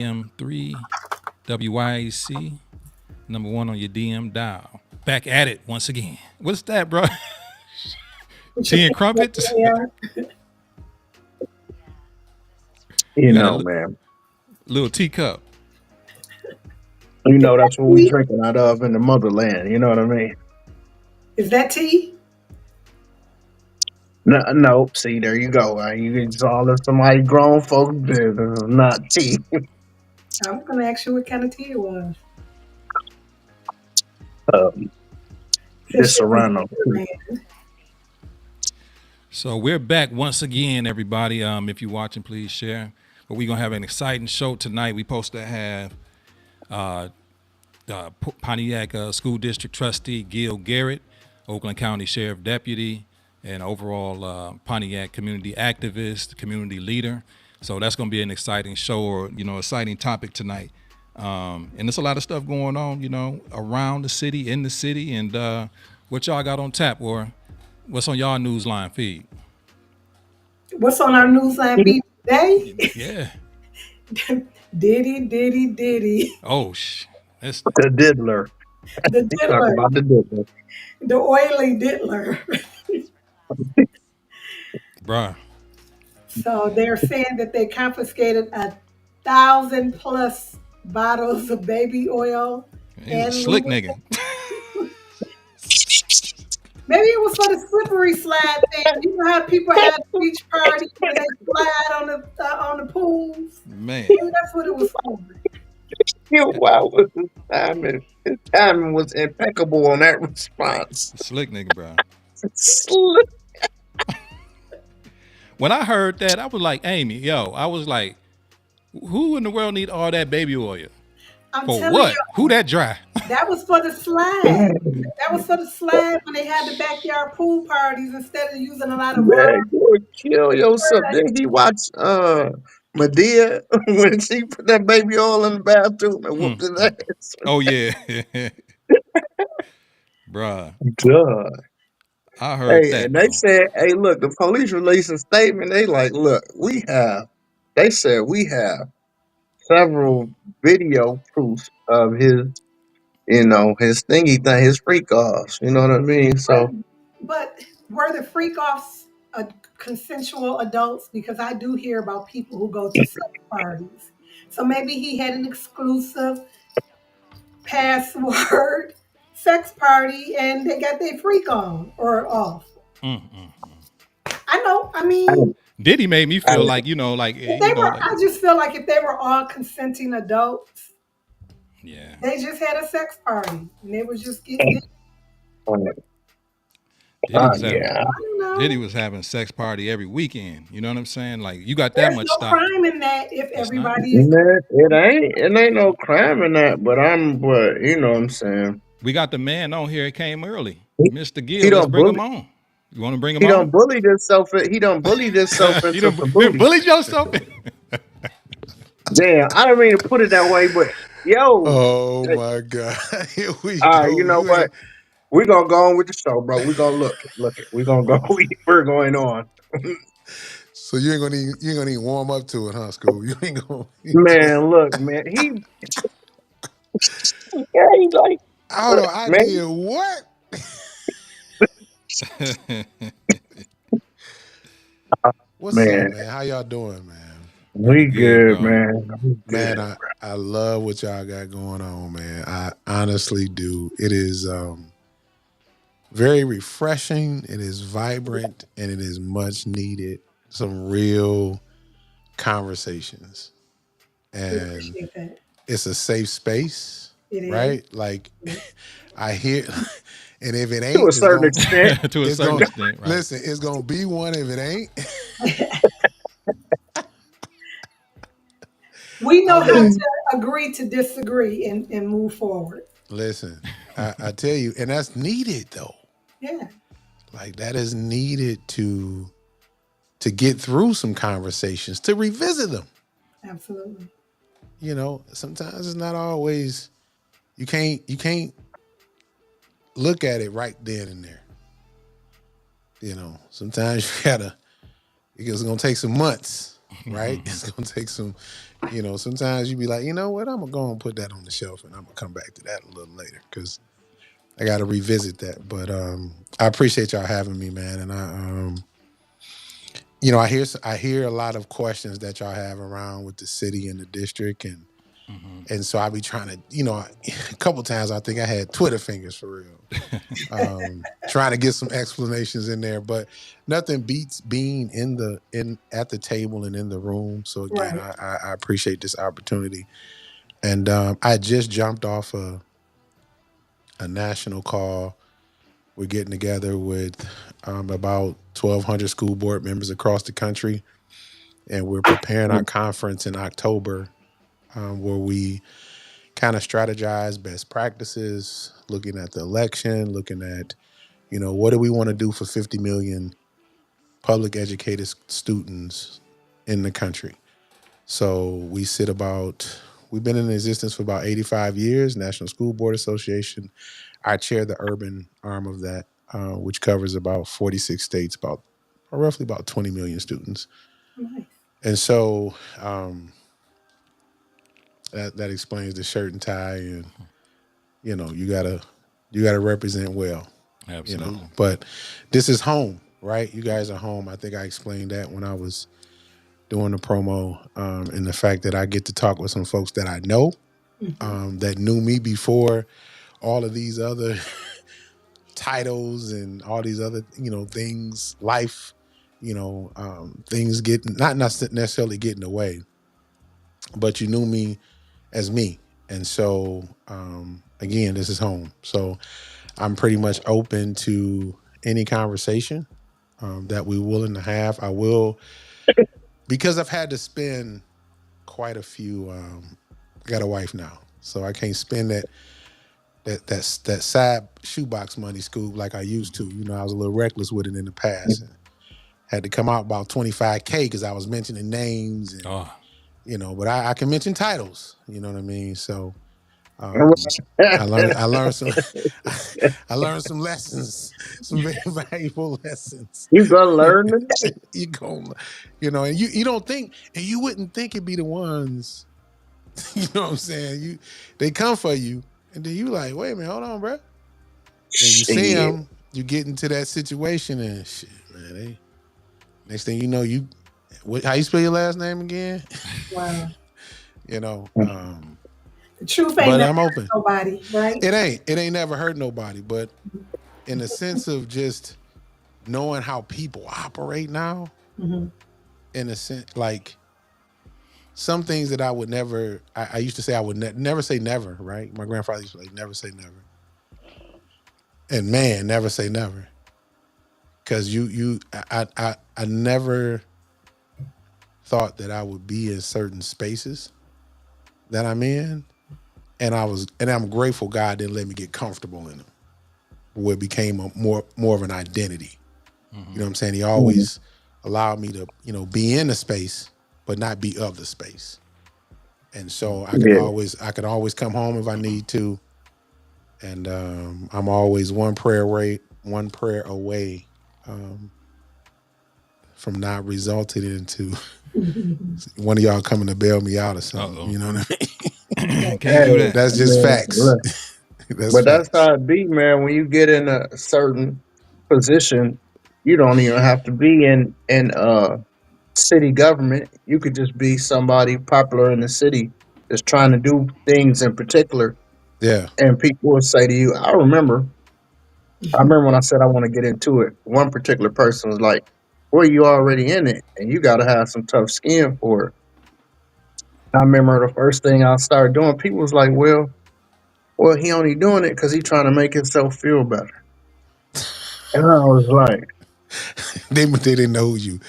DM.3, WYAC, #1 on your DM dial. Back at it once again. What's that, bro? Tea and crumpets? Yeah. You You got a know, man. little teacup. That's what we Tea? drinking out of in the motherland. You know what I mean? Is that tea? No, no. See, there you go. It's all of somebody grown folks business, not tea. I'm gonna ask you what kind of tea it was. Um, Since this you're from Serrano. Switzerland. So we're back once again, everybody. If you're watching, please share. But we're gonna have an exciting show tonight. We supposed to have Pontiac School District Trustee Gil Garrett, Oakland County Sheriff Deputy, and overall Pontiac community activist, community leader. So that's going to be an exciting show, or exciting topic tonight. And there's a lot of stuff going on, around the city, in the city, and what y'all got on tap, or what's on y'all newsline feed? What's on our newsline feed today? Yeah. Diddy. Oh, that's The diddler. The He talk diddler. about the diddler. The oily diddler. bruh. So they're saying that they confiscated 1,000+ bottles of baby oil He was a and slick lubricant. nigga. Maybe it was for the slippery slide thing. You know how people have beach parties and they slide on the pools. Man, Maybe that's what it was for. Wow, was his timing? His timing was impeccable on that response. slick nigga, bro. Slick. When I heard that, I was like, Amy, I was like, who in the world need all that baby oil? I'm For telling what? you, Who that dry? that was for the slide. That was for the slide when they had the backyard pool parties instead of using a lot of rum. Man, you would kill yourself. Did he watch Medea when she put that baby oil in the bathroom and whooped his ass? Oh yeah, bruh. Duh. I heard Hey, that and they though. said, hey, look, the police released a statement. They like, look, they said we have several video proofs of his thingy thing, his freak offs. You know what I mean? So, But were the freak offs consensual adults? Because I do hear about people who go to sex parties. So maybe he had an exclusive password sex party and they got their freak on or off. Mm-mm. I know. I I, mean, Diddy made me I, feel like if they were, I just feel like if they were all consenting adults, yeah. they just had a sex party and they was just getting it. Diddy was having yeah. I don't Diddy know. was having sex party every weekend. You know what I'm saying? Like you got that There's much no stock. crime in that if It's not. everybody is. Man, it ain't no crime in that, but you know what I'm saying. We got the man on here. It came early, He, Mr. he Gill. Let's don't bring him bully. on. You want to bring him He on? don't bully himself. He don't bully himself you into done some booty. bullied yourself. Damn, I don't mean to put it that way, but yo, Oh my God. Here we all right, you go. know You what? ain't We're gonna go on with the show, bro. We're gonna look it. We're gonna go. We're going on. so you ain't gonna even warm up to it, huh, School? You ain't gonna Man, look, man. Yeah, he like, hold look, on, I man. did what? What's up, Man, man? How y'all doing, man? Pretty we good, good, bro. man. We Man, good. I love what y'all got going on, man. I honestly do. It is very refreshing, it is vibrant, and it is much needed. Some real conversations. We And appreciate that. it's a safe space, It is. right? Like I hear, and if it To a ain't, certain extent. To a it's certain gonna extent, right? listen. It's gonna be one if it ain't. We know I how mean, to agree to disagree and move forward. listen. I tell you, and that's needed though. Yeah, Like that is needed to get through some conversations, to revisit them. absolutely. Sometimes it's not always you can't look at it right then and there. Sometimes you gotta. It's gonna take some months. right? It's gonna take some, sometimes you be like, you know what, I'm gonna go and put that on the shelf and I'm gonna come back to that a little later because I gotta revisit that. But I appreciate y'all having me, man. And I hear a lot of questions that y'all have around with the city and the district and so I be trying to, a couple times I think I had Twitter fingers for real. Trying to get some explanations in there, but nothing beats being in at the table and in the room. So again, Right. I appreciate this opportunity, and I just jumped off a national call. We're getting together with about 1,200 school board members across the country, and we're preparing our conference in October, where we kind of strategize best practices, looking at the election, looking at what do we want to do for 50 million public educated students in the country. So we've been in existence for about 85 years, National School Board Association. I chair the urban arm of that, which covers about 46 states, about roughly about 20 million students. Nice. And so that explains the shirt and tie, and you gotta represent well, Absolutely. But this is home, right? You guys are home. I think I explained that when I was doing the promo, and the fact that I get to talk with some folks that I know, Mhm. that knew me before all of these other titles and all these other things, life, things getting not necessarily getting away, but you knew me as me, and so again, this is home. So I'm pretty much open to any conversation that we're willing to have. I will, because I've had to spend quite a few. I got a wife now, so I can't spend that side shoebox money, Scoop, like I used to. I was a little reckless with it in the past. And had to come out about 25K because I was mentioning names and Oh, but I can mention titles. You know what I mean? So um, I learned some I learned some lessons, some very valuable lessons. You gonna learn today. You go, and you don't think, and you wouldn't think it'd be the ones. You know what I'm saying? They come for you, and then you like, wait a minute, hold on, bro. Then you see Shit. them, you get into that situation, and shit, man. Next thing you know, how you spell your last name again? Wow. you know, Mm. um, The truth ain't but never I'm hurt open. nobody, right? It ain't never hurt nobody, but in the sense of just knowing how people operate now, Hmm. in a sense, like some things that I would never. I used to say I would never say never. Right? My grandfather used to like never say never, and man, never say never, because I never thought that I would be in certain spaces that I'm in, and I'm grateful God didn't let me get comfortable in them, where it became a more of an identity. You know what I'm saying? He always allowed me to, be in the space, but not be of the space. And so Yeah. I could always come home if I need to. And I'm always one prayer away um, from not resulting into one of y'all coming to bail me out or something. uh-oh. You know what I mean? Can't Hey, do that. That's just man, facts. look. That's But that's facts. how it be, man. When you get in a certain position, you don't even have to be in city government. You could just be somebody popular in the city that's trying to do things in particular, Yeah. and people will say to you, I remember when I said I want to get into it. One particular person was like, "Well, you already in it, and you got to have some tough skin for it." I remember the first thing I started doing. People was like, "Well, he only doing it because he trying to make himself feel better." And I was like, They didn't know you.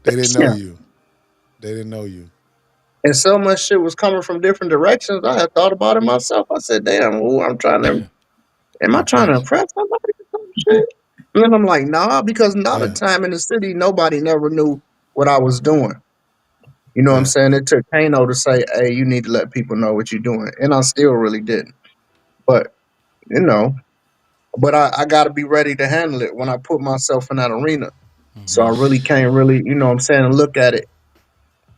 They didn't know "Yeah." you. They didn't know you. And so much shit was coming from different directions. I had thought about it myself. I said, "Damn, who I'm trying to? Am I trying to Impress. impress somebody or some shit?" And then I'm like, "Nah," because not a Yeah. time in the city, nobody never knew what I was doing. You know what I'm Yeah. saying? It took Kano to say, "Hey, you need to let people know what you're doing," and I still really didn't. But you know, but I got to be ready to handle it when I put myself in that arena. So I really can't really, you know what I'm saying, look at it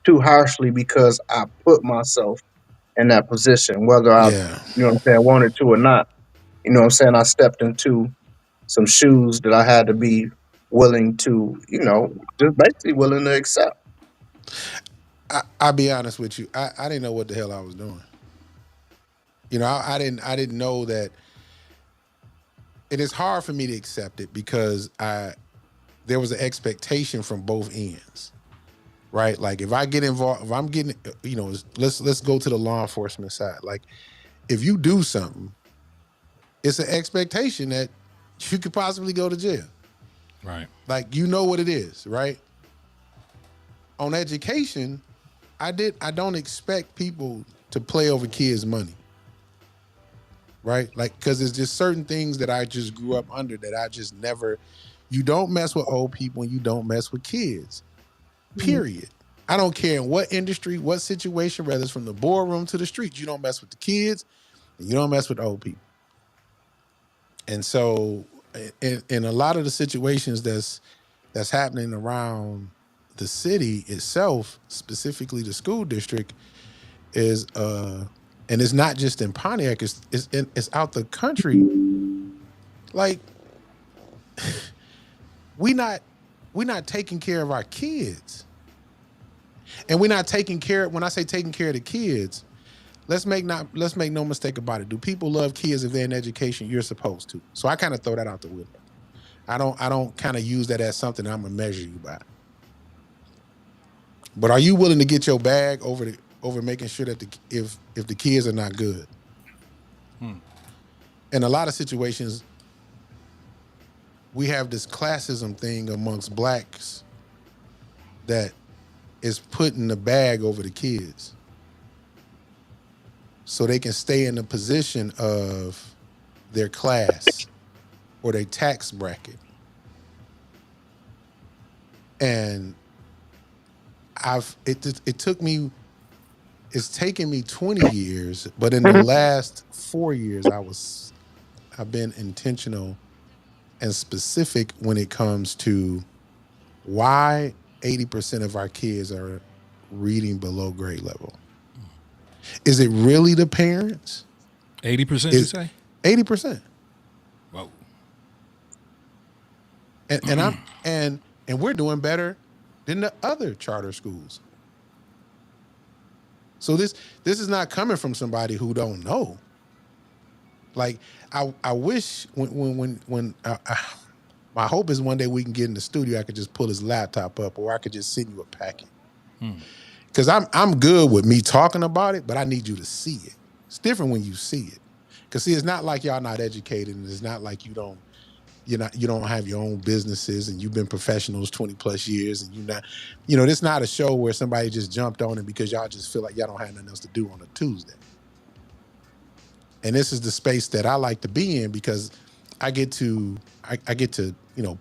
too harshly because I put myself in that position, whether I, Yeah. you know what I'm saying, wanted to or not. You know what I'm saying? I stepped into some shoes that I had to be willing to, just basically willing to accept. I'll be honest with you. I didn't know what the hell I was doing. I didn't know that. It is hard for me to accept it because there was an expectation from both ends, right? Like if I get involved, if I'm getting, let's go to the law enforcement side. Like if you do something, it's an expectation that you could possibly go to jail. Right. Like you know what it is, right? On education, I don't expect people to play over kids' money, right? Like because there's just certain things that I just grew up under that I just never. You don't mess with old people and you don't mess with kids. Mhm. Period. I don't care in what industry, what situation, whether it's from the boardroom to the street, you don't mess with the kids and you don't mess with old people. And so in a lot of the situations that's happening around the city itself, specifically the school district, is and it's not just in Pontiac, it's out the country. Like we not we not taking care of our kids. And we're not taking care, when I say taking care of the kids, let's make no mistake about it. Do people love kids if they're in education? You're supposed to. So I kind of throw that out the window. I don't kind of use that as something I'm gonna measure you by. But are you willing to get your bag over making sure that if the kids are not good? In a lot of situations, we have this classism thing amongst blacks that is putting the bag over the kids so they can stay in the position of their class or their tax bracket. And it took me, it's taken me 20 years, but in the last 4 years I've been intentional and specific when it comes to why 80% of our kids are reading below grade level. Is it really the parents? 80%, you Is say? 80%. Whoa. And I'm and we're doing better than the other charter schools. So this is not coming from somebody who don't know. Like I wish when my hope is one day we can get in the studio, I could just pull his laptop up, or I could just send you a packet. Because I'm good with me talking about it, but I need you to see it. It's different when you see it. Because see, it's not like y'all not educated, and it's not like you don't have your own businesses and you've been professionals 20 plus years and this not a show where somebody just jumped on it because y'all just feel like y'all don't have nothing else to do on a Tuesday. And this is the space that I like to be in because I get to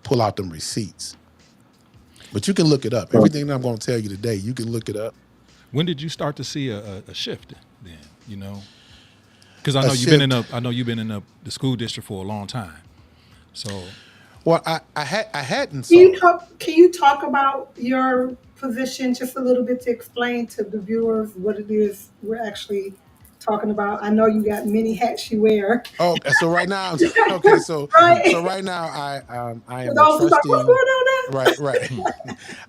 pull out them receipts. But you can look it up. Everything that I'm going to tell you today, you can look it up. When did you start to see a shift then, you know? Because I A know you've been in shift. the school district for a long time. So Well, I hadn't Can saw you it. talk? Can you talk about your position just a little bit to explain to the viewers what it is we're actually talking about? I know you got many hats you wear, Oh, okay, so right now, okay, so right? right now, I For am a those who's like, "What's trustee. going on Right, right.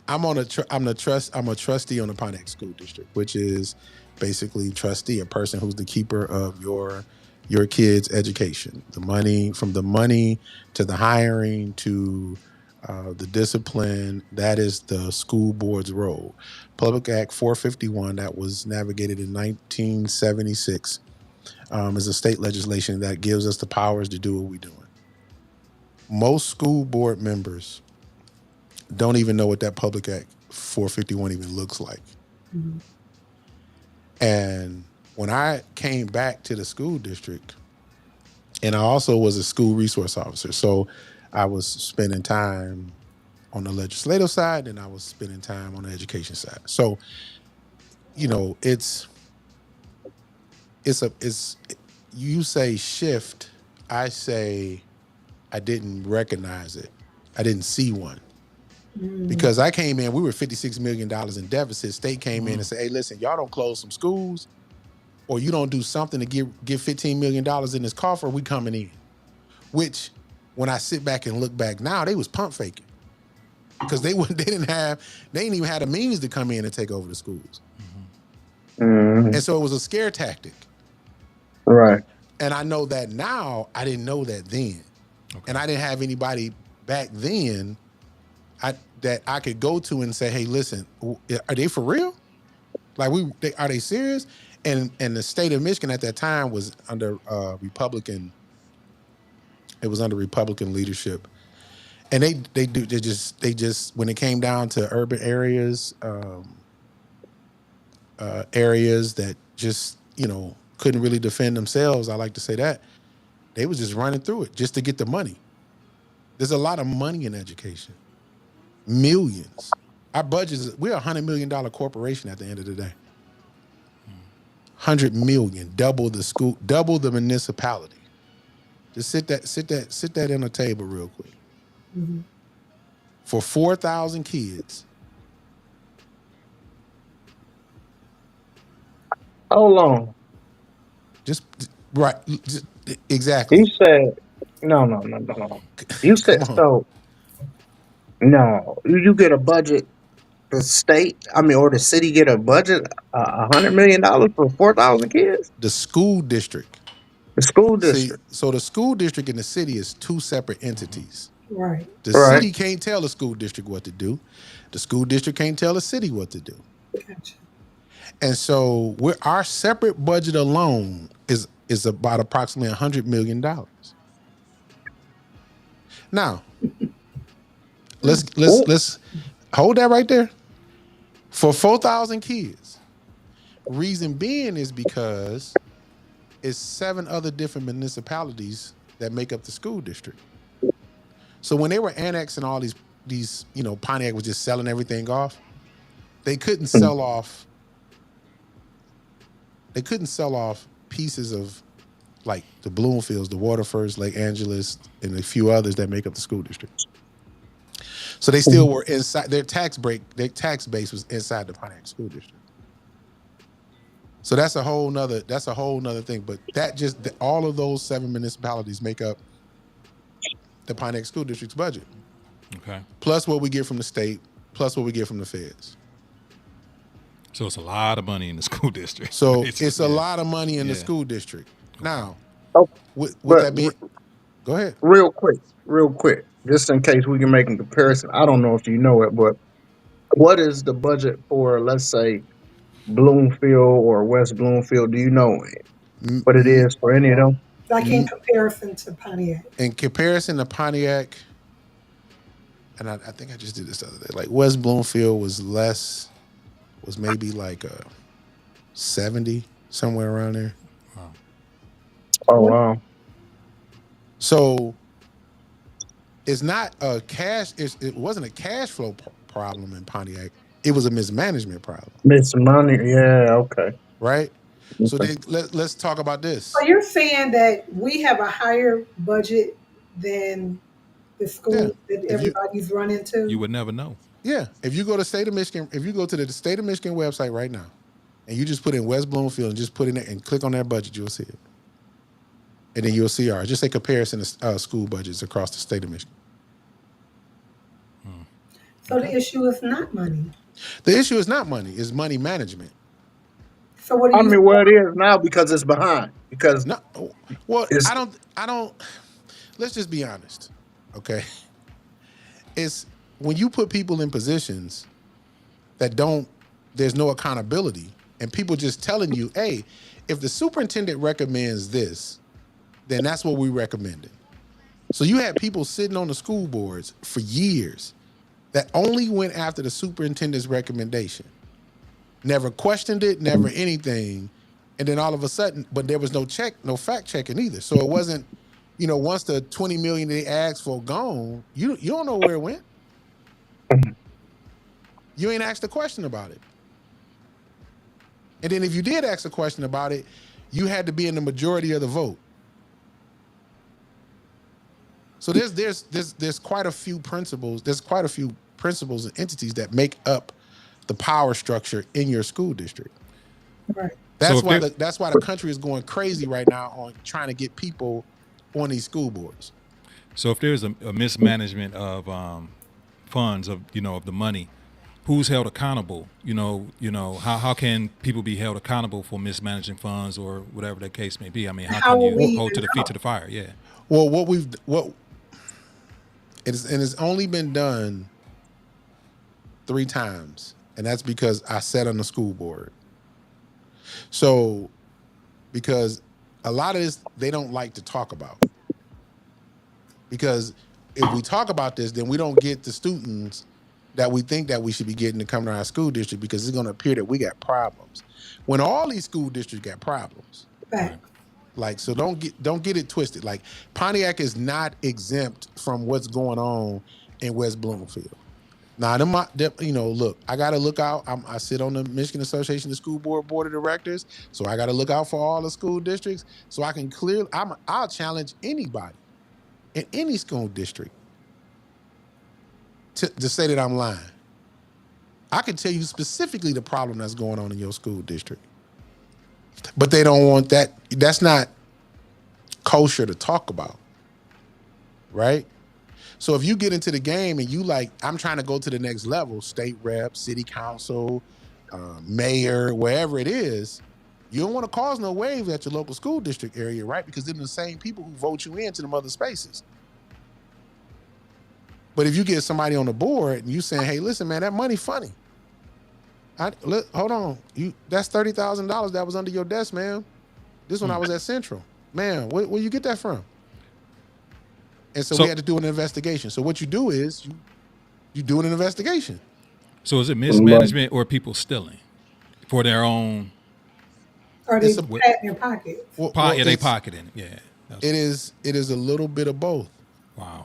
I'm a trustee on the Pontiac School District, which is basically trustee, a person who's the keeper of your kids' education. The money to the hiring to the discipline. That is the school board's role. Public Act 451 that was navigated in 1976 is a state legislation that gives us the powers to do what we're doing. Most school board members don't even know what that Public Act 451 even looks like. that?" And when I came back to the school district, and I also was a school resource officer, so I was spending time on the legislative side and I was spending time on the education side. So, it's you say shift, I say I didn't recognize it. I didn't see one. Because I came in, we were $56 million in deficit. State came in and said, hey, listen, y'all don't close some schools or you don't do something to give $15 million in this coffer, we coming in. Which, when I sit back and look back now, they was pump faking. Because they didn't even have the means to come in and take over the schools. And so it was a scare tactic. Right. And I know that now. I didn't know that then. Okay. And I didn't have anybody back then that I could go to and say, hey, listen, are they for real? Like, are they serious? And the state of Michigan at that time was under Republican. It was under Republican leadership. And they just when it came down to urban areas, areas that just, couldn't really defend themselves, I like to say that, they was just running through it just to get the money. There's a lot of money in education. Millions. Our budget we're a $100 million corporation at the end of the day. 100 million, double the school, double the municipality. Just sit that on the table real quick. For 4,000 kids. Hold on. Just right. Exactly. You said no. You said so. No, you get a budget. The state, or the city get a budget $100 million for 4,000 kids. The school district. The school See, district. so the school district and the city is two separate entities. Right. The city can't tell the school district what to do. The school district can't tell the city what to do. Gotcha. And so our separate budget alone is about approximately $100 million. Now, let's hold that right there. For 4,000 kids. Reason being is because it's 7 other different municipalities that make up the school district. So when they were annexing all these, Pontiac was just selling everything off. They couldn't sell off pieces of, like, the Bloomfields, the Waterfords, Lake Angeles, and a few others that make up the school district. So they still were inside their tax base was inside the Pontiac school district. So that's a whole nother thing. But all of those 7 municipalities make up the Pontiac school district's budget. Okay. Plus what we get from the state, plus what we get from the feds. So it's a lot of money in the school district. So it's a lot of money in the school district. Now, with that being, go ahead. Real quick, just in case we can make a comparison. I don't know if you know it, but what is the budget for, let's say, Bloomfield or West Bloomfield? Do you know what it is for any of them? Like in comparison to Pontiac. In comparison to Pontiac, and I think I just did this the other day. Like, West Bloomfield was maybe like 70, somewhere around there. Wow. Oh, wow. So it's not a cash. It wasn't a cash flow problem in Pontiac. It was a mismanagement problem. Mismanagement, yeah, okay. Right. Okay. So then let's talk about this. So you're saying that we have a higher budget than the school that everybody's running to? You would never know. Yeah. If you go to State of Michigan, if you go to the State of Michigan website right now, and you just put in West Bloomfield and just put in it and click on that budget, you'll see it. And then you'll see ours. Just say comparison to school budgets across the state of Michigan. So the issue is not money. The issue is not money. It's money management. So what do you? Where it is now, because it's behind. Because no, well, I don't. Let's just be honest, okay? It's when you put people in positions that there's no accountability, and people just telling you, hey, if the superintendent recommends this, then that's what we recommended. So you had people sitting on the school boards for years that only went after the superintendent's recommendation. Never questioned it, never anything. And then all of a sudden, but there was no fact checking either. So it wasn't, once the $20 million they asked for gone, you don't know where it went. You ain't asked a question about it. And then if you did ask a question about it, you had to be in the majority of the vote. So there's quite a few principles. There's quite a few principles and entities that make up the power structure in your school district. Right. So That's why the country is going crazy right now on trying to get people on these school boards. So if there's a mismanagement of funds of of the money, who's held accountable? How can people be held accountable for mismanaging funds or whatever the case may be? I mean, how How can will you we hold even to the feet know? to the fire? Yeah. Well, it's only been done 3 times, and that's because I sat on the school board. So, because a lot of this they don't like to talk about, because if we talk about this, then we don't get the students that we think that we should be getting to come to our school district, because it's going to appear that we got problems when all these school districts got problems. Right. Facts. Like, so don't get it twisted. Like, Pontiac is not exempt from what's going on in West Bloomfield. Now, look, I got to look out. I sit on the Michigan Association of School Board of Directors, so I got to look out for all the school districts, so I can clearly. I'll challenge anybody in any school district to say that I'm lying. I can tell you specifically the problem that's going on in your school district, but they don't want that. That's not kosher to talk about, right? So if you get into the game and you like, I'm trying to go to the next level, state rep, city council, mayor, wherever it is, you don't want to cause no waves at your local school district area, right? Because they're the same people who vote you into them other spaces. But if you get somebody on the board and you saying, hey, listen, man, that money funny. Hold on. That's $30,000 that was under your desk, man. This one I was at Central. Man, where you get that from? And so we had to do an investigation. So what you do is you do an investigation. So is it mismanagement or people stealing for their own? Or they pat in their pockets. They pocketing it. Yeah. It is a little bit of both. Wow.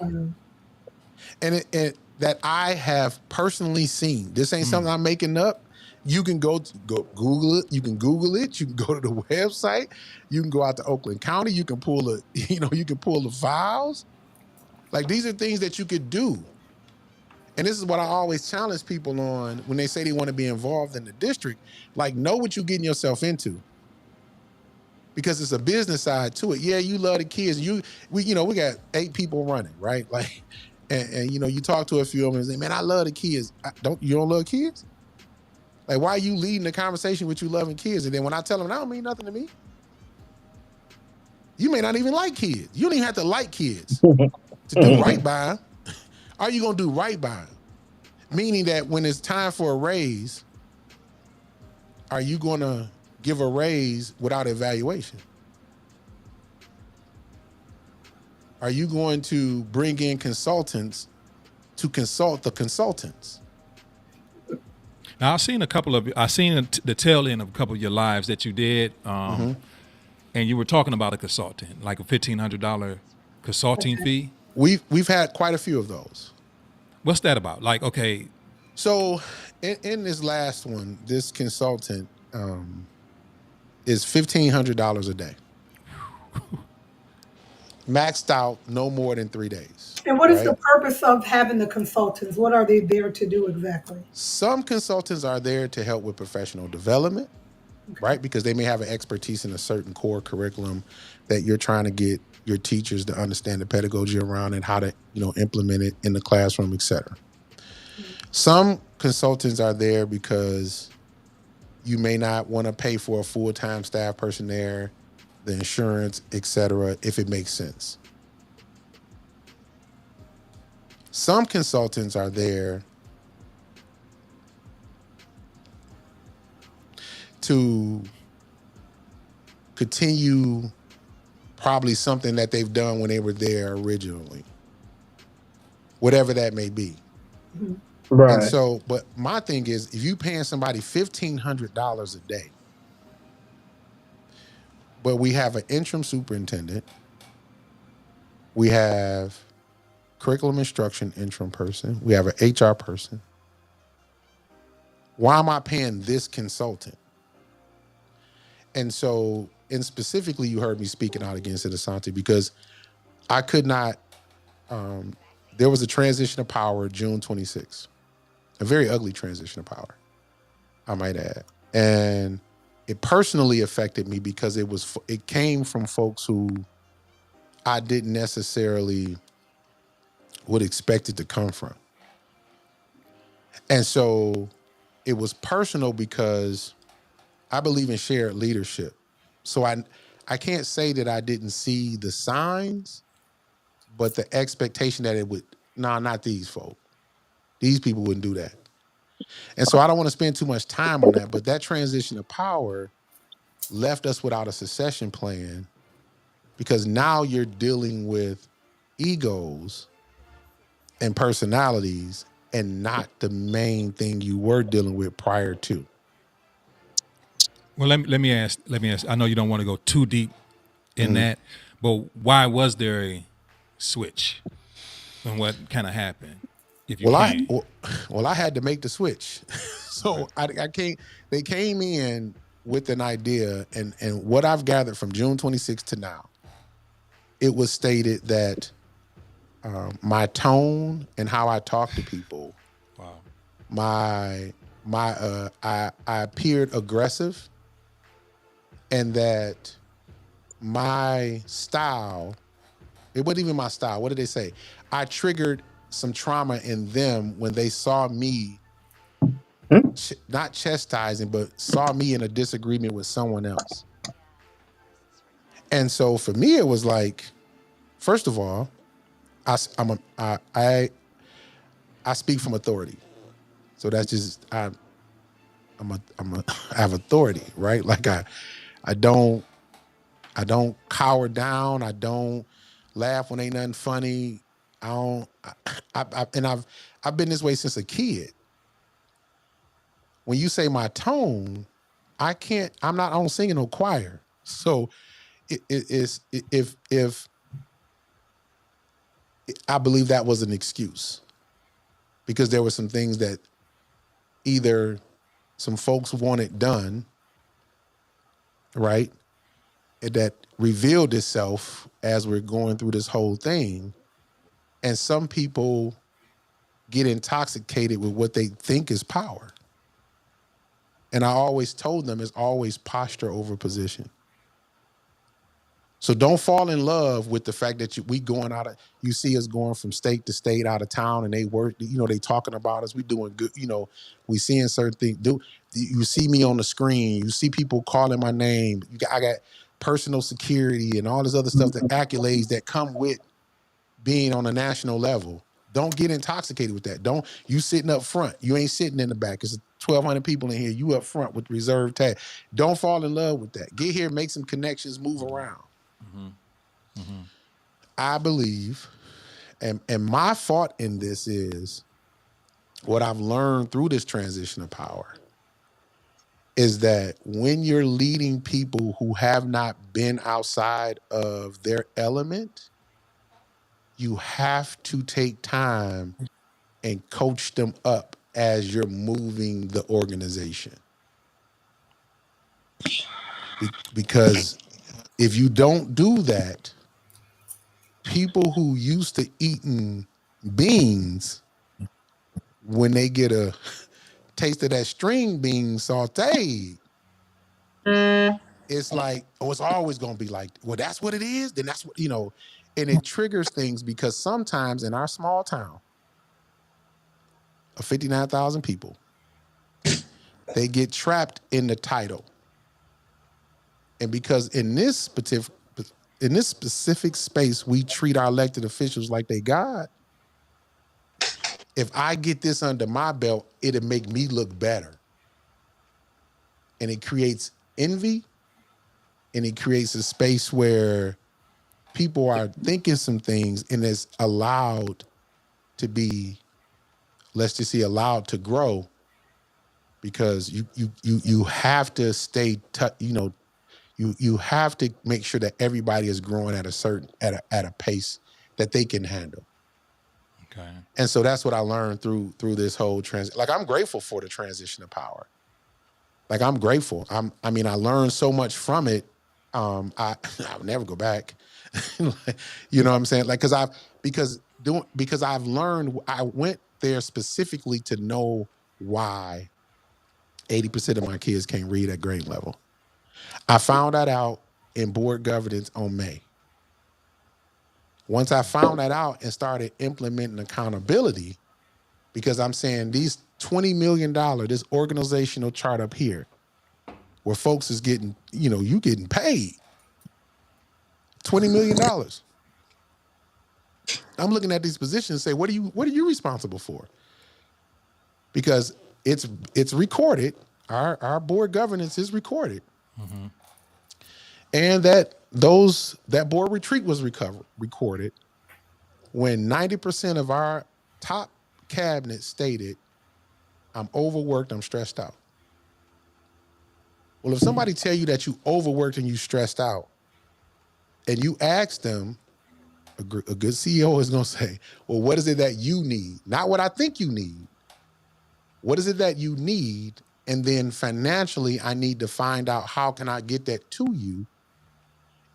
And it that I have personally seen. This ain't something I'm making up. You can go Google it. You can Google it. You can go to the website. You can go out to Oakland County. You can pull the files. Like, these are things that you could do. And this is what I always challenge people on when they say they want to be involved in the district. Like, know what you're getting yourself into, because it's a business side to it. Yeah, you love the kids. We got 8 people running, right? Like, and you talk to a few of them and say, man, I love the kids. You don't love kids? Like, why are you leading the conversation with you loving kids? And then when I tell them, that don't mean nothing to me. You may not even like kids. You don't even have to like kids to do right by them. Are you going to do right by them? Meaning that when it's time for a raise, are you going to give a raise without evaluation? Are you going to bring in consultants to consult the consultants? Now, I seen the tail end of a couple of your lives that you did, and you were talking about a consultant, like a $1,500 consulting fee. We've had quite a few of those. What's that about? Like, okay. So in this last one, this consultant is $1,500 a day. Maxed out no more than 3 days. And what is the purpose of having the consultants? What are they there to do exactly? Some consultants are there to help with professional development, right? Because they may have an expertise in a certain core curriculum that you're trying to get your teachers to understand the pedagogy around and how to, implement it in the classroom, et cetera. Some consultants are there because you may not want to pay for a full-time staff person there, the insurance, et cetera, if it makes sense. Some consultants are there to continue probably something that they've done when they were there originally, whatever that may be. Right. And so, but my thing is, if you paying somebody $1,500 a day, but we have an interim superintendent, we have curriculum instruction interim person, we have an HR person, why am I paying this consultant? And so, and specifically, you heard me speaking out against it, Asante, because I could not, there was a transition of power June 26th. a very ugly transition of power, I might add. And it personally affected me because it came from folks who I didn't necessarily would expect it to come from. And so it was personal because I believe in shared leadership. So I can't say that I didn't see the signs, but the expectation that it would, not these folk. These people wouldn't do that. And so I don't want to spend too much time on that, but that transition of power left us without a succession plan because now you're dealing with egos and personalities and not the main thing you were dealing with prior to. Well, let me ask. I know you don't want to go too deep in that, but why was there a switch, and what kind of happened, if you Well, can? I had to make the switch. So I can't. They came in with an idea, and what I've gathered from June 26th to now, it was stated that my tone and how I talk to people, Wow. I appeared aggressive, and that my style, it wasn't even my style. What did they say? I triggered some trauma in them when they saw me not chastising, but saw me in a disagreement with someone else. And so for me, it was like, first of all, I speak from authority. So that's just I have authority, right? Like I don't cower down. I don't laugh when ain't nothing funny. I don't. And I've been this way since a kid. When you say my tone, I can't. I don't sing in no choir. So if I believe that was an excuse because there were some things that either some folks wanted done, right, that revealed itself as we're going through this whole thing, and some people get intoxicated with what they think is power. And I always told them it's always posture over position. So don't fall in love with the fact that we going you see us going from state to state, out of town, and they work, they talking about us. We doing good, we seeing certain things. You see me on the screen, you see people calling my name. I got personal security and all this other stuff, the accolades that come with being on a national level. Don't get intoxicated with that. You sitting up front. You ain't sitting in the back. It's 1,200 people in here. You up front with reserve tag. Don't fall in love with that. Get here, make some connections, move around. Mm-hmm. Mm-hmm. I believe, and my thought in this is, what I've learned through this transition of power is that when you're leading people who have not been outside of their element, you have to take time and coach them up as you're moving the organization. Because if you don't do that, people who used to eating beans, when they get a taste of that string bean sauteed, it's like, it's always going to be like, well, that's what it is. Then that's what, and it triggers things because sometimes in our small town of 59,000 people, they get trapped in the title. And because in this specific space, we treat our elected officials like they God. If I get this under my belt, it'll make me look better. And it creates envy, and it creates a space where people are thinking some things, and it's allowed to be, let's just say, allowed to grow, because you have to stay, you have to make sure that everybody is growing at a pace that they can handle. Okay. And so that's what I learned through this whole like, I'm grateful for the transition of power. Like, I'm grateful. I learned so much from it. I'll never go back. You know what I'm saying? Like, because I've learned, there specifically to know why 80% of my kids can't read at grade level. I found that out in board governance on May. Once I found that out and started implementing accountability, because I'm saying these $20 million, this organizational chart up here, where folks is getting, you getting paid $20 million. I'm looking at these positions and say, what are you responsible for? Because it's recorded. Our board governance is recorded. Mm-hmm. And that board retreat was recorded when 90% of our top cabinet stated, I'm overworked, I'm stressed out. Well, if somebody tell you that you overworked and you stressed out, and you ask them, a good CEO is going to say, well, what is it that you need? Not what I think you need. What is it that you need? And then financially, I need to find out how can I get that to you?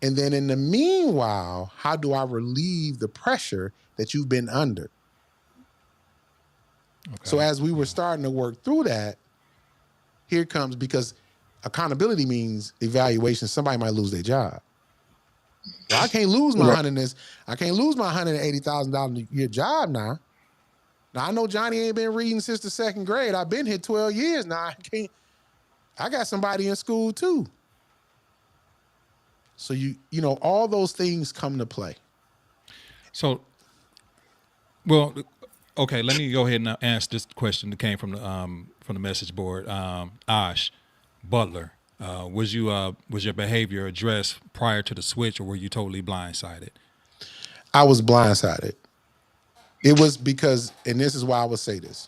And then in the meanwhile, how do I relieve the pressure that you've been under? Okay. So as we were starting to work through that, here comes, because accountability means evaluation. Somebody might lose their job. Well, I can't lose my $180,000 a year job now. Now I know Johnny ain't been reading since the second grade. I've been here 12 years now. I got somebody in school too. So all those things come to play. So, well, okay, let me go ahead and answer this question that came from the message board. Ash Butler, was your behavior addressed prior to the switch, or were you totally blindsided? I was blindsided. It was because, and this is why I would say this.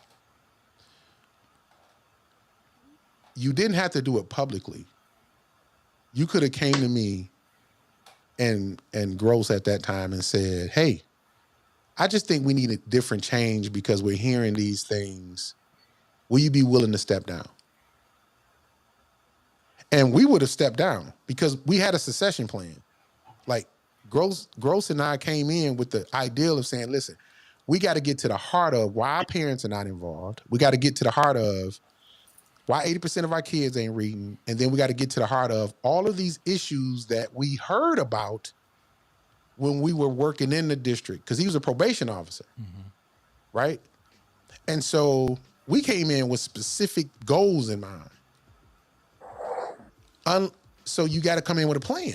You didn't have to do it publicly. You could have came to me and Gross at that time and said, hey, I just think we need a different change because we're hearing these things. Will you be willing to step down? And we would have stepped down because we had a succession plan. Like Gross and I came in with the ideal of saying, listen, we got to get to the heart of why our parents are not involved. We got to get to the heart of why 80% of our kids ain't reading. And then we got to get to the heart of all of these issues that we heard about when we were working in the district, because he was a probation officer, right? And so we came in with specific goals in mind. So you got to come in with a plan.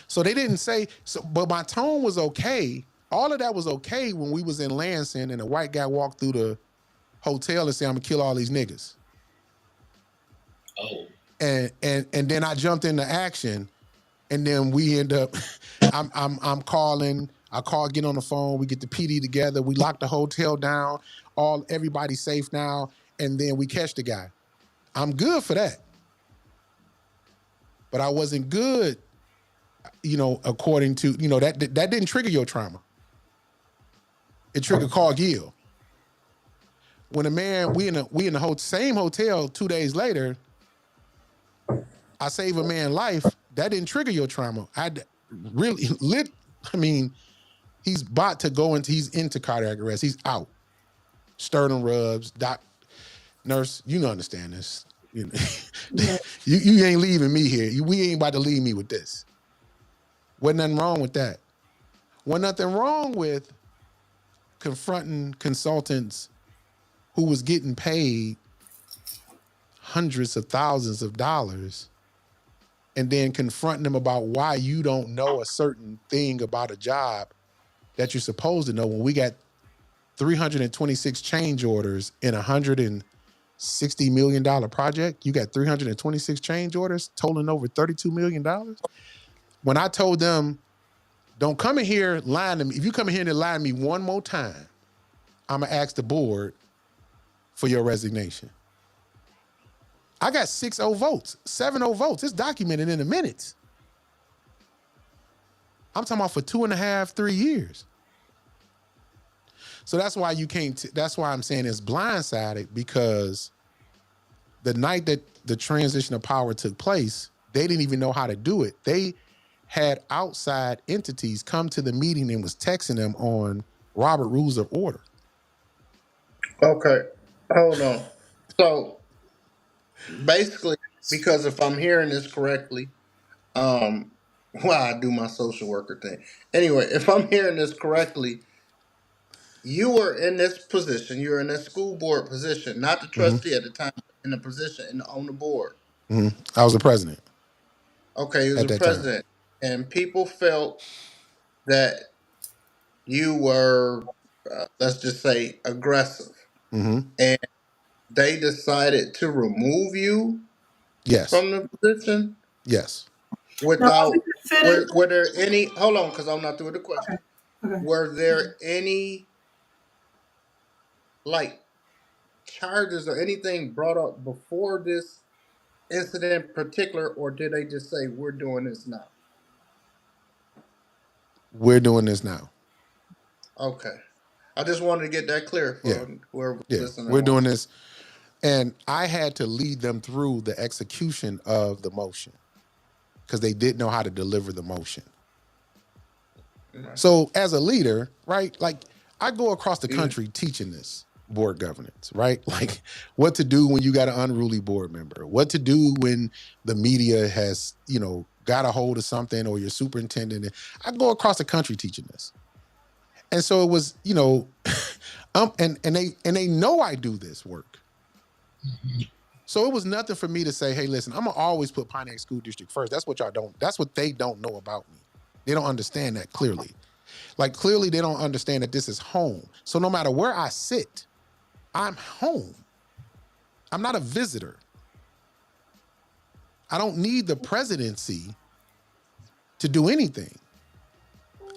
So they didn't say, but my tone was okay. All of that was okay when we was in Lansing and a white guy walked through the hotel and said, I'm gonna kill all these niggas. Oh. And then I jumped into action, and then we end up, I'm calling, get on the phone, we get the PD together, we lock the hotel down, everybody's safe now, and then we catch the guy. I'm good for that. But I wasn't good, according to, that didn't trigger your trauma. It triggered Cargill. When a man, we in the same hotel 2 days later, I save a man's life, that didn't trigger your trauma. He's about to go he's into cardiac arrest. He's out. Sternum rubs, nurse, you understand this. You ain't leaving me here. We ain't about to leave me with this. Wasn't nothing wrong with that. Wasn't nothing wrong with confronting consultants who was getting paid hundreds of thousands of dollars and then confronting them about why you don't know a certain thing about a job that you're supposed to know, when we got 326 change orders in a $160 million project. You got 326 change orders totaling over $32 million. When I told them, don't come in here lying to me. If you come in here and lie to me one more time, I'm going to ask the board for your resignation. I got 6-0 votes, 7-0 votes. It's documented in the minutes. I'm talking about for 2.5, 3 years. So that's why that's why I'm saying it's blindsided, because the night that the transition of power took place, they didn't even know how to do it. They had outside entities come to the meeting and was texting them on Robert Rules of Order. Okay, hold on. So basically, because if I'm hearing this correctly, um, well, I do my social worker thing. Anyway, if I'm hearing this correctly, you were in this position. You were in this school board position, not the Mm-hmm. trustee at the time, but in the position on the board. Mm-hmm. I was the president Okay, you was at a that time. president, and people felt that you were, let's just say, aggressive, Mm-hmm. and they decided to remove you Yes. from the position Yes. Now, was it without. considered? Were there any? Hold on, because I'm not through with the question. Okay. Okay. Were there any like charges or anything brought up before this incident in particular, or did they just say we're doing this now? We're doing this now. Okay, I just wanted to get that clear Yeah. for whoever's Yeah. listening We're at home. doing this. And I had to lead them through the execution of the motion because they didn't know how to deliver the motion. Right. So as a leader, right, like I go across the Yeah. country teaching this board governance, right? Like what to do when you got an unruly board member, what to do when the media has, got a hold of something or your superintendent. I go across the country teaching this. And so it was, and they know I do this work. So it was nothing for me to say, hey, listen, I'm gonna always put Pontiac School District first. That's what that's what they don't know about me. They don't understand that clearly. Like clearly they don't understand that this is home. So no matter where I sit, I'm home. I'm not a visitor. I don't need the presidency to do anything.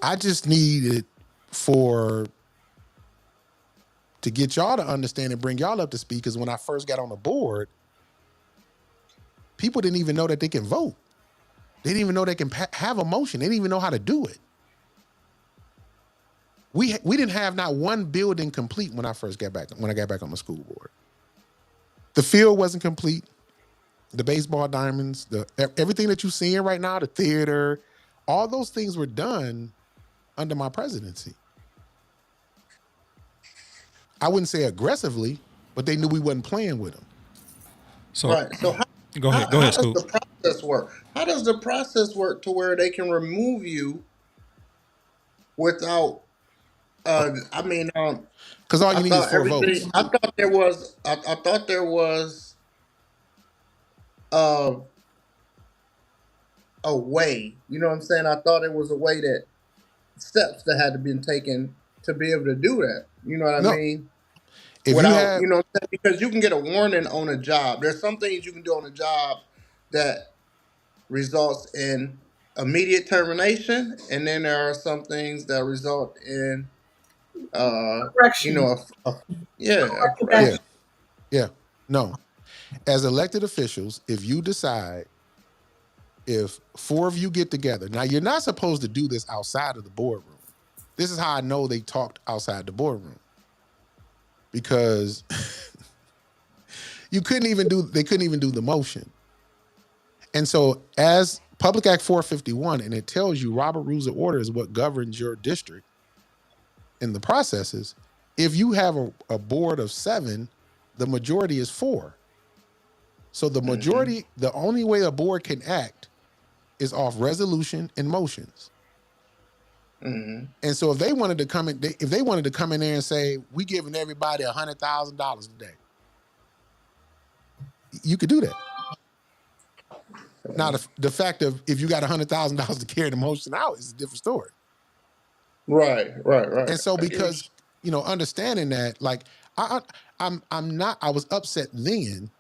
I just need it to get y'all to understand and bring y'all up to speed. Because when I first got on the board, people didn't even know that they can vote. They didn't even know they can have a motion. They didn't even know how to do it. We didn't have not one building complete when I got back on the school board. The field wasn't complete. The baseball diamonds, everything that you're seeing right now, the theater, all those things were done under my presidency. I wouldn't say aggressively, but they knew we wasn't playing with them. So Right. So go ahead, how does Scoop. the process work? How does the process work to where they can remove you without? I mean, Because all I you need is thought 4 everything. votes. I thought there was. I thought there was uh, a way. You know what I'm saying? I thought it was a way that steps that had to be taken to be able to do that. You know what I No, mean? if you Without, have, what I'm saying? Because you can get a warning on a job. There's some things you can do on a job that results in immediate termination, and then there are some things that result in, you Correction. know, yeah, a Corrective correction. yeah, action. yeah, no. As elected officials, if you decide, if 4 of you get together, now you're not supposed to do this outside of the boardroom. This is how I know they talked outside the boardroom because they couldn't even do the motion. And so as Public Act 451, and it tells you Robert Rules of Order is what governs your district in the processes. If you have a board of 7, the majority is 4. So the Mm-hmm. majority, the only way a board can act is off resolution and motions. Mm-hmm. And so if they wanted to come in, there and say, we giving everybody $100,000 today, you could do that. Now, the fact of if you got $100,000 to carry the motion out is a different story. Right, right, right. And so I get what because, understanding that, like, I was upset then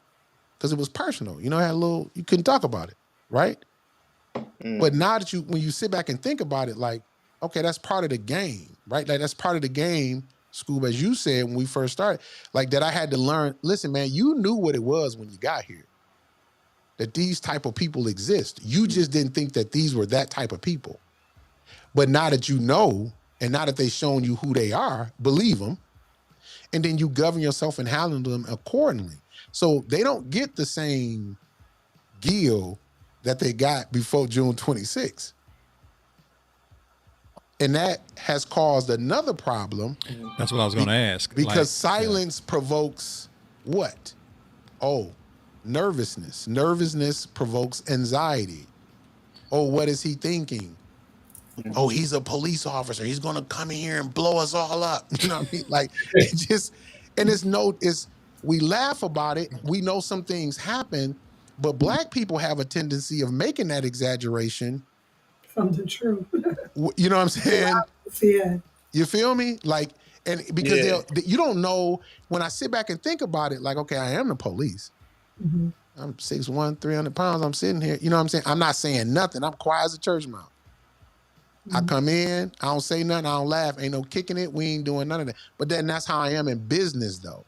because it was personal. You couldn't talk about it, right? But mm-hmm. now that when you sit back and think about it, like, okay, that's part of the game, right? Like that's part of the game, Scoob, as you said when we first started, like that I had to learn, listen, man, you knew what it was when you got here, that these type of people exist. You just didn't think that these were that type of people. But now that you know, and now that they've shown you who they are, believe them, and then you govern yourself and handle them accordingly. So they don't get the same deal that they got before June 26th. And that has caused another problem. That's what I was going to ask. Because silence provokes what? Oh, nervousness. Nervousness provokes anxiety. Oh, what is he thinking? Oh, he's a police officer. He's going to come in here and blow us all up. You know what I mean? Like, it just, and we laugh about it. We know some things happen, but Black people have a tendency of making that exaggeration from the truth. You know what I'm saying? Yeah. You feel me? Like, and because you don't know, when I sit back and think about it, like, okay, I am the police. Mm-hmm. I'm 6'1", 300 pounds. I'm sitting here. You know what I'm saying? I'm not saying nothing. I'm quiet as a church mouse. I come in, I don't say nothing, I don't laugh, ain't no kicking it, we ain't doing none of that. But then that's how I am in business, though.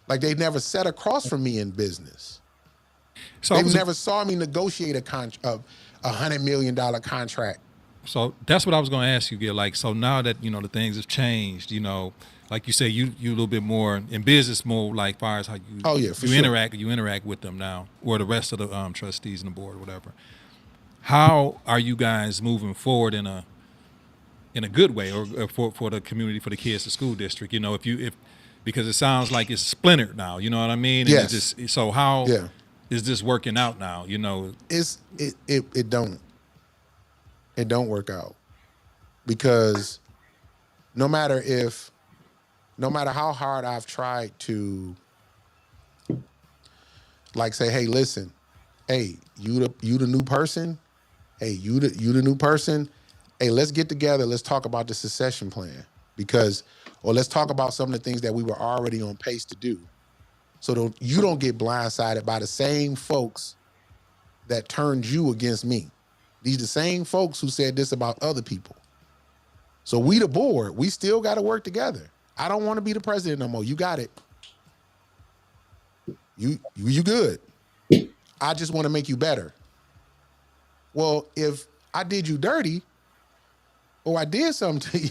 Like, they never sat across from me in business. So they never saw me negotiate a $100 million contract. So that's what I was going to ask you, Gil. Like, so now that, you know, the things have changed, you know, like you say, you a little bit more in business mode, like far as how you interact with them now, or the rest of the trustees and the board or whatever. How are you guys moving forward in a good way, or for the community, for the kids, the school district? You know, because it sounds like it's splintered now. You know what I mean? And yes. So how is this working out now? You know, it don't work out, because no matter how hard I've tried to, like, say, hey, listen, hey, you the new person. Hey, you the new person. Hey, let's get together. Let's talk about the succession plan, or let's talk about some of the things that we were already on pace to do, so you don't get blindsided by the same folks that turned you against me. These are the same folks who said this about other people. So we, the board, we still got to work together. I don't want to be the president no more. You got it. You good. I just want to make you better. Well, if I did you dirty, or I did something to you,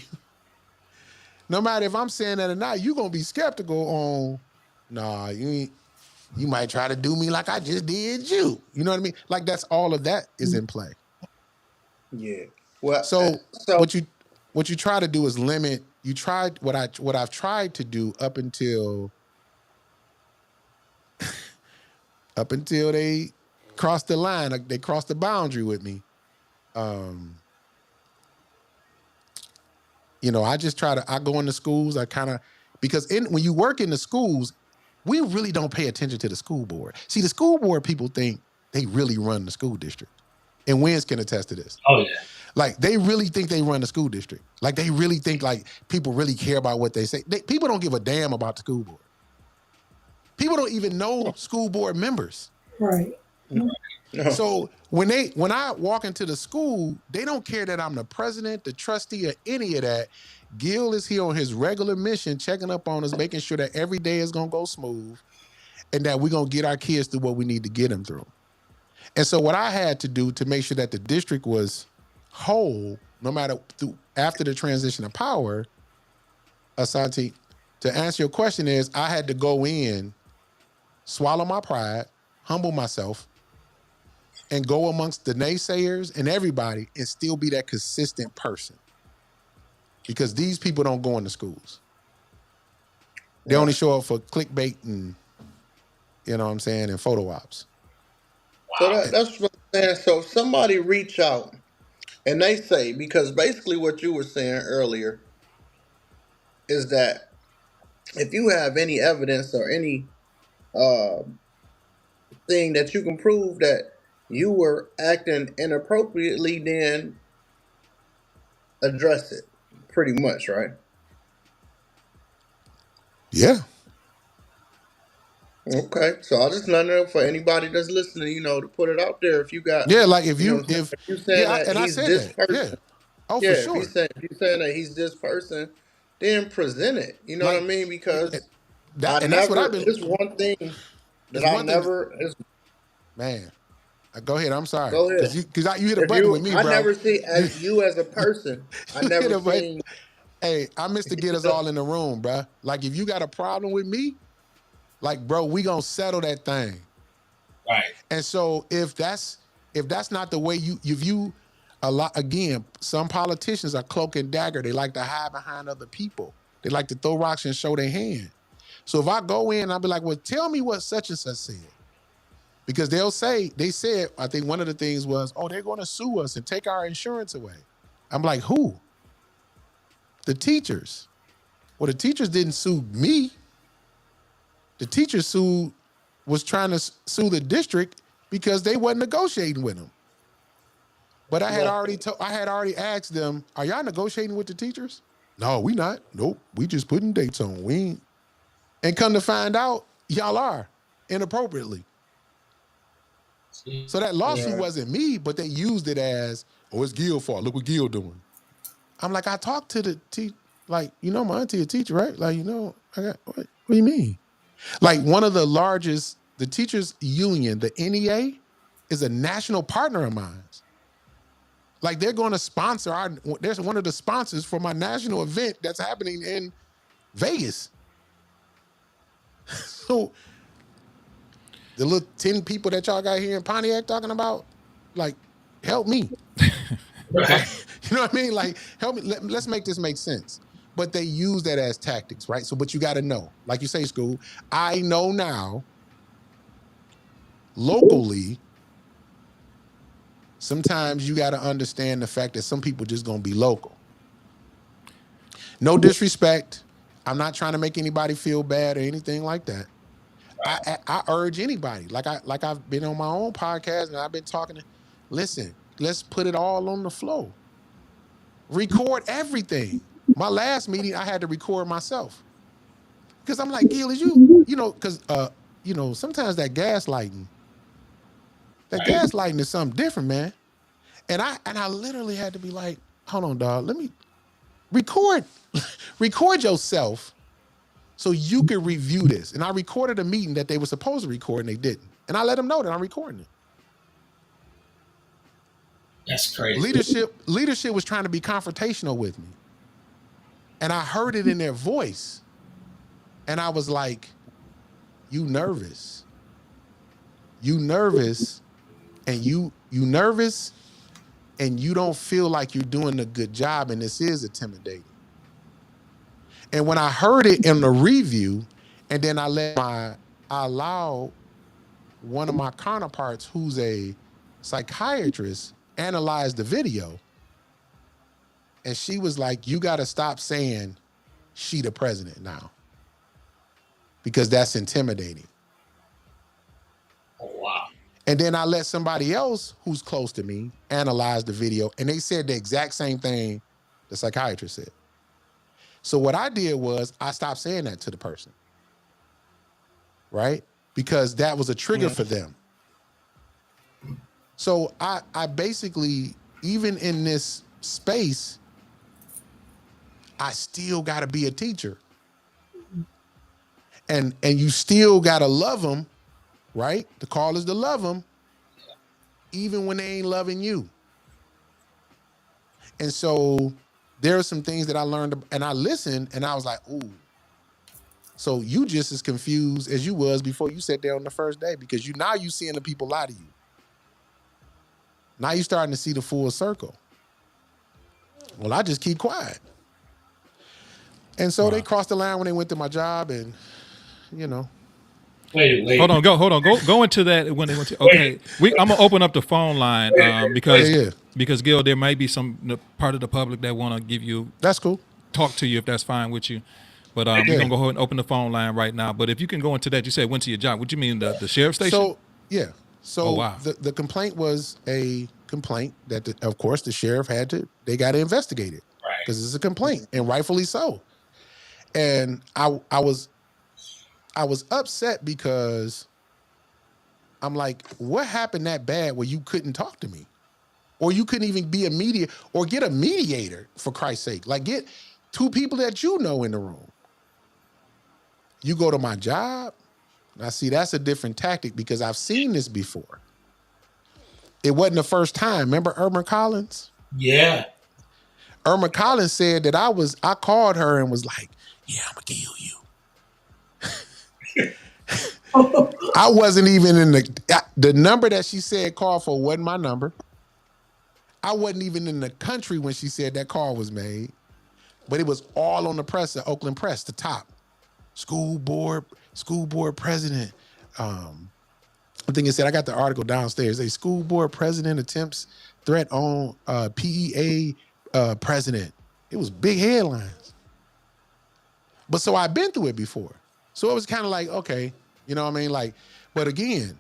no matter if I'm saying that or not, you're going to be skeptical on, nah, you might try to do me like I just did you. You know what I mean? Like, that's all of that is in play. Yeah. Well, so what you try to do is limit. You tried what I've tried to do up until they crossed the line. Like, they crossed the boundary with me. You know, I just I go into schools. I kind of, because when you work in the schools, we really don't pay attention to the school board. See, the school board people think they really run the school district. And Wins can attest to this. Oh, yeah. Like, they really think they run the school district. Like, they really think, like, people really care about what they say. People don't give a damn about the school board. People don't even know school board members. Right. So when I walk into the school, they don't care that I'm the president, the trustee, or any of that. Gil is here on his regular mission, checking up on us, making sure that every day is going to go smooth, and that we're going to get our kids through what we need to get them through. And so what I had to do to make sure that the district was whole, no matter after the transition of power, Asante, to answer your question, is I had to go in, swallow my pride, humble myself, and go amongst the naysayers and everybody and still be that consistent person. Because these people don't go into schools. They only show up for clickbait and, you know what I'm saying, and photo ops. Wow. So that's what I'm saying. So if somebody reach out and they say, because basically what you were saying earlier is that if you have any evidence or any thing that you can prove that you were acting inappropriately, then address it, pretty much, right? Yeah. Okay, so I just know for anybody that's listening, you know, to put it out there. If you got, like if you saying that he's this person, yeah. Oh, for sure. If you're saying that he's this person, then present it. You know what I mean? Because that's what I've been. It's one thing that I never. Man, go ahead. I'm sorry. Go ahead. Because you hit a button with me, bro. I never see you as a person. I never seen. Hey, I missed to get us all in the room, bro. Like, if you got a problem with me, like, bro, we gonna settle that thing. Right. And so if that's not the way you A lot again, some politicians are cloak and dagger. They like to hide behind other people. They like to throw rocks and show their hand. So if I go in, I'll be like, well, tell me what such and such said. Because they said, I think one of the things was, oh, they're going to sue us and take our insurance away. I'm like, who? The teachers. Well, the teachers didn't sue me. The teachers was trying to sue the district because they wasn't negotiating with them. But I had already asked them, are y'all negotiating with the teachers? No, we not. Nope. We just putting dates on. We ain't. And come to find out, y'all are inappropriately. So that lawsuit wasn't me, but they used it as, oh, it's Gil's fault. Look what Gil doing. I'm like, I talked to the teacher, like, my auntie a teacher, right? Like, what do you mean? Like one of the largest, the teachers union, the NEA, is a national partner of mine. Like they're going to sponsor there's one of the sponsors for my national event that's happening in Vegas. So the little 10 people that y'all got here in Pontiac talking about, like, help me. Like, you know what I mean? Like, help me. Let's make this make sense. But they use that as tactics, right? So, but you got to know, like you say, School, I know now, locally, sometimes you got to understand the fact that some people just going to be local. No disrespect. I'm not trying to make anybody feel bad or anything like that. I urge anybody, like I've been on my own podcast and I've been talking listen, let's put it all on the flow. Record everything. My last meeting, I had to record myself. Because I'm like, Gil, is because sometimes that gaslighting is something different, man. And I literally had to be like, hold on, dog, let me record yourself so you can review this. And I recorded a meeting that they were supposed to record and they didn't. And I let them know that I'm recording it. That's crazy. Leadership was trying to be confrontational with me. And I heard it in their voice. And I was like, you nervous. You nervous and you nervous and you don't feel like you're doing a good job and this is intimidating. And when I heard it in the review, and then I allowed one of my counterparts who's a psychiatrist analyze the video. And she was like, you got to stop saying she the president now. Because that's intimidating. Oh, wow. And then I let somebody else who's close to me analyze the video. And they said the exact same thing the psychiatrist said. So what I did was I stopped saying that to the person. Right? Because that was a trigger for them. So I basically, even in this space, I still got to be a teacher. And you still got to love them, right? The call is to love them, even when they ain't loving you. And so there are some things that I learned, and I listened, and I was like, ooh. So you just as confused as you was before you sat there on the first day, because now you seeing the people lie to you. Now you starting to see the full circle. Well, I just keep quiet. And so they crossed the line when they went to my job, and Wait. Hold on. Go into that when they went to. Okay, I'm gonna open up the phone line because Gil, there may be some part of the public that want to give you. That's cool. Talk to you if that's fine with you. But we're gonna go ahead and open the phone line right now. But if you can go into that, you said went to your job. What do you mean the sheriff's station? So yeah. So the complaint was a complaint that of course the sheriff they got to investigate it because it's a complaint and rightfully so. And I was upset because I'm like, what happened that bad where you couldn't talk to me? Or you couldn't even be a mediator or get a mediator, for Christ's sake. Like get two people that you know in the room. You go to my job. Now see, that's a different tactic because I've seen this before. It wasn't the first time. Remember Irma Collins? Yeah. Irma Collins said that I called her and was like, yeah, I'm gonna kill you. I wasn't even in the number that she said call for wasn't my number. I wasn't even in the country when she said that call was made, but it was all on the press, the Oakland Press, the top. School board president. I think it said, I got the article downstairs. A school board president attempts threat on PEA president. It was big headlines. But so I've been through it before. So it was kind of like, okay, you know what I mean? Like, but again,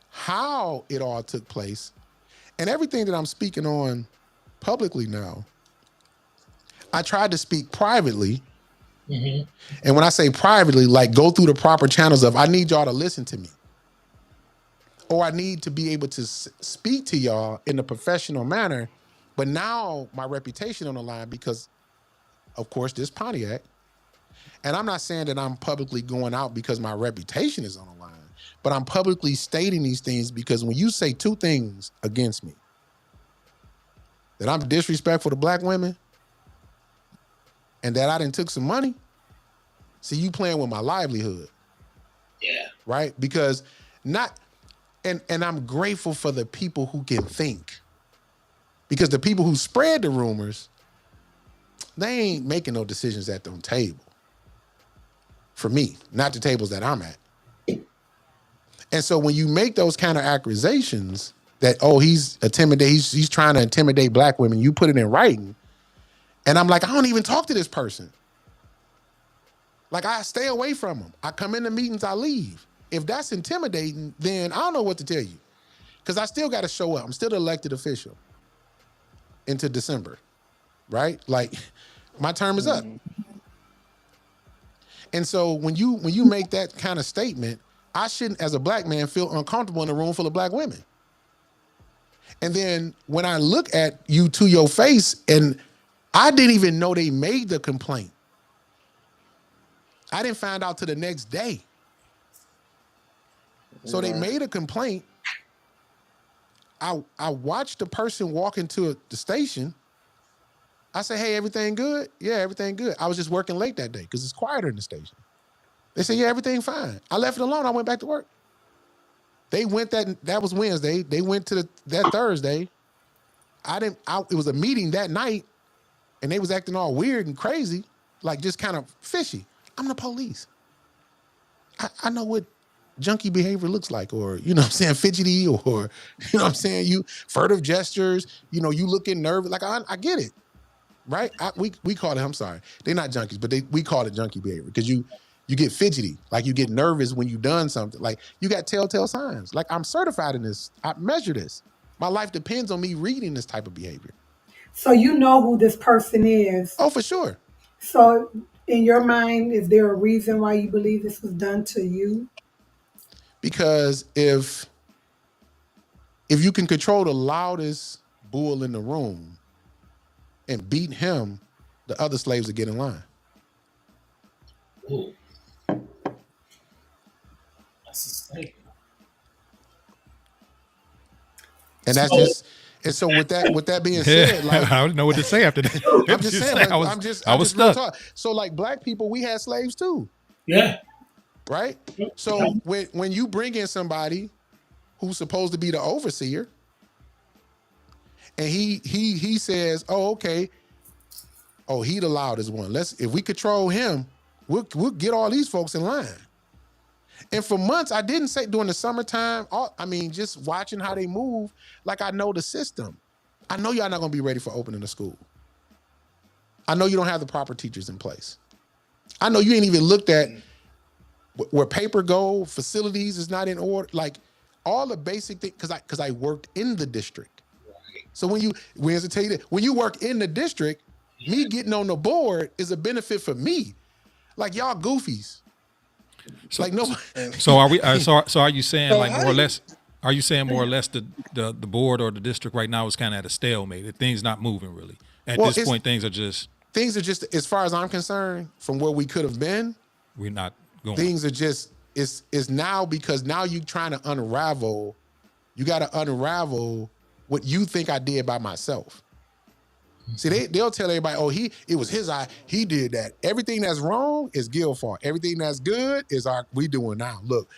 how it all took place and everything that I'm speaking on publicly now, I tried to speak privately. Mm-hmm. And when I say privately, like go through the proper channels of, I need y'all to listen to me. Or I need to be able to speak to y'all in a professional manner. But now my reputation on the line because, of course, this Pontiac. And I'm not saying that I'm publicly going out because my reputation is on the line, but I'm publicly stating these things because when you say two things against me, that I'm disrespectful to black women and that I done took some money, see, you playing with my livelihood. Yeah. Right? Because and I'm grateful for the people who can think. Because the people who spread the rumors, they ain't making no decisions at the table. For me, not the tables that I'm at. And so when you make those kind of accusations that, oh, he's trying to intimidate black women, you put it in writing. And I'm like, I don't even talk to this person. Like, I stay away from them. I come into meetings, I leave. If that's intimidating, then I don't know what to tell you. Because I still got to show up. I'm still an elected official into December, right? Like, my term is up. And so when you make that kind of statement, I shouldn't, as a black man, feel uncomfortable in a room full of black women. And then when I look at you to your face, and I didn't even know they made the complaint. I didn't find out till the next day. So they made a complaint. I watched the person walk into the station. I say, hey, everything good? Yeah, everything good. I was just working late that day because it's quieter in the station. They said, yeah, everything fine. I left it alone. I went back to work. They went that was Wednesday. They went to that Thursday. It was a meeting that night and they was acting all weird and crazy, like just kind of fishy. I'm the police. I know what junkie behavior looks like, or, you know what I'm saying, fidgety, or, you know what I'm saying, you furtive gestures, you know, you looking nervous. Like, I get it. Right? We call it, I'm sorry, they're not junkies, but we call it junkie behavior because you get fidgety, like you get nervous when you've done something. Like you got telltale signs. Like I'm certified in this. I measure this. My life depends on me reading this type of behavior. So you know who this person is. Oh, for sure. So in your mind, is there a reason why you believe this was done to you? Because if you can control the loudest bull in the room and beat him, the other slaves will get in line. Ooh. That's a statement. And that's just, and so with that being said, like I don't know what to say after that. I'm just saying, like, I was stuck. So like black people, we had slaves too. Yeah. Right? So when you bring in somebody who's supposed to be the overseer, and he says, oh, okay, oh, he the loudest one. If we control him, we'll get all these folks in line. And for months, I didn't say during the summertime, just watching how they move, like I know the system. I know y'all not gonna be ready for opening the school. I know you don't have the proper teachers in place. I know you ain't even looked at where paper go, facilities is not in order, like all the basic things, because I worked in the district. So when you work in the district, me getting on the board is a benefit for me. Like y'all goofies. So, like no. So are we? So are you saying like more or less? Are you saying more or less the board or the district right now is kind of at a stalemate? That things not moving really at this point. Things are just as far as I'm concerned, from where we could have been. We're not going. Things are just it's now because now you trying to unravel. You got to unravel what you think I did by myself. See, they'll tell everybody, oh, it was his eye. He did that. Everything that's wrong is Gil's fault. Everything that's good is we doing now. Look,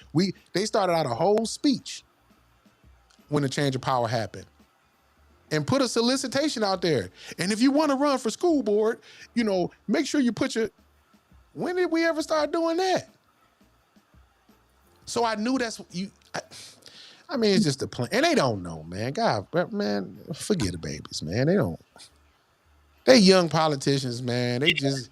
they started out a whole speech when the change of power happened. and put a solicitation out there. And if you want to run for school board, make sure you put your. When did we ever start doing that? So I knew that's you. I mean, it's just a plan, and they don't know, man. God, man, forget the babies, man. They don't. They young politicians, man. They just,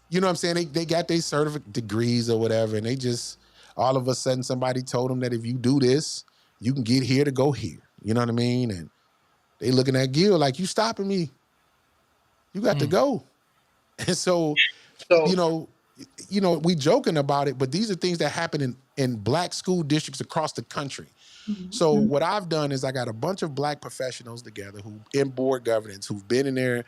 what I'm saying. They got their certificate degrees or whatever, and they just all of a sudden somebody told them that if you do this, you can get here to go here. You know what I mean? And they looking at Gil like, you stopping me. You got to go. And so, So we joking about it, but these are things that happen in black school districts across the country. So what I've done is I got a bunch of black professionals together who in board governance, who've been in their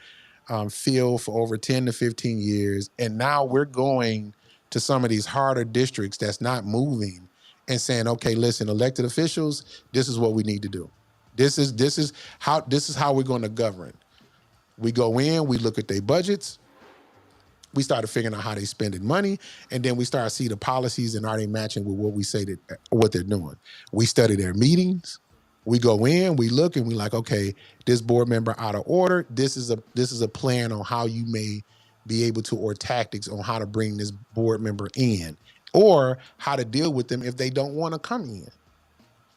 field for over 10 to 15 years. And now we're going to some of these harder districts that's not moving and saying, okay, listen, elected officials, this is what we need to do. This is how we're going to govern. We go in, we look at their budgets. We started figuring out how they spending money, and then we start to see the policies and are they matching with what we say that what they're doing. We study their meetings. We go in, we look, and we like, okay, this board member out of order. This is a plan on how you may be able to, or tactics on how to bring this board member in, or how to deal with them if they don't want to come in.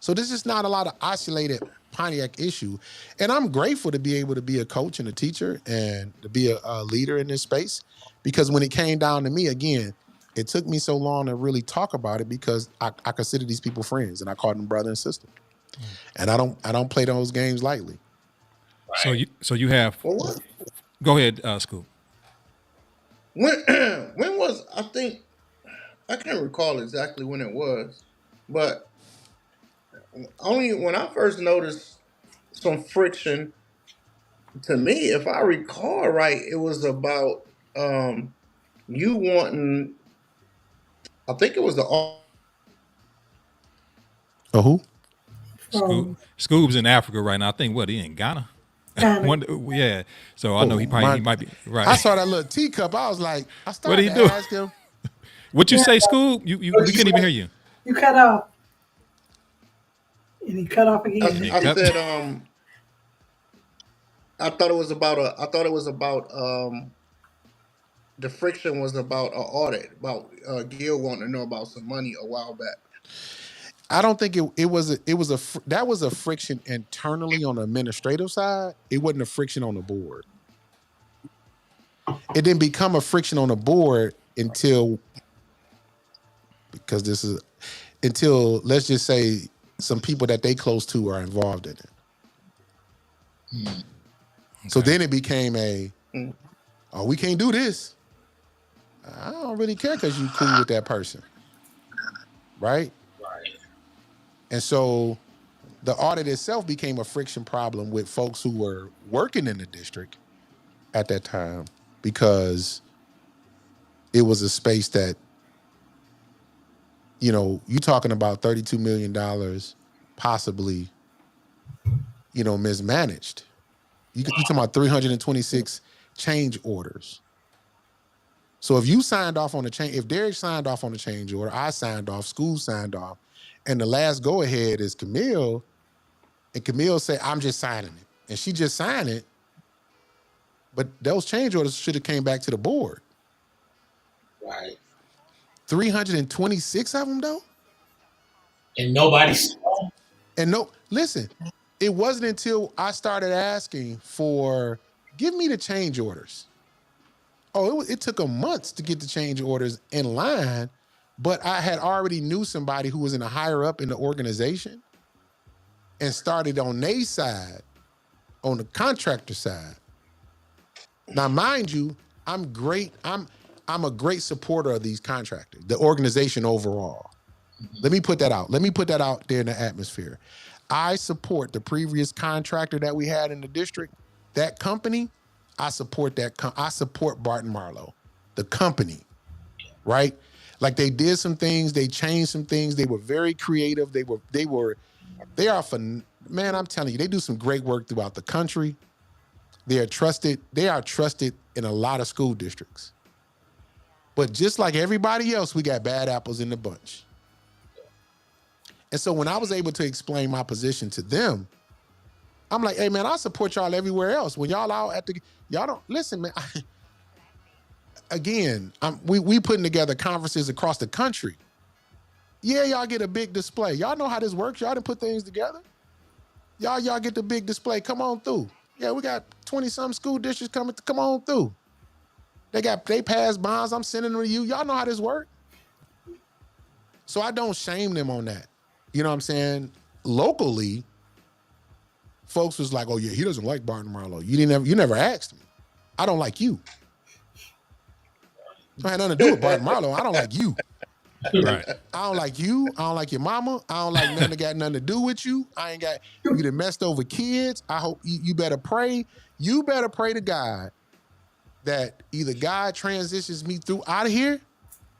So this is not a lot of isolated Pontiac issue. And I'm grateful to be able to be a coach and a teacher and to be a leader in this space, because when it came down to me, again, it took me so long to really talk about it because I consider these people friends and I call them brother and sister. And I don't play those games lightly. Right. So you have. well, what, Go ahead, Scoop. when when was I think I can't recall exactly when it was, but only when I first noticed some friction to me, if I recall right, it was about you wanting. I think it was the Oh, who? From Scoob's in Africa right now. I think he in Ghana. Ghana. Yeah. So I know he might be right. I saw that little teacup. I was like, I What did started he to do? ask him. What you Yeah, say, Scoob? We couldn't even hear you. you cut off, and he cut off again. I said I thought it was about the friction was about an audit about Gil wanting to know about some money a while back. I don't think that was a friction internally on the administrative side. It wasn't a friction on the board. It didn't become a friction on the board until let's just say some people that they close to are involved in it. Mm. So then it became we can't do this. I don't really care because you cool with that person, right? Right. And so the audit itself became a friction problem with folks who were working in the district at that time, because it was a space that, you talking about $32 million possibly, mismanaged. You talking about 326 change orders. So if you signed off on the change, if Derek signed off on the change order, I signed off, school signed off, and the last go ahead is Camille, and Camille said, I'm just signing it. And she just signed it, but those change orders should have came back to the board. Right. 326 of them though? And nobody saw. And no, listen, it wasn't until I started asking for, give me the change orders. Oh, it took them months to get the change orders in line, but I had already knew somebody who was in a higher up in the organization and started on their side, on the contractor side. Now, mind you, I'm a great supporter of these contractors, the organization overall. Let me put that out. Let me put that out there in the atmosphere. I support the previous contractor that we had in the district, that company. I support that. I support Barton Marlowe, the company, right? Like they did some things, they changed some things. They were very creative. They are man, I'm telling you, they do some great work throughout the country. They are trusted in a lot of school districts. But just like everybody else, we got bad apples in the bunch. And so when I was able to explain my position to them, I'm like, hey man, I support y'all everywhere else. When y'all out at y'all don't listen, man. Again, we putting together conferences across the country. Yeah, y'all get a big display. Y'all know how this works. Y'all done put things together. Y'all get the big display. Come on through. Yeah, we got 20-some school districts coming. Come on through. They pass bonds. I'm sending them to you. Y'all know how this works. So I don't shame them on that. You know what I'm saying? Locally, folks was like, "Oh yeah, he doesn't like Barton Marlowe. You never asked me. I don't like you. It had nothing to do with Barton Marlowe. I don't like you. Right. I don't like you. I don't like your mama. I don't like nothing that got nothing to do with you. I ain't got you done messed over kids. I hope you better pray. You better pray to God that either God transitions me through out of here.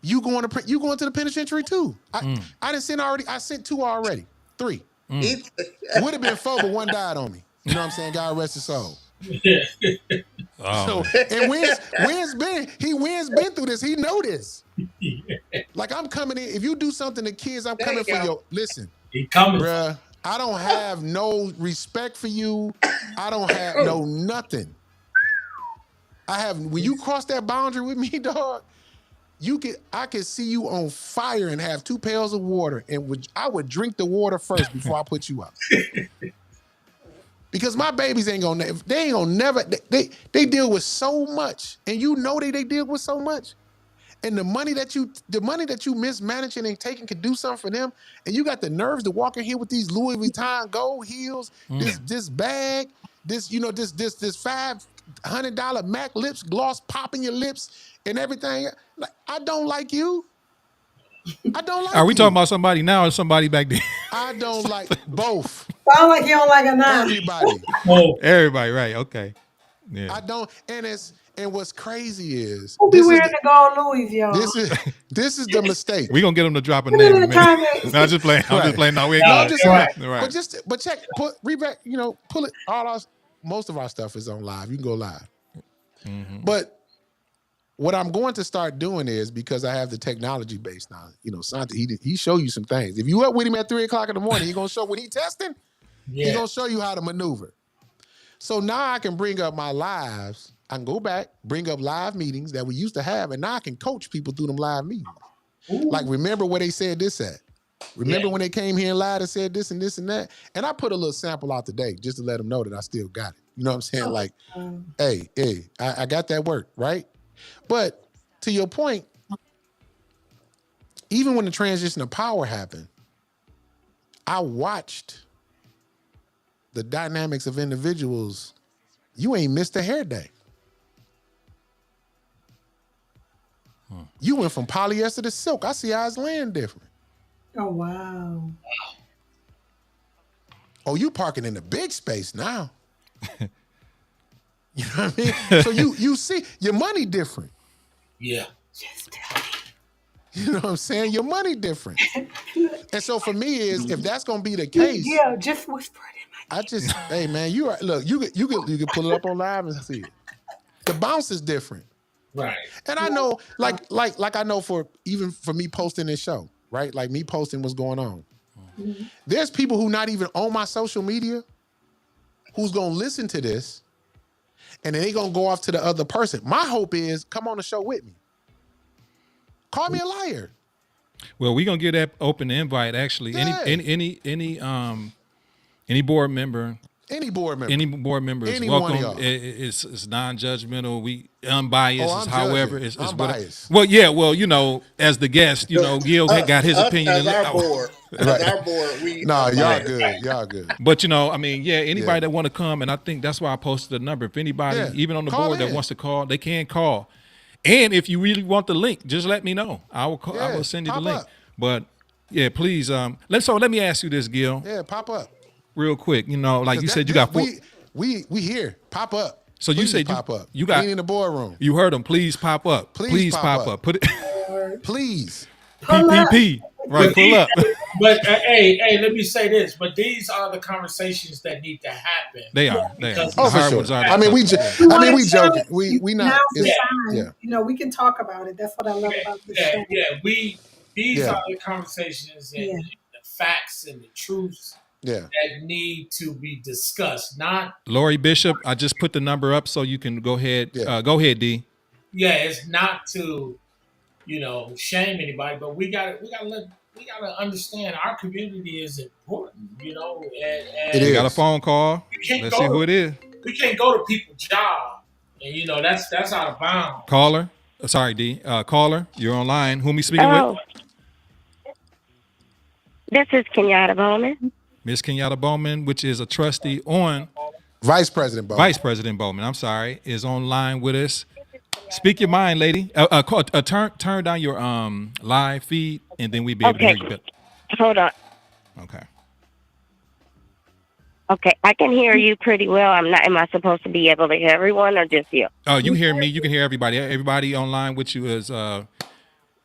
You going to the penitentiary too. I didn't send already. I sent 2 already. 3. Would have been 4, but 1 died on me. You know what I'm saying? God rest his soul. Oh, So and Wynn's been through this. He know this. Like I'm coming in. If you do something to kids, I'm coming for your. Listen, He coming, bruh. I don't have no respect for you. I don't have no nothing. I have when you cross that boundary with me, dog. I could see you on fire and have 2 pails of water, and I would drink the water first before I put you out. Because my babies ain't gonna never. They deal with so much, and you know they deal with so much. And the money that you mismanaging and taking could do something for them, and you got the nerves to walk in here with these Louis Vuitton gold heels, this bag, this $500 MAC lips gloss popping your lips and everything. Like, I don't like you. I don't like you. Are we talking about somebody now or somebody back then? I don't like both. Sound like you don't like a nine. Everybody. Everybody, right? Okay. Yeah. I don't. And what's crazy is Who be wearing the gold Louis, y'all? This is the mistake. We gonna get them to drop a name in a minute. No, I'm just playing. I'm Right. just playing. No, we ain't No, going. I'm just saying. Right. But check. Read back. Pull it. Most of our stuff is on live. You can go live. Mm-hmm. But what I'm going to start doing is, because I have the technology base now. Santi, he show you some things. If you up with him at 3:00 in the morning, he gonna show when he testing. Yeah. He gonna show you how to maneuver. So now I can bring up my lives. I can go back, bring up live meetings that we used to have, and now I can coach people through them live meetings. Ooh. Like, remember where they said this at? Remember when they came here and lied and said this and this and that? And I put a little sample out today just to let them know that I still got it. You know what I'm saying? Like, hey, I got that work, right? But to your point, even when the transition of power happened, I watched the dynamics of individuals. You ain't missed a hair day. You went from polyester to silk. I see how it's laying different. Oh, wow. Oh, you parking in the big space now. You know what I mean? So you see your money different. Yeah. Just tell me. You know what I'm saying? Your money different. And so for me is, if that's gonna be the case, yeah, just whisper it in my ear. hey man, you can pull it up on live and see it. The bounce is different. Right. And I know, like I know for me posting this show, right? Like me posting what's going on. Mm-hmm. There's people who not even on my social media who's gonna listen to this, and then they gonna go off to the other person. My hope is, come on the show with me. Call me a liar. Well, we're gonna get that open invite. Actually, Yeah. any board member. Any board member. Any board member is welcome. It's non-judgmental. We unbiased. However, it's unbiased. Well, yeah. Well, as the guest, Gil got his opinion. As our board, we. Y'all good. Y'all good. But anybody that want to come, and I think that's why I posted the number. If anybody, even on the board, that wants to call, they can call. And if you really want the link, just let me know. I will call, I will send you the link. Up. But please. Let me ask you this, Gil. Yeah, pop up. Real quick, like you said, you got 4. We here. Pop up. So please you said pop up. You got we in the boardroom. You heard them. Please pop up. Please pop up. Put it. Please. PPP. Right. Pull up. But hey, let me say this. But these are the conversations that need to happen. They are. Oh, for sure. We joking. We not. We can talk about it. That's what I love about this show. Yeah. These are the conversations and the facts and the truths. Yeah. that need to be discussed. Not Lori Bishop, I just put the number up so you can go ahead. Yeah. Go ahead, D. it's not to shame anybody, but we gotta understand our community is important, It and We got a is. phone call. we can't Let's see who go it is. to people's job, and that's out of bounds. Caller. Sorry, D. Caller, you're online. Who am I speaking with? Oh, this is Kenyatta Bowman. Miss Kenyatta Bowman, which is a trustee on Vice President Bowman. Vice President Bowman. I'm sorry, is online with us. Speak your mind, lady. Turn down your live feed, and then we be able to hear you better. Hold on. Okay. Okay, I can hear you pretty well. Am I supposed to be able to hear everyone or just you? Oh, you hear me? You can hear everybody. Everybody online with you is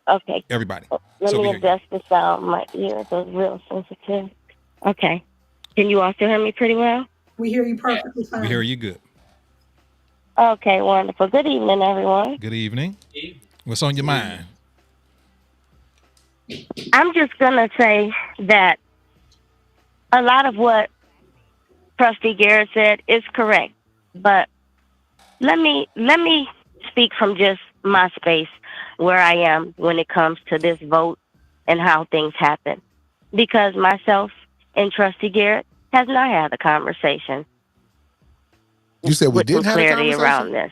Okay. everybody. Let me adjust the sound. My ears are real sensitive. Okay. Can you also hear me pretty well? We hear you perfectly fine. We hear you good. Okay, wonderful. Good evening, everyone. Good evening. What's on your mind? I'm just going to say that a lot of what Trustee Garrett said is correct. But let me speak from just my space where I am when it comes to this vote and how things happen. Because myself and Trustee Garrett has not had a conversation. You said we with didn't have a clarity conversation? around this.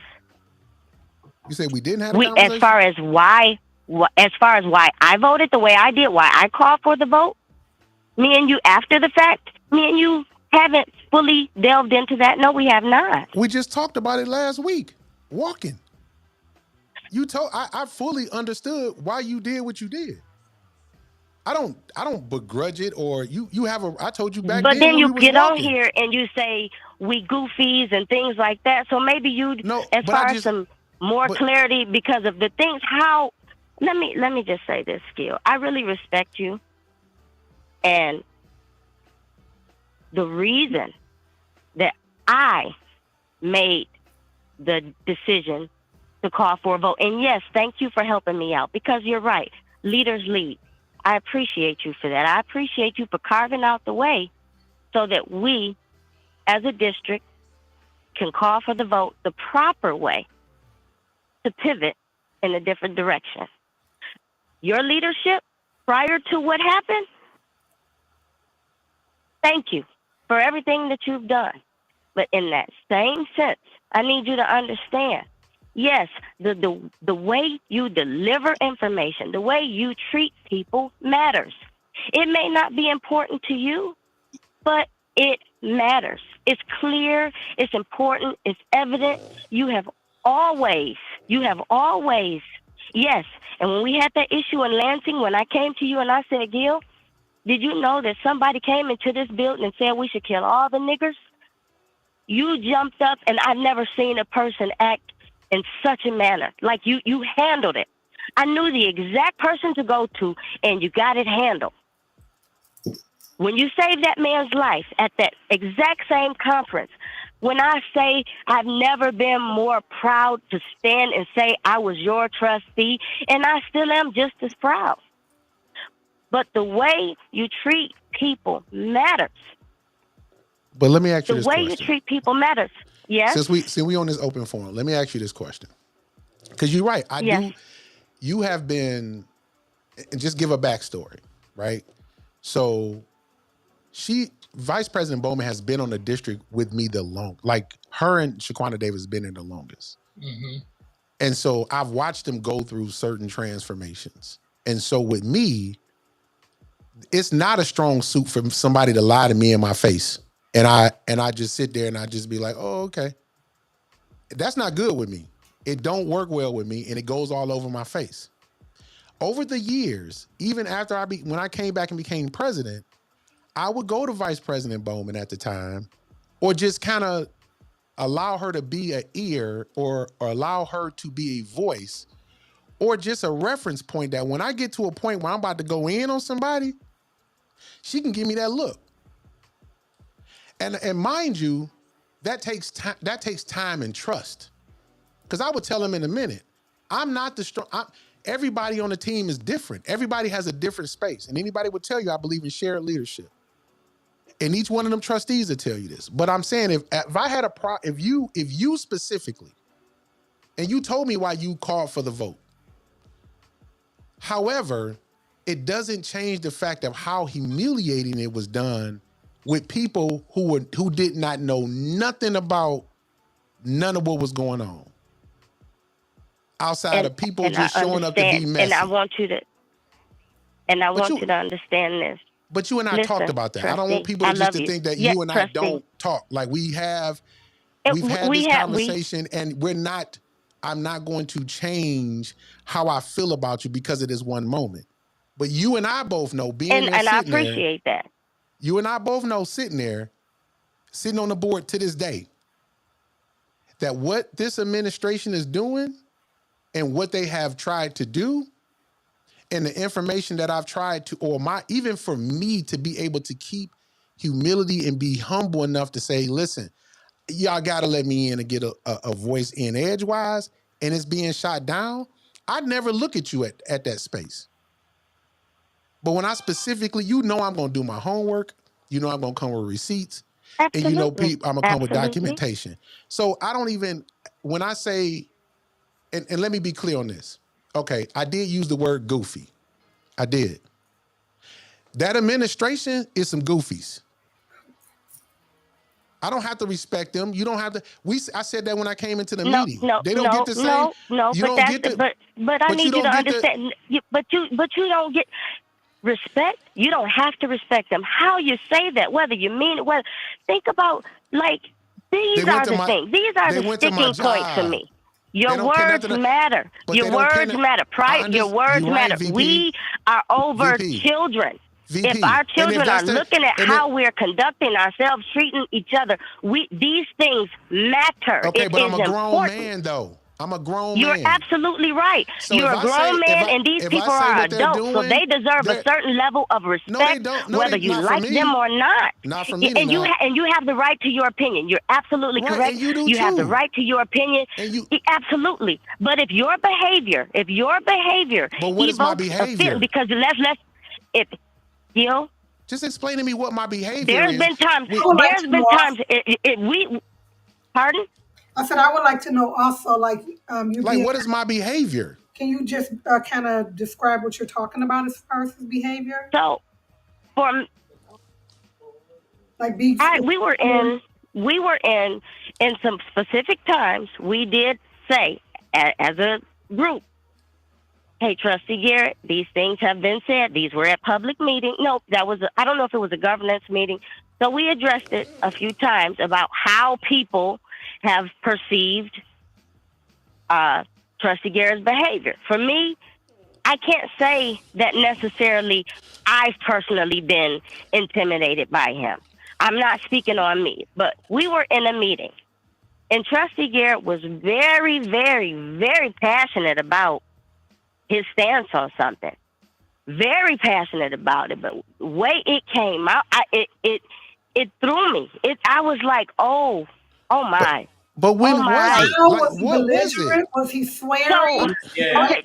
You said we didn't have a conversation? As far as why I voted the way I did, why I called for the vote, me and you after the fact, me and you haven't fully delved into that. No, we have not. We just talked about it last week. Walking. I fully understood why you did what you did. I don't begrudge it, or you have I told you back then. But then you get on walking. here and you say we goofies and things like that. So maybe as far as some more clarity because of the things, how let me just say this, Skill. I really respect you. And the reason that I made the decision to call for a vote, and yes, thank you for helping me out, because you're right. Leaders lead. I appreciate you for that. I appreciate you for carving out the way so that we, as a district, can call for the vote the proper way to pivot in a different direction. Your leadership prior to what happened, thank you for everything that you've done. But in that same sense, I need you to understand, yes, the way you deliver information, the way you treat people matters. It may not be important to you, but it matters. It's clear, it's important, it's evident. You have always, yes. And when we had that issue in Lansing, when I came to you and I said, Gil, did you know that somebody came into this building and said we should kill all the niggers? You jumped up, and I've never seen a person act in such a manner. Like you handled it. I knew the exact person to go to, and you got it handled. When you saved that man's life at that exact same conference, when I say I've never been more proud to stand and say I was your trustee, and I still am just as proud. But the way you treat people matters. But let me ask you this question. The way you treat people matters. Yes. Since we on this open forum, let me ask you this question. Because you're right. You have been, and just give a backstory, right? So Vice President Bowman has been on the district with me the longest. Like her and Shaquana Davis been in the longest. Mm-hmm. And so I've watched them go through certain transformations. And so with me, it's not a strong suit for somebody to lie to me in my face. And I just sit there and I just be like, oh, okay. That's not good with me. It don't work well with me, and it goes all over my face. Over the years, even after when I came back and became president, I would go to Vice President Bowman at the time, or just kind of allow her to be an ear, or allow her to be a voice, or just a reference point that when I get to a point where I'm about to go in on somebody, she can give me that look. And mind you, that takes time and trust. Because I would tell him in a minute, I'm not the strong. Everybody on the team is different. Everybody has a different space. And anybody would tell you I believe in shared leadership. And each one of them trustees will tell you this. But I'm saying if I had a if you specifically, and you told me why you called for the vote. However, it doesn't change the fact of how humiliating it was done with people who did not know nothing about none of what was going on. Outside of people just showing up to be messy. And I want you to understand this. But you and I talked about that. Trustee, I don't want people to think that you and I don't talk. Like we've had this conversation, and I'm not going to change how I feel about you because of this one moment. But you and I both know and I appreciate that. You and I both know sitting on the board to this day, that what this administration is doing and what they have tried to do, and the information that I've tried to, even for me to be able to keep humility and be humble enough to say, listen, y'all got to let me in and get a voice in edgewise, and it's being shot down. I'd never look at you at that space. But when I specifically, I'm going to do my homework. I'm going to come with receipts. Absolutely. And I'm going to come with documentation. So I don't even, when I say, and let me be clear on this. Okay, I did use the word goofy. I did. That administration is some goofies. I don't have to respect them. You don't have to. I said that when I came into the meeting. They don't get to say. But I need you to understand. But you don't get respect. You don't have to respect them. How you say that, whether you mean it, think about these are the things. These are the sticking points for me. Your words matter. Your words matter. Your words matter. VP. We are over children. VP. If our children are looking at how we're conducting ourselves, treating each other, these things matter. Okay, but I'm a grown man, though. I'm a grown man. You're absolutely right. So you're a grown man, and these people are adults, so they deserve a certain level of respect, whether you like them or not. Not for me. And you have the right to your opinion. You're absolutely correct. And you do you too. Have the right to your opinion. Absolutely. But if your behavior, but what is my behavior? Because just explain to me what my behavior There's is. Been times. Pardon? I said I would like to know also, what is my behavior? Can you just kind of describe what you're talking about as far as his behavior? So, we were in some specific times. We did say as a group, "Hey, Trustee Garrett, these things have been said. These were at public meeting." No, I don't know if it was a governance meeting. So we addressed it a few times about how people have perceived Trustee Garrett's behavior. For me, I can't say that necessarily I've personally been intimidated by him. I'm not speaking on me, but we were in a meeting, and Trustee Garrett was very, very, very passionate about his stance on something. Very passionate about it, but the way it came out, it threw me. I was like, oh my. But when was it? Was he belligerent? Was he swearing? Okay.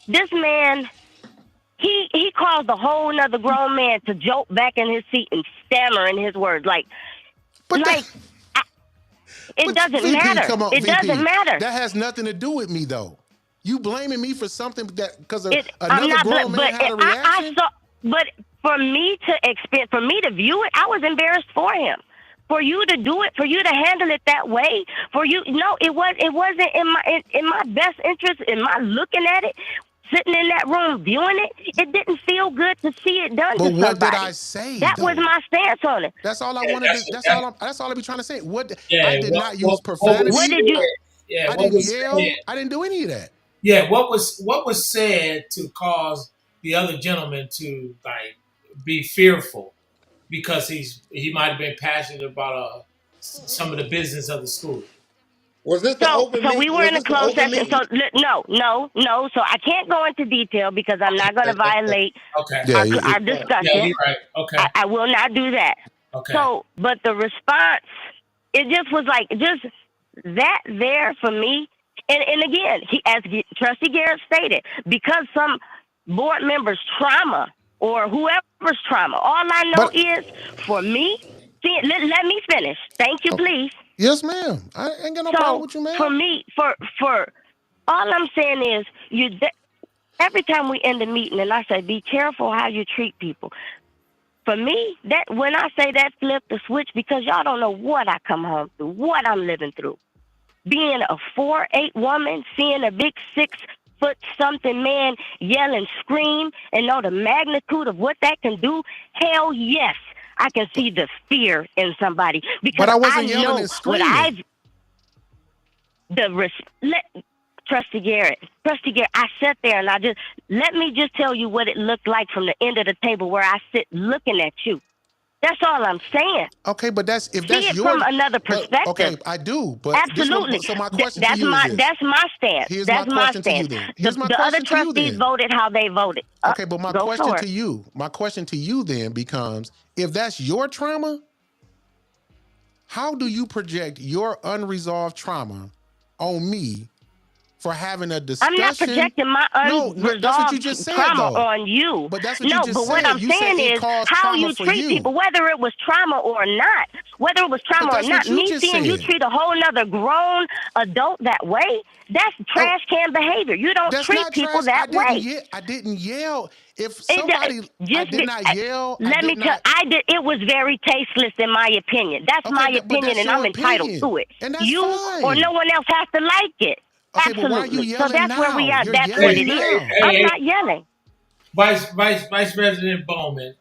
This man, he caused a whole nother grown man to jolt back in his seat and stammer in his words. It doesn't matter. It doesn't matter. That has nothing to do with me, though. You blaming me for something because another grown man had a reaction? But for me to view it, I was embarrassed for him. For you to do it, for you to handle it that way, it wasn't in my best interest. In my looking at it, sitting in that room viewing it, it didn't feel good to see it done to somebody. But what did I say? That was my stance on it. That's all I wanted. That's all I be trying to say. I did not use profanity. What did you? I didn't yell. I didn't do any of that. Yeah, what was said to cause the other gentleman to be fearful because he might have been passionate about some of the business of the school. Was this the open meeting? So we were in a closed session. So no. So I can't go into detail because I'm not going to violate our discussion. Yeah, you're right. Okay. I will not do that. Okay. So, but the response, it just was just that there for me. And again, as Trustee Garrett stated, because some board members' trauma or whoever's trauma. All I know is, for me, let me finish. Thank you, please. Yes, ma'am. I ain't got no problem with you, ma'am. For me, for all I'm saying is, every time we end the meeting and I say, be careful how you treat people. For me, that when I say that, flip the switch, because y'all don't know what I come home through, what I'm living through. Being a 4'8" woman, seeing a big 6-foot-something man yell and scream and know the magnitude of what that can do, hell yes, I can see the fear in somebody. Because but I wasn't I yelling know and screaming. Trustee Garrett, I sat there and let me just tell you what it looked like from the end of the table where I sit looking at you. That's all I'm saying. Okay, but that's See it from another perspective. Okay, I do. But absolutely. So my question to you is this. That's my stance. Here's my question to you then. The other trustees voted how they voted. Okay, but my question to you then becomes, if that's your trauma, how do you project your unresolved trauma on me for having a discussion? I'm not projecting my unresolved trauma on you. But that's what you just said. What I'm saying is how you treat people, whether it was trauma or not. Whether it was trauma or not. Me seeing you treat a whole nother grown adult that way, that's trash can behavior. You don't treat people that way. I didn't yell. If somebody, I did not yell. Let me tell you, I did. It was very tasteless in my opinion. That's my opinion, and I'm entitled to it. And that's you fine. or no one else has to like it. Okay, absolutely. But why are you yelling so that's now? Where we are. You're that's what it is. I'm not yelling. Vice President Bowman,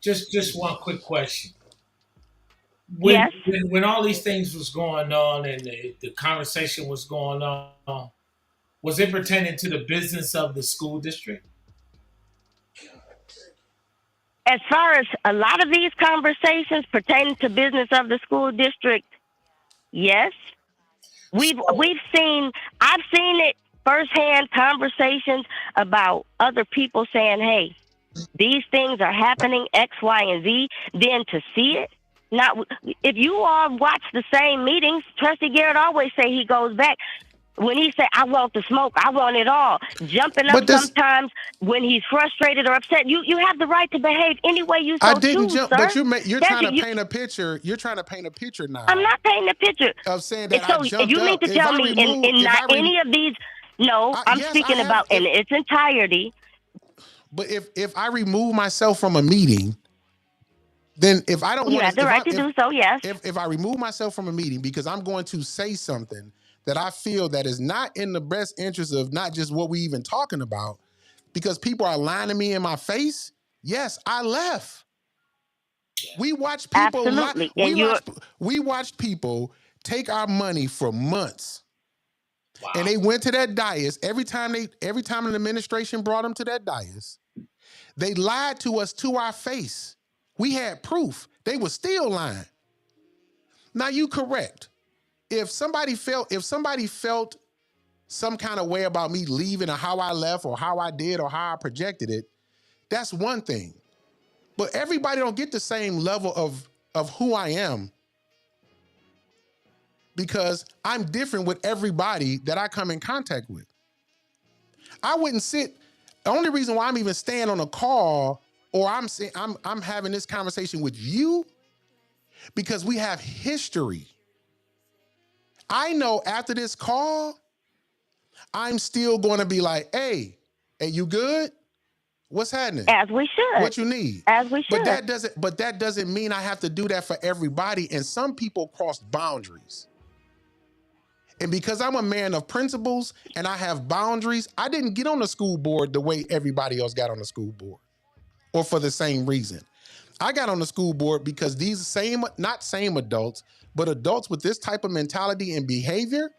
just one quick question. When all these things was going on and the conversation was going on, was it pertaining to the business of the school district? As far as a lot of these conversations pertaining to business of the school district, yes. I've seen it firsthand, conversations about other people saying, hey, these things are happening, X, Y, and Z, then to see it. Now, if you all watch the same meetings, Trustee Garrett always say he goes back. When he say, I want the smoke, I want it all, jumping up sometimes when he's frustrated or upset, you have the right to behave any way you so choose, sir. But you're trying to paint a picture. You're trying to paint a picture now. I'm not painting a picture. Of saying that so I jumped you mean up. to tell me in not any of these, no, I'm speaking about in its entirety. But if I remove myself from a meeting, then if I don't want to... You have the right to do so, yes. If I remove myself from a meeting because I'm going to say something that I feel that is not in the best interest of not just what we even talking about, because people are lying to me in my face. Yes, I left. We watched people. Absolutely. We watched people take our money for months, and they went to that dais every time an administration brought them to that dais. They lied to us to our face. We had proof. They were still lying. Now you correct. If somebody felt some kind of way about me leaving or how I left or how I did or how I projected it, that's one thing. But everybody don't get the same level of who I am, because I'm different with everybody that I come in contact with. I wouldn't sit. The only reason why I'm even staying on a call or I'm having this conversation with you, because we have history. I know after this call, I'm still going to be like, hey, you good? What's happening? As we should. What you need? As we should. But that doesn't mean I have to do that for everybody. And some people cross boundaries. And because I'm a man of principles and I have boundaries, I didn't get on the school board the way everybody else got on the school board, or for the same reason. I got on the school board because these not same adults, but adults with this type of mentality and behavior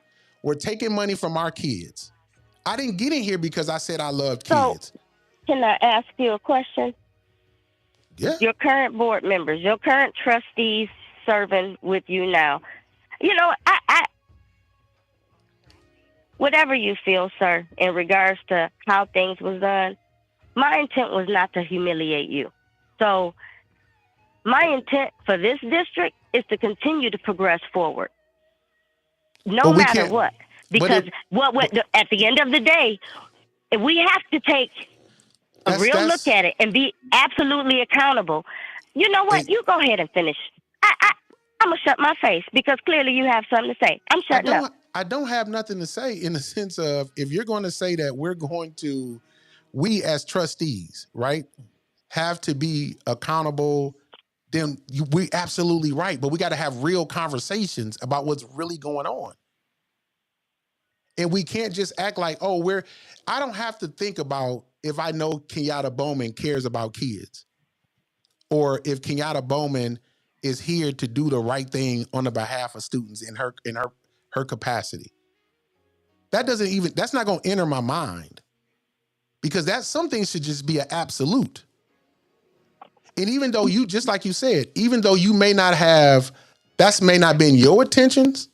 were taking money from our kids. I didn't get in here because I said I loved kids. Can I ask you a question? Yeah. Your current board members, your current trustees serving with you now. You know, I whatever you feel, sir, in regards to how things was done, my intent was not to humiliate you. So my intent for this district is to continue to progress forward, no matter what. Because at the end of the day, we have to take a real look at it and be absolutely accountable. You know what? You go ahead and finish. I'm going to shut my face because clearly you have something to say. I'm shutting up. I don't have nothing to say in the sense of if you're going to say that we as trustees, right, have to be accountable, then we absolutely right. But we got to have real conversations about what's really going on. And we can't just act like, I don't have to think about if I know Kenyatta Bowman cares about kids or if Kenyatta Bowman is here to do the right thing on the behalf of students in her capacity. That's not going to enter my mind because some things should just be an absolute. And even though just like you said, even though you may not have been your intentions,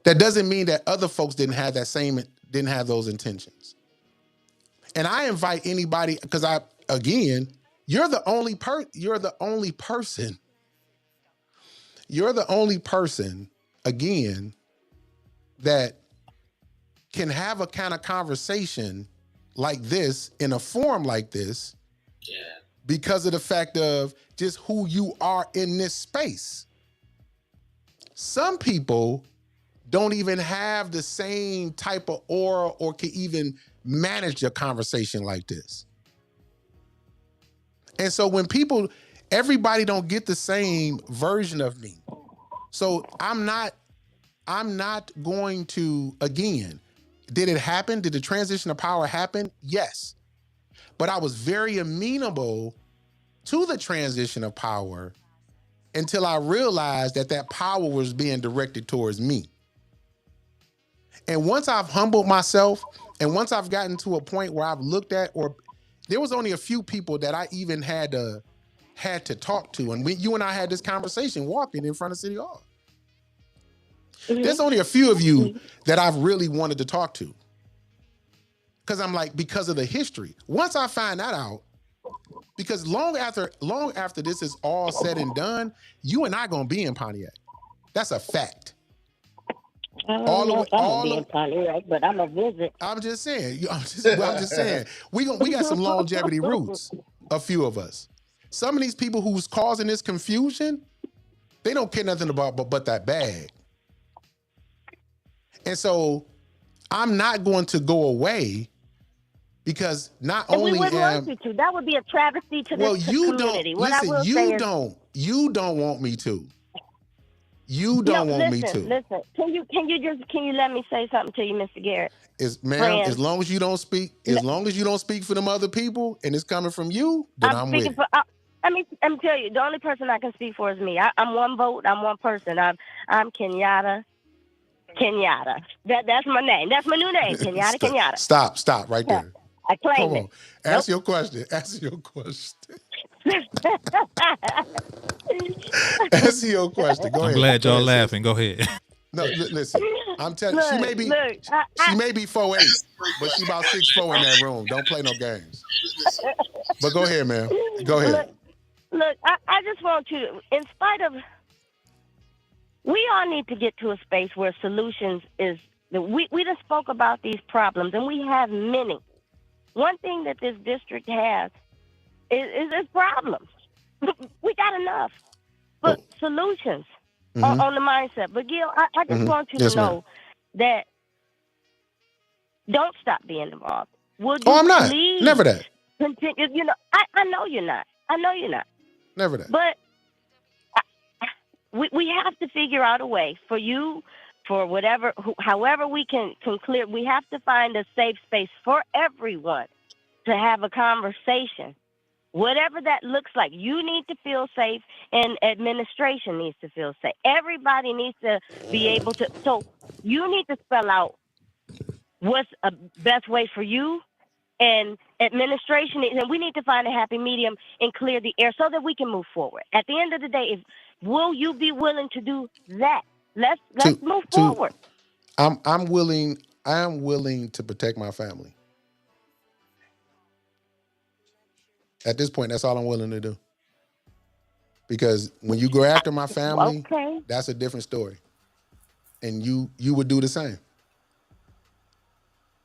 that doesn't mean that other folks didn't have those intentions. And I invite anybody, because you're the only person, again, that can have a kind of conversation like this in a forum like this. Yeah. Because of the fact of just who you are in this space. Some people don't even have the same type of aura or can even manage a conversation like this. And so when everybody don't get the same version of me. So I'm not going to, again, did it happen? Did the transition of power happen? Yes. But I was very amenable to the transition of power until I realized that power was being directed towards me. And once I've humbled myself and once I've gotten to a point where I've looked at, or there was only a few people that I even had to talk to. And you and I had this conversation walking in front of City Hall. Mm-hmm. There's only a few of you that I've really wanted to talk to. Because I'm like, because of the history. Once I find that out, because long after this is all said and done, you and I gonna be in Pontiac. That's a fact. I don't know if I'm gonna be in Pontiac, but I'm a visit. I'm just saying. I'm just saying. We got some longevity roots. A few of us. Some of these people who's causing this confusion, they don't care nothing about but that bag. And so I'm not going to go away. Because not only we wouldn't want you to. That would be a travesty to this community. You don't want me to. You don't want me to. Listen. Can you let me say something to you, Mr. Garrett? Ma'am, as long as you don't speak for them other people and it's coming from you, then I'm with it. Let me tell you, the only person I can speak for is me. I'm one vote. I'm one person. I'm Kenyatta. That's my name. That's my new name, Kenyatta. Stop right there. I claim it. Ask your question. Ask your question. Go ahead. I'm glad y'all laughing. Go ahead. No, listen. I'm telling you, she may be 4'8", but she about 6'4" in that room. Don't play no games. But go ahead, man. Go ahead. Look, I just want to, in spite of, we all need to get to a space where solutions is, we just spoke about these problems, and we have many. One thing that this district has is problems. We got enough. But solutions on the mindset. But Gil, I just want you to know that don't stop being involved. Would you I'm not. Please never that. Continue, I know you're not. Never that. But we have to figure out a way for you, for however we can clear. We have to find a safe space for everyone to have a conversation. Whatever that looks like, you need to feel safe, and administration needs to feel safe. Everybody needs to be able to. So you need to spell out what's a best way for you, and administration, and we need to find a happy medium and clear the air so that we can move forward. At the end of the day, will you be willing to do that? Let's move forward. I'm willing to protect my family. At this point, that's all I'm willing to do. Because when you go after my family, that's a different story. And you would do the same.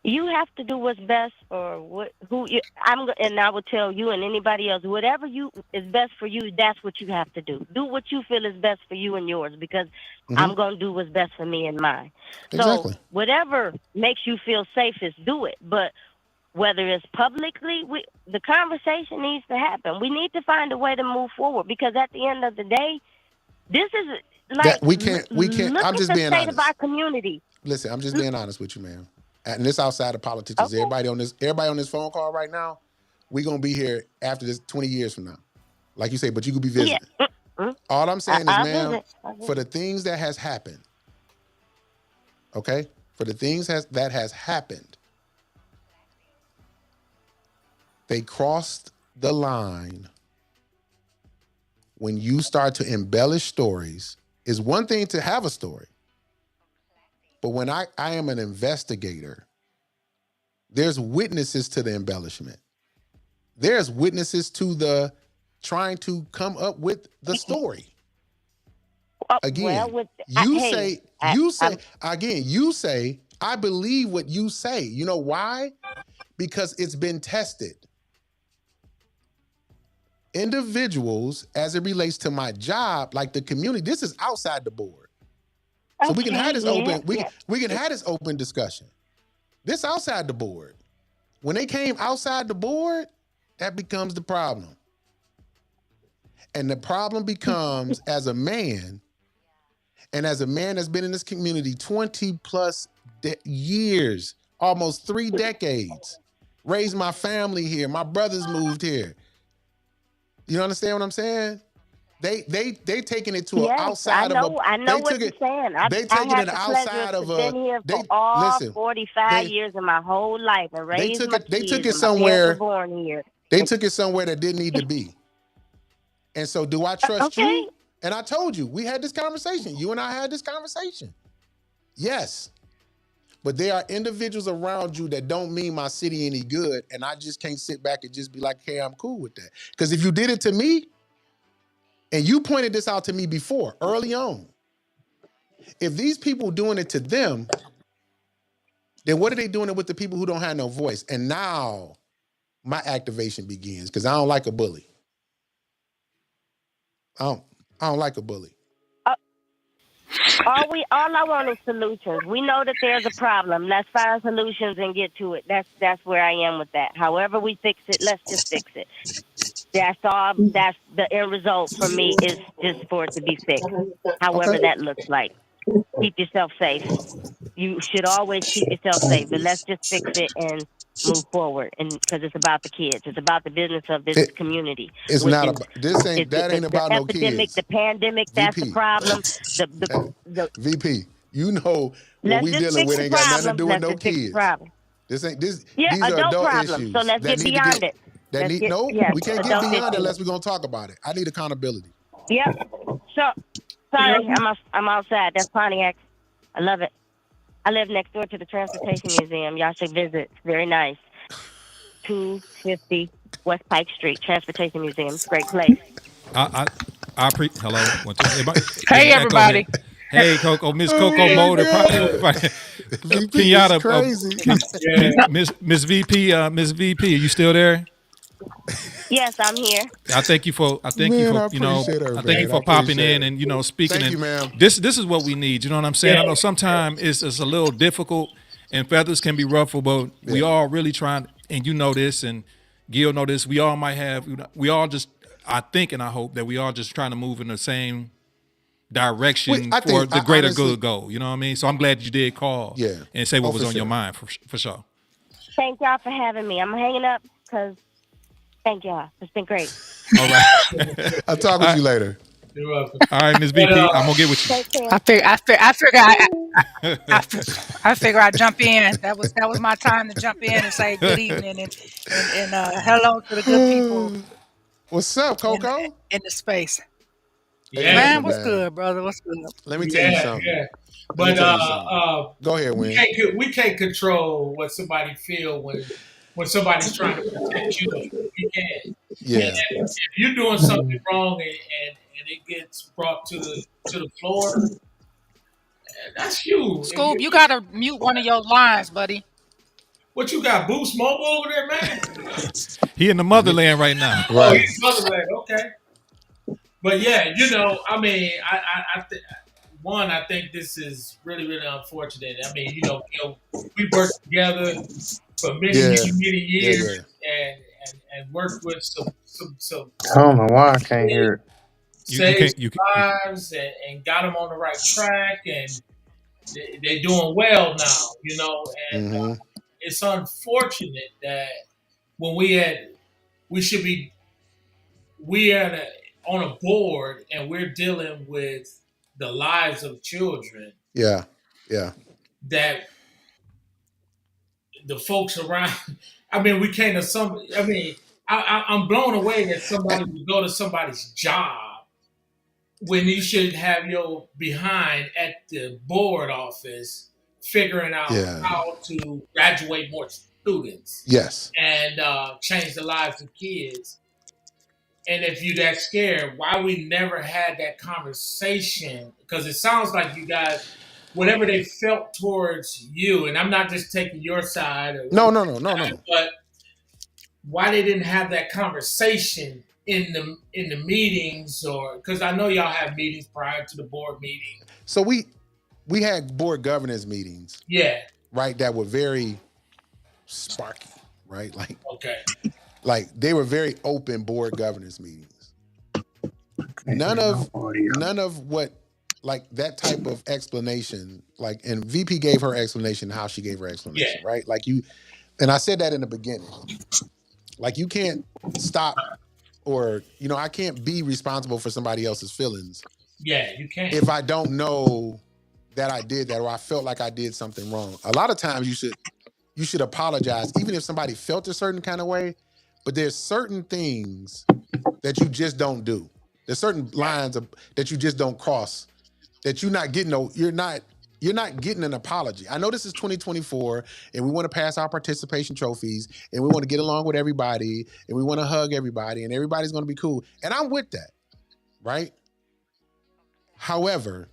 You have to do what's best for and I will tell you and anybody else, whatever you is best for you, that's what you have to do. Do what you feel is best for you and yours, because I'm going to do what's best for me and mine. So Exactly. whatever makes you feel safest, do it. But whether it's publicly, the conversation needs to happen. We need to find a way to move forward, because at the end of the day, this is like, That we can't. look I'm at just the being state of our honest. community. Listen, I'm just being honest with you, man. And this outside of politics is Okay. everybody on this phone call right now. We're gonna be here after this 20 years from now, like you say. But you could be Yeah. visiting. All I'm saying is, I ma'am, visit. for the things that has happened, okay, for the things that has happened, they crossed the line when you start to embellish stories. Is one thing to have a story, but when I am an investigator, there's witnesses to the embellishment. There's witnesses to the trying to come up with the story. Again, you say, I believe what you say. You know why? Because it's been tested. Individuals, as it relates to my job, like the community, this is outside the board. So we can have this open, we can have this open discussion. This outside the board. When they came outside the board, that becomes the problem. And the problem becomes, as a man, and as a man that's been in this community 20 plus years, almost 3 decades, raised my family here, my brothers moved here. You understand what I'm saying? They taking it to an outside of a. I know what you're saying. They taking it the outside of a. Been here for all 45 years of my whole life and raised my kids. They took it and somewhere. My parents were born here. They took it somewhere that didn't need to be. And so, do I trust you? And I told you, we had this conversation. You and I had this conversation. Yes. But there are individuals around you that don't mean my city any good. And I just can't sit back and just be like, hey, I'm cool with that. Because if you did it to me, and you pointed this out to me before, early on, if these people doing it to them, then what are they doing it with the people who don't have no voice? And now my activation begins, because I don't like a bully. I don't like a bully. All I want is solutions. We know that there's a problem. Let's find solutions and get to it. That's where I am with that. However we fix it, let's just fix it. That's all. That's the end result for me, is just for it to be fixed. However that looks like. Keep yourself safe. You should always keep yourself safe. But let's just fix it and move forward. And because it's about the kids, it's about the business of this community. It's not about this. That ain't about no kids. The pandemic. That's the problem. The VP. You know what we dealing with ain't got nothing to do with no kids. This ain't this. Yeah, these are adult problem. issues. So let's get beyond it. We can't get beyond it unless we're gonna talk about it. I need accountability. Yep. So sorry, I'm outside. That's Pontiac. I love it. I live next door to the Transportation Museum. Y'all should visit. It's very nice. 250 West Pike Street, Transportation Museum. Great place. Hello. Hey, everybody. Hey, Coco, Miss Coco Motor. Pinata, Miss VP, Miss VP, are you still there? Yes, I'm here. I thank you for popping in and speaking. Thank you, ma'am. This is what we need. You know what I'm saying? I know sometimes it's a little difficult and feathers can be ruffled, but we all really trying, and you know this, and Gil know this. We all might have. We all just. I think and I hope that we all just trying to move in the same direction for the greater good goal. You know what I mean? So I'm glad you did call and say what was on your mind for sure. Thank y'all for having me. I'm hanging up because thank y'all. It's been great. All right. I'll talk with you later. You're welcome. All right, Ms. VP, I'm gonna get with you. I figure I'd jump in. That was my time to jump in and say good evening and hello to the good people. What's up, Coco? In the space. Yeah, man, what's good, brother? What's good? Let me tell you something. Yeah. But go ahead, Wayne. We can't control what somebody feel when somebody's trying to protect you. We can. Yeah. And if you're doing something wrong and it gets brought to the floor, that's you. Scoop, you gotta mute one of your lines, buddy. What you got, Boost Mobile over there, man? He in the motherland right now. Oh, Right. he's Motherland. Okay. But yeah, I mean, I think this is really, really unfortunate. I mean, we worked together for many, Yeah. many, many Yeah. years, Yeah. and worked with some I don't know why I can't hear it. You saved can't you, lives and got them on the right track, and they're doing well now. And Mm-hmm. it's unfortunate that when we should be we are on a board and we're dealing with the lives of children Yeah. Yeah. that the folks around. I mean, we can't assume. I mean, I'm blown away that somebody would go to somebody's job when you should have your behind at the board office figuring out Yeah. how to graduate more students Yes. and change the lives of kids. And if you're that scared, why we never had that conversation? Because it sounds like you guys, whatever they felt towards you, and I'm not just taking your side, No. No. No. No. No. but why they didn't have that conversation in the meetings, or because I know y'all have meetings prior to the board meeting. So we had board governance meetings, Yeah. right? That were very sparky, right? Okay. Like they were very open board governance meetings. None of what like that type of explanation, like, and VP gave her explanation how she gave her explanation, Yeah. right? Like and I said that in the beginning. Like you can't stop or, I can't be responsible for somebody else's feelings. Yeah, you can't. If I don't know that I did that or I felt like I did something wrong. A lot of times you should apologize, even if somebody felt a certain kind of way, but there's certain things that you just don't do. There's certain lines that you just don't cross, that you're not getting an apology. I know this is 2024 and we want to pass our participation trophies and we want to get along with everybody and we want to hug everybody and everybody's going to be cool. And I'm with that, right? However,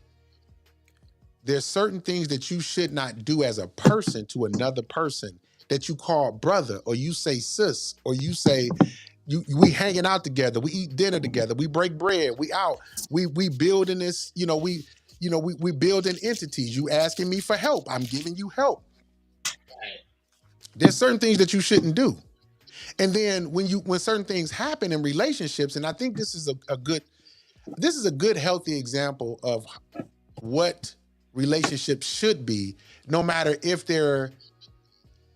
there's certain things that you should not do as a person to another person that you call brother, or you say sis, or you say we hanging out together, we eat dinner together, we break bread, we out, we building this, we building entities. You asking me for help, I'm giving you help. There's certain things that you shouldn't do. And then when certain things happen in relationships, and I think this is a good healthy example of what relationships should be, no matter if they're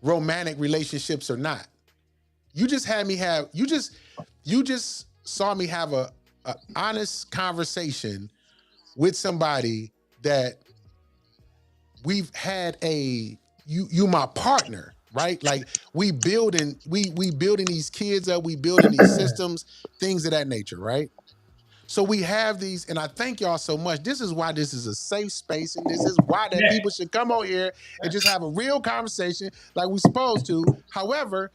romantic relationships or not. You just saw me have a honest conversation with somebody that we've had you my partner, right? Like we building these kids up, we building these systems, things of that nature, right? So we have these, and I thank y'all so much. This is why this is a safe space, and this is why that people should come on here and just have a real conversation like we're supposed to. However,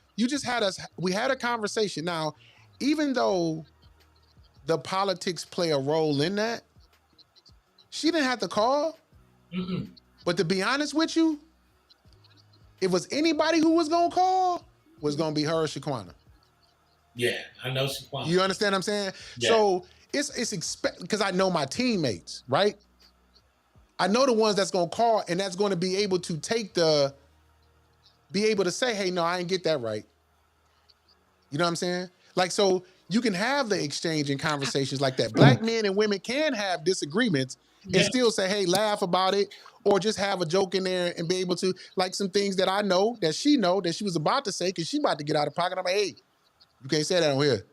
we had a conversation. Now, even though the politics play a role in that, she didn't have to call. Mm-mm. But to be honest with you, if it was anybody who was going to call, was going to be her or Shaquana. Yeah, I know Shaquana. You understand what I'm saying? Yeah. So it's because I know my teammates, right? I know the ones that's going to call and that's going to be able to be able to say, hey, no, I didn't get that right. You know what I'm saying? Like, so you can have the exchange and conversations like that. Black men and women can have disagreements and still say, hey, laugh about it, or just have a joke in there and be able to, like, some things that I know that she was about to say because she about to get out of pocket. I'm like, hey, you can't say that on here.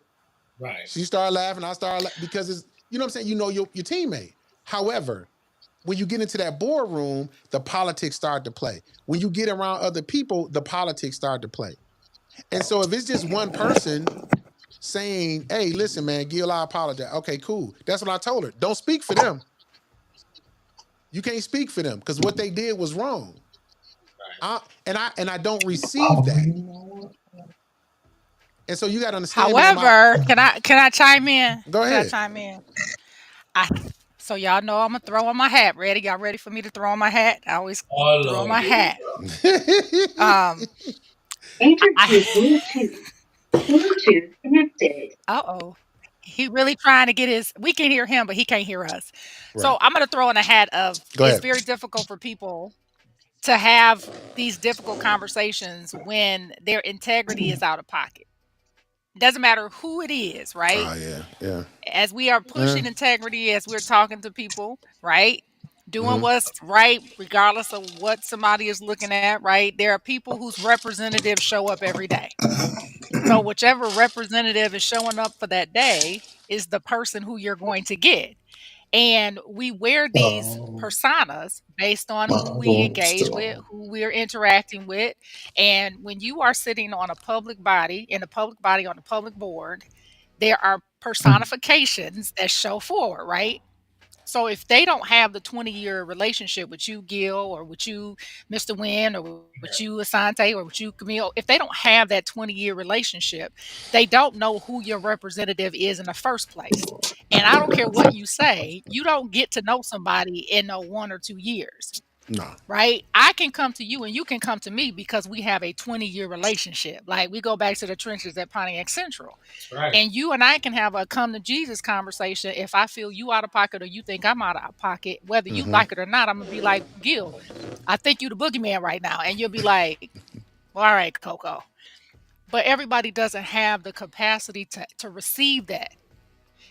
Right. She started laughing, I started laughing because it's, you know what I'm saying? You know your teammate. However, when you get into that boardroom, the politics start to play. When you get around other people, the politics start to play. And so if it's just one person saying, hey, listen, man, Gil, I apologize. Okay, cool. That's what I told her. Don't speak for them. You can't speak for them because what they did was wrong. Right. I don't receive that. And so you got to understand. However, can I chime in? Go ahead. Can I chime in? So y'all know I'm gonna throw on my hat. Ready? Y'all ready for me to throw on my hat? I always Oh throw on Lord, my here we hat. go. Um, Enter I, to Bluetooth. Bluetooth connected. uh-oh. He really trying to get his we can hear him, but he can't hear us. Right. So I'm gonna throw in a hat of Go it's ahead. very difficult for people to have these difficult conversations when their integrity is out of pocket. Doesn't matter who it is, right? Oh yeah, yeah. As we are Uh, pushing integrity, as we're talking to people, right? Doing mhm. what's right, regardless of what somebody is looking at, right? There are people whose representatives show up every day. So whichever representative is showing up for that day is the person who you're going to get. And we wear these personas based on who we engage with, who we're interacting with. And when you are sitting on a public body, in a public body on a public board, there are personifications that show forward, right? So if they don't have the 20-year relationship with you, Gil, or with you, Mr. Wynn, or with you, Asante, or with you, Camille, if they don't have that 20-year relationship, they don't know who your representative is in the first place. And I don't care what you say, you don't get to know somebody in no 1 or 2 years. No. Right? I can come to you and you can come to me because we have a 20-year relationship. Like we go back to the trenches at Pontiac Central. Right. And you and I can have a come to Jesus conversation. If I feel you out of pocket or you think I'm out of pocket, whether you Mm-hmm. like it or not, I'm gonna be like, Gil, I think you the boogeyman right now. And you'll be like, well, all right, Coco. But everybody doesn't have the capacity to receive that.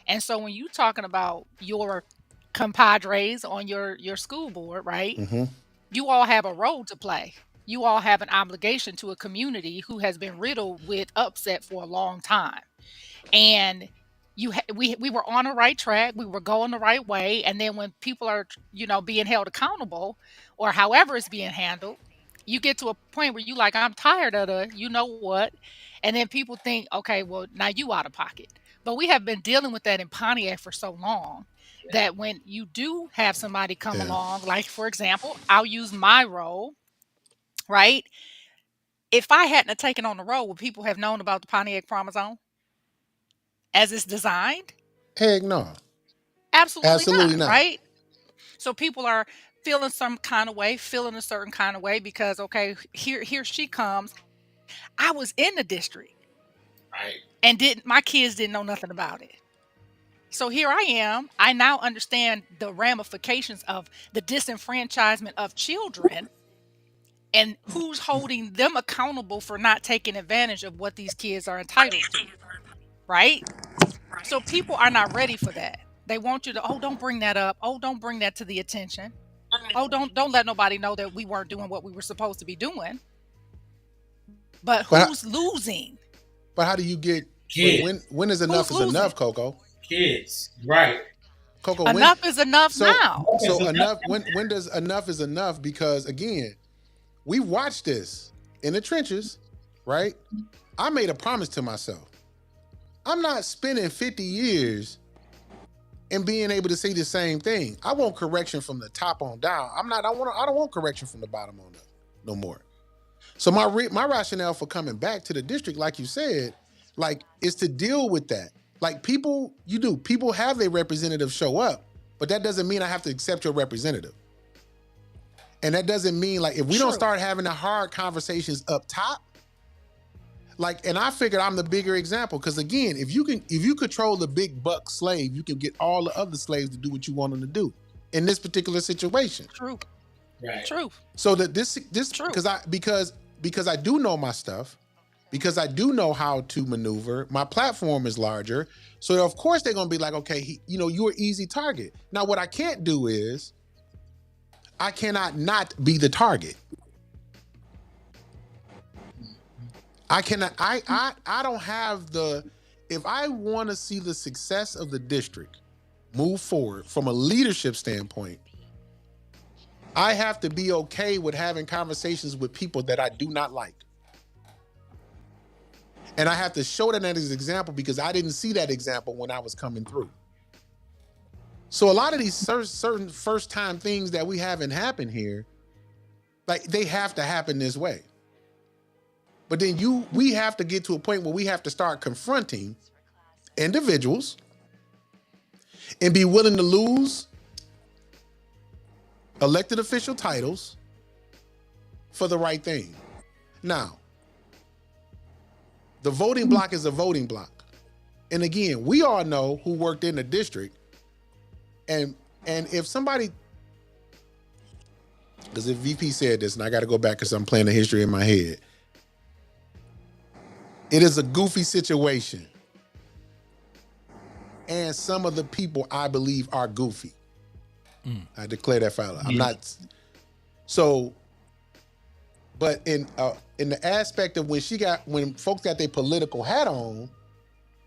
And so when you're talking about your compadres on your school board, right? Mm-hmm. You all have a role to play. You all have an obligation to a community who has been riddled with upset for a long time. And we were on the right track, we were going the right way, and then when people are, being held accountable or however it's being handled, you get to a point where you like, I'm tired of the you know what, and then people think, okay, well, now you out of pocket. But we have been dealing with that in Pontiac for so long that when you do have somebody come Yeah. along, like for example, I'll use my role, right? If I hadn't have taken on the role, would people have known about the Pontiac Promise Zone as it's designed? Heck no. Absolutely Absolutely not, not. right? So people are feeling some kind of way, feeling a certain kind of way because okay, here she comes. I was in the district Right. and didn't my kids didn't know nothing about it. So here I am. I now understand the ramifications of the disenfranchisement of children and who's holding them accountable for not taking advantage of what these kids are entitled to, right? So people are not ready for that. They want you to, oh, don't bring that up. Oh, don't bring that to the attention. Oh, don't let nobody know that we weren't doing what we were supposed to be doing. But But who's losing? but how do you get? But Kids. when is Who's enough is losing? enough, Coco? Kids. Right. Coco, when Enough is enough so now. so enough when does enough is enough? Because again, we watched this in the trenches, right? I made a promise to myself. I'm not spending 50 years and being able to say the same thing. I want correction from the top on down. I don't want correction from the bottom on up no more. So my rationale for coming back to the district, like you said, like is to deal with that. Like people have their representative show up, but that doesn't mean I have to accept your representative. And that doesn't mean like if we don't start having the hard conversations up top, like, and I figured I'm the bigger example because again, if you control the big buck slave, you can get all the other slaves to do what you want them to do in this particular situation. True. Right. True. So that this True. because I do know my stuff, because I do know how to maneuver. My platform is larger, so of course they're gonna be like, okay, you're an easy target. Now, what I can't do is I cannot not be the target. I cannot. I don't have the. If I want to see the success of the district move forward from a leadership standpoint, I have to be okay with having conversations with people that I do not like. And I have to show that as an example because I didn't see that example when I was coming through. So a lot of these certain first time things that we haven't happened here, like they have to happen this way. But then we have to get to a point where we have to start confronting individuals and be willing to lose elected official titles for the right thing. Now, the voting block is a voting block. And again, we all know who worked in the district. And if somebody, because if VP said this, and I got to go back because I'm playing the history in my head, it is a goofy situation. And some of the people I believe are goofy. I declare that foul. I'm not. So, but in the aspect of when folks got their political hat on,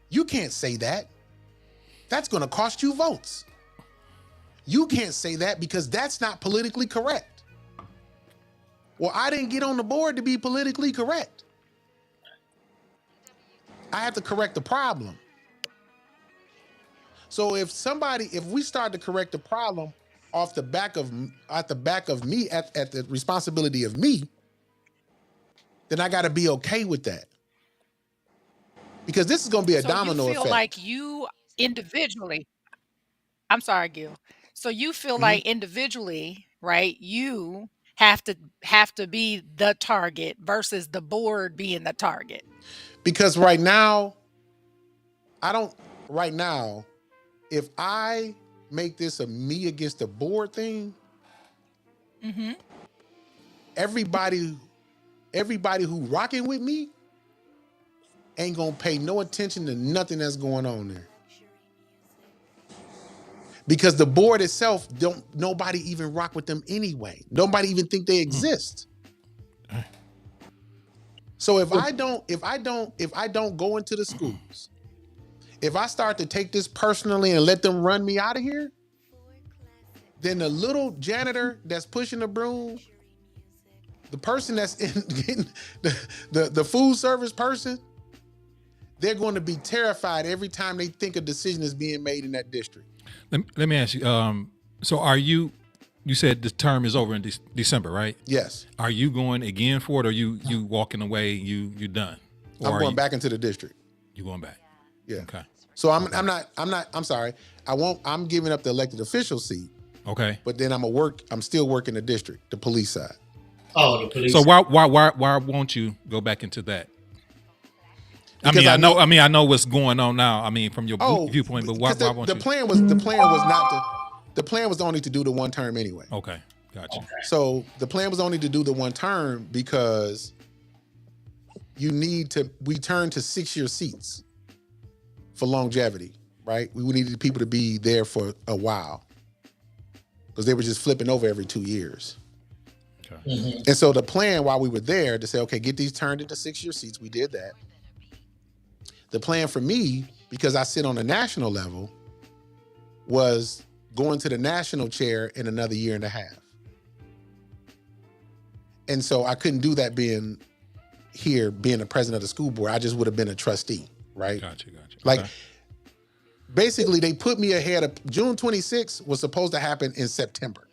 you can't say that. That's going to cost you votes. You can't say that because that's not politically correct. Well, I didn't get on the board to be politically correct. I have to correct the problem. So if we start to correct the problem at the back of me, at the responsibility of me, then I got to be okay with that. Because this is going to be a domino effect. You feel like you individually, I'm sorry, Gil. So you feel like individually, right? You have to be the target versus the board being the target. Because right now, if I make this a me against the board thing, everybody who rocking with me ain't gonna pay no attention to nothing that's going on there. Because the board itself, nobody even rock with them anyway. Nobody even think they exist. So if I don't go into the schools, if I start to take this personally and let them run me out of here, then the little janitor that's pushing the broom, the person that's getting the food service person, they're going to be terrified every time they think a decision is being made in that district. Let me ask you. So are you said the term is over in December, right? Yes. Are you going again for it, or you walking away? You done? Or I'm going back into the district. You going back? Yeah. Okay. So I'm sorry. I'm giving up the elected official seat. Okay. But then I'm still working the district, the police side. Oh, the police. So why won't you go back into that? Because I know what's going on now. I mean, from your viewpoint, but why won't you? The plan was only to do the one term anyway. Okay, gotcha. Okay. So the plan was only to do the one term because we turned to 6-year seats for longevity, right? We needed people to be there for a while because they were just flipping over every 2 years. Okay. And so the plan while we were there to say, okay, get these turned into 6-year seats, we did that. The plan for me, because I sit on a national level, was going to the national chair in another 1.5 years. And so I couldn't do that being the president of the school board. I just would have been a trustee, right? Gotcha. Like, basically, they put me ahead of June 26th was supposed to happen in September.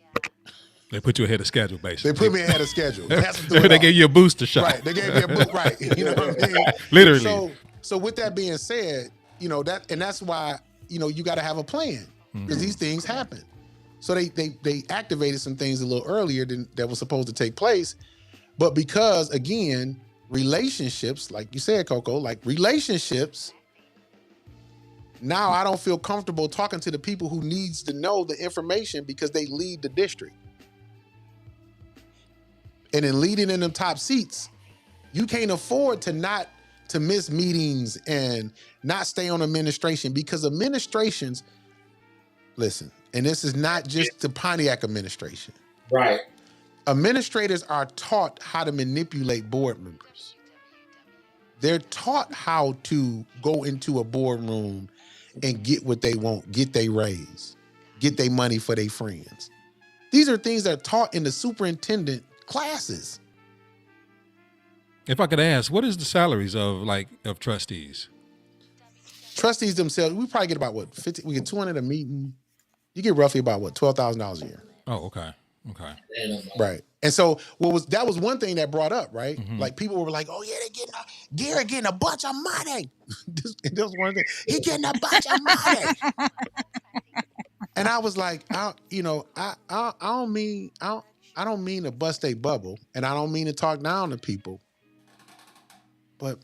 They put you ahead of schedule, basically. They put me ahead of schedule. They gave you a booster shot. Right. They gave me a boost, right. You know what I mean? Literally. So with that being said, that's why, you got to have a plan because these things happen. So they activated some things a little earlier than that was supposed to take place. But because, again, relationships, like you said, Coco, now I don't feel comfortable talking to the people who needs to know the information because they lead the district. And in leading in them top seats, you can't afford to miss meetings and not stay on administration because administrations, listen, and this is not just the Pontiac administration. Right. Administrators are taught how to manipulate board members. They're taught how to go into a boardroom and get what they want, get their raise, get their money for their friends. These are things that are taught in the superintendent classes. If I could ask, what is the salaries of trustees? Trustees themselves, we probably get about we get $200 a meeting. You get roughly about $12,000 a year. Oh, okay. Right. And so that was one thing that brought up, right? Mm-hmm. Like people were like, oh yeah, Gary getting a bunch of money. This was one thing. He getting a bunch of money. And I was like, I don't mean to bust a bubble, and I don't mean to talk down to people, but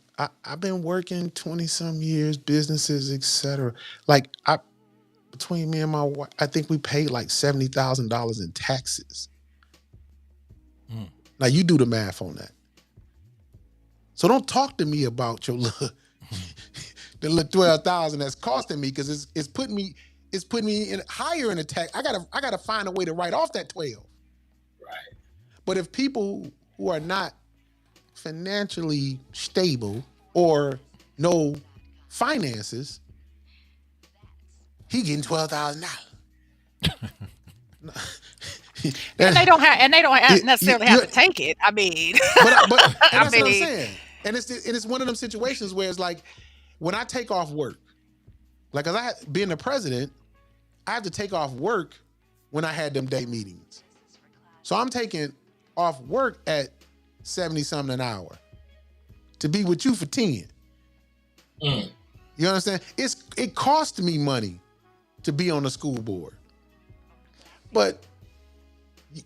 I've been working 20 some years, businesses, etc. Like between me and my wife, I think we paid like $70,000 in taxes. Now you do the math on that. So don't talk to me about your the little 12,000 that's costing me, because it's putting me in higher in the tax. I gotta find a way to write off that 12. Right. But if people who are not financially stable or no finances, he getting $12,000. And they don't necessarily have to take it. I mean, but I that's what I'm mean, saying. And it's one of them situations where it's like, when I take off work, like, cause being the president, I have to take off work when I had them day meetings. So I'm taking off work at 70 something an hour to be with you for 10. You understand? It cost me money to be on the school board. But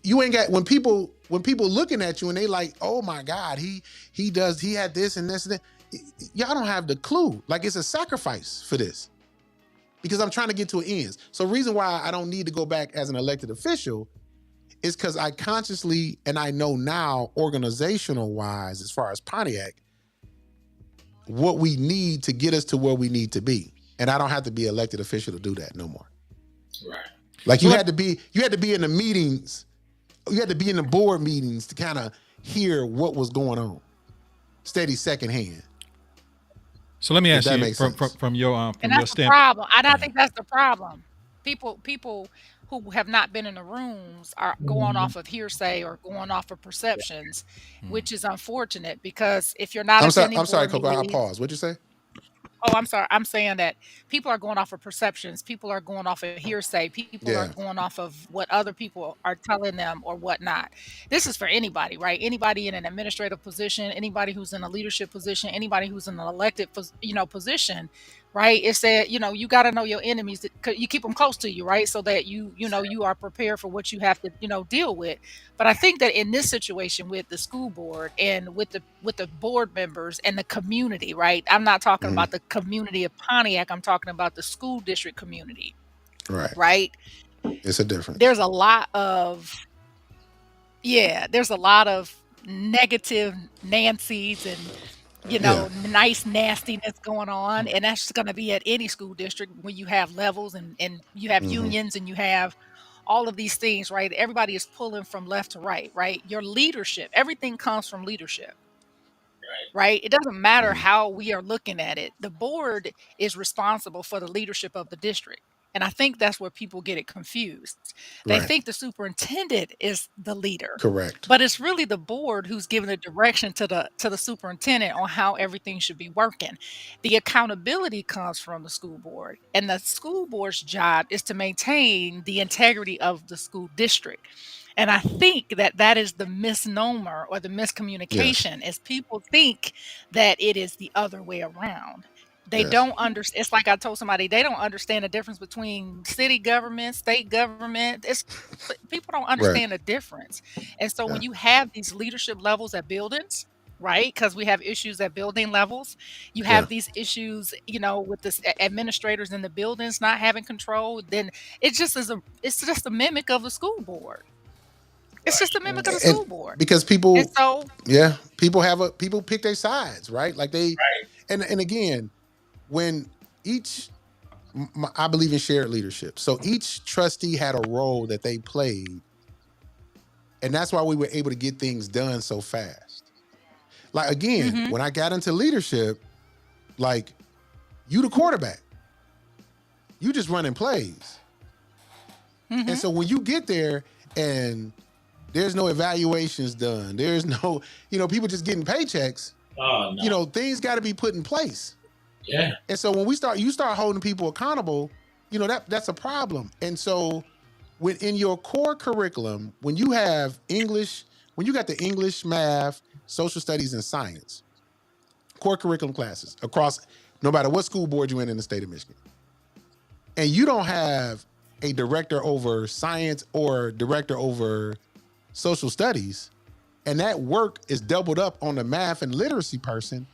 you ain't got, when people looking at you and they like, oh my God, he had this and this and that. Y'all don't have the clue. Like, it's a sacrifice for this, because I'm trying to get to an end. So the reason why I don't need to go back as an elected official is because I consciously, and I know now, organizational wise, as far as Pontiac, what we need to get us to where we need to be. And I don't have to be an elected official to do that no more. Right. Like, you had to be in the meetings, you had to be in the board meetings to kind of hear what was going on. Steady secondhand. So let me ask you from your and that's the problem. I think that's the problem. People who have not been in the rooms are going off of hearsay or going off of perceptions, which is unfortunate, because if you're not attending I'm sorry, board Coco, I'll meetings. pause. What'd you say? Oh, I'm sorry. I'm saying that people are going off of perceptions. People are going off of hearsay. People are going off of what other people are telling them or whatnot. This is for anybody, right? Anybody in an administrative position, anybody who's in a leadership position, anybody who's in an elected, position, right? It's that, you got to know your enemies. You keep them close to you, right? So that you are prepared for what you have to, deal with. But I think that in this situation with the school board and with the board members and the community, right? I'm not talking about the community of Pontiac. I'm talking about the school district community. Right. Right. It's a difference. There's a lot of negative Nancy's and nice nastiness going on. And that's going to be at any school district when you have levels and you have unions and you have all of these things, right? Everybody is pulling from left to right, right? Your leadership, everything comes from leadership, right? It doesn't matter how we are looking at it. The board is responsible for the leadership of the district. And I think that's where people get it confused. They think the superintendent is the leader. Correct. But it's really the board who's giving the direction to the superintendent on how everything should be working. The accountability comes from the school board. And the school board's job is to maintain the integrity of the school district. And I think that is the misnomer or the miscommunication, is people think that it is the other way around. They don't understand. It's like I told somebody, they don't understand the difference between city government, state government. People don't understand the difference. And so when you have these leadership levels at buildings, right? Because we have issues at building levels. You have these issues, with the administrators in the buildings not having control. Then it's just a mimic of the school board. It's just a mimic of the school board. Because people, people pick their sides, right? Like and again, when I believe in shared leadership. So each trustee had a role that they played. And that's why we were able to get things done so fast. Like, again, when I got into leadership, like, you the quarterback. You just running plays. And so when you get there and there's no evaluations done, there's no, people just getting paychecks. Oh, no. Things got to be put in place. Yeah. And so when you start holding people accountable, that's a problem. And so when in your core curriculum, when you have English, when you got the English, math, social studies, and science, core curriculum classes across no matter what school board you're in the state of Michigan, and you don't have a director over science or director over social studies, and that work is doubled up on the math and literacy person,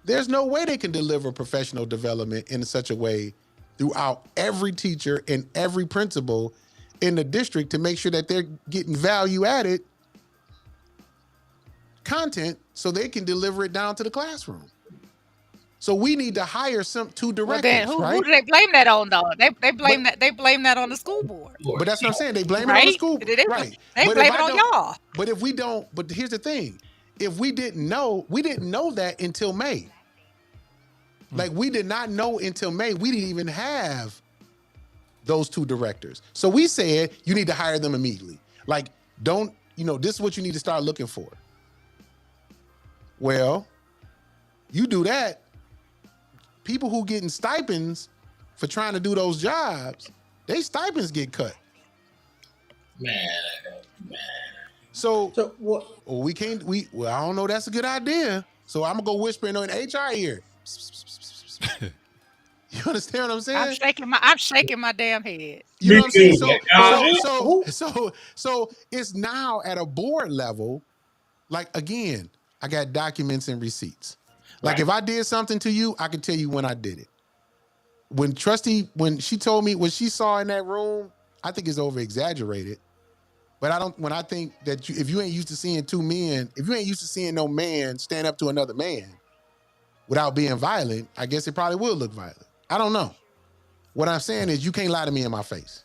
there's no way they can deliver professional development in such a way throughout every teacher and every principal in the district to make sure that they're getting value added content so they can deliver it down to the classroom. So we need to hire two directors, well, then right? who do they blame that on though? They blame that on the school board. But that's what I'm saying. They blame right? it on the school. Right. They But blame it on y'all. But if we don't, but here's the thing. If we didn't know that until May. Like we did not know until May. We didn't even have those two directors. So we said you need to hire them immediately. Like, this is what you need to start looking for. Well, you do that. People who getting stipends for trying to do those jobs, they stipends get cut. Man. So what? We can't. I don't know. That's a good idea. So I'm gonna go whisper in HR ear. You understand what I'm saying? I'm shaking my damn head. You know what I'm saying? So it's now at a board level. Like again, I got documents and receipts. Like if I did something to you, I can tell you when I did it. When she told me what she saw in that room, I think it's over exaggerated. But when I think that if you ain't used to seeing two men, if you ain't used to seeing no man stand up to another man without being violent, I guess it probably will look violent. I don't know. What I'm saying is you can't lie to me in my face.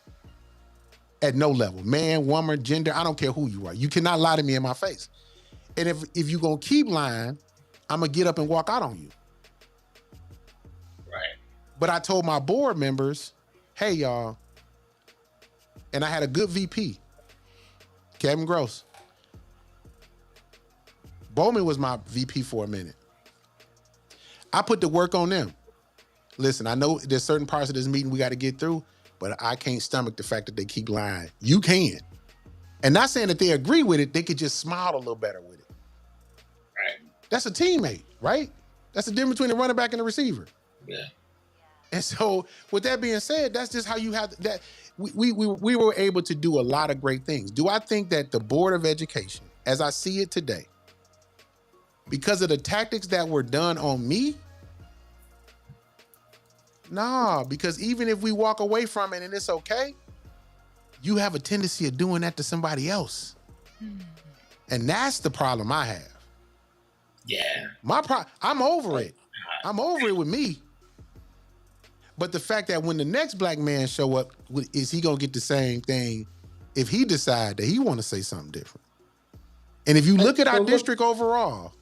At no level. Man, woman, gender, I don't care who you are. You cannot lie to me in my face. And if you're going to keep lying, I'm going to get up and walk out on you. Right. But I told my board members, hey, y'all, and I had a good VP, Kevin Gross. Bowman was my VP for a minute. I put the work on them. Listen, I know there's certain parts of this meeting we got to get through, but I can't stomach the fact that they keep lying. You can. And not saying that they agree with it, they could just smile a little better with it. Right. That's a teammate, right? That's the difference between the running back and the receiver. Yeah. And so with that being said, that's just how you have that. We were able to do a lot of great things. Do I think that the Board of Education, as I see it today, because of the tactics that were done on me? Nah, because even if we walk away from it and it's okay, you have a tendency of doing that to somebody else. And that's the problem I have. Yeah. I'm over it. I'm over it with me. But the fact that when the next black man show up, is he going to get the same thing if he decide that he want to say something different? And if you look at our district overall,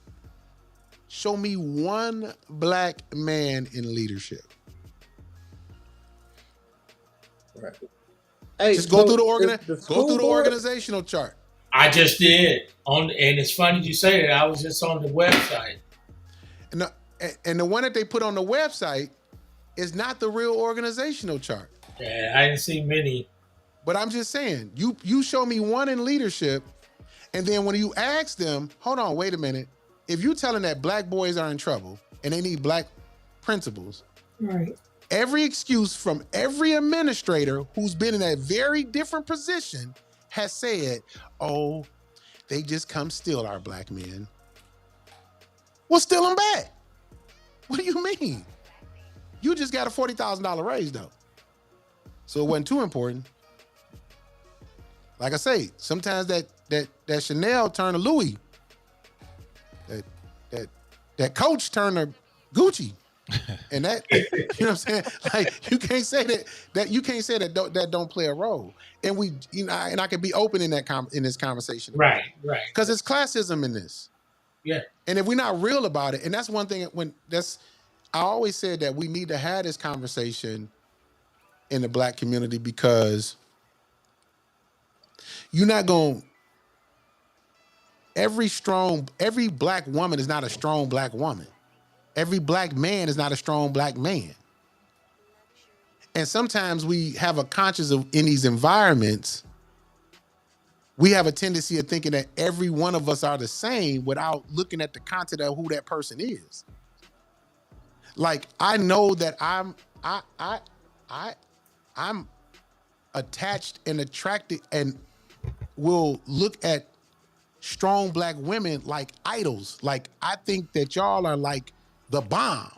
show me one black man in leadership. Right. Hey, just go through the organizational chart. I just did and it's funny you say that. I was just on the website. And the one that they put on the website is not the real organizational chart. Yeah, I didn't see many. But I'm just saying, you show me one in leadership, and then when you ask them, hold on, wait a minute. If you're telling that black boys are in trouble and they need black principals, right? Every excuse from every administrator who's been in a very different position has said, oh, they just come steal our black men. Well, steal them back. What do you mean? You just got a $40,000 raise though. So it wasn't too important. Like I say, sometimes that Chanel turned to Louis. That Coach turned to Gucci. And that, you know what I'm saying? Like you can't say that don't play a role. And I can be open in this conversation. Right. Because it's classism in this. Yeah. And if we're not real about it, and that's one thing I always said that we need to have this conversation in the black community because you're not going. Every black woman is not a strong black woman. Every black man is not a strong black man. And sometimes we have a conscience in these environments, we have a tendency of thinking that every one of us are the same without looking at the content of who that person is. Like I know that I'm attached and attracted and will look at strong black women like idols. Like, I think that y'all are like the bomb.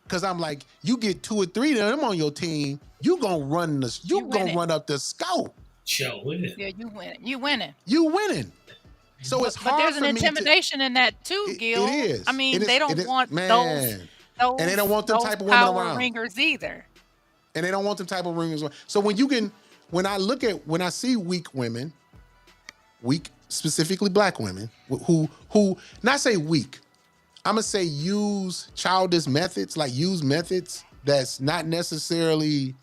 Cause I'm like, you get 2 or 3 of them on your team, you gonna run this, you gonna run up the scope. Show winning. Yeah, you winning. You winning. You winning. So it's hard. But there's for an me intimidation in that too, Gil. It is. I mean, they don't want man. those and they don't want them those type of women power around. ringers either. And they don't want them type of ringers. So when I see weak women, weak, specifically black women, who not say weak, I'm gonna say use childish methods, like use methods that's not necessarily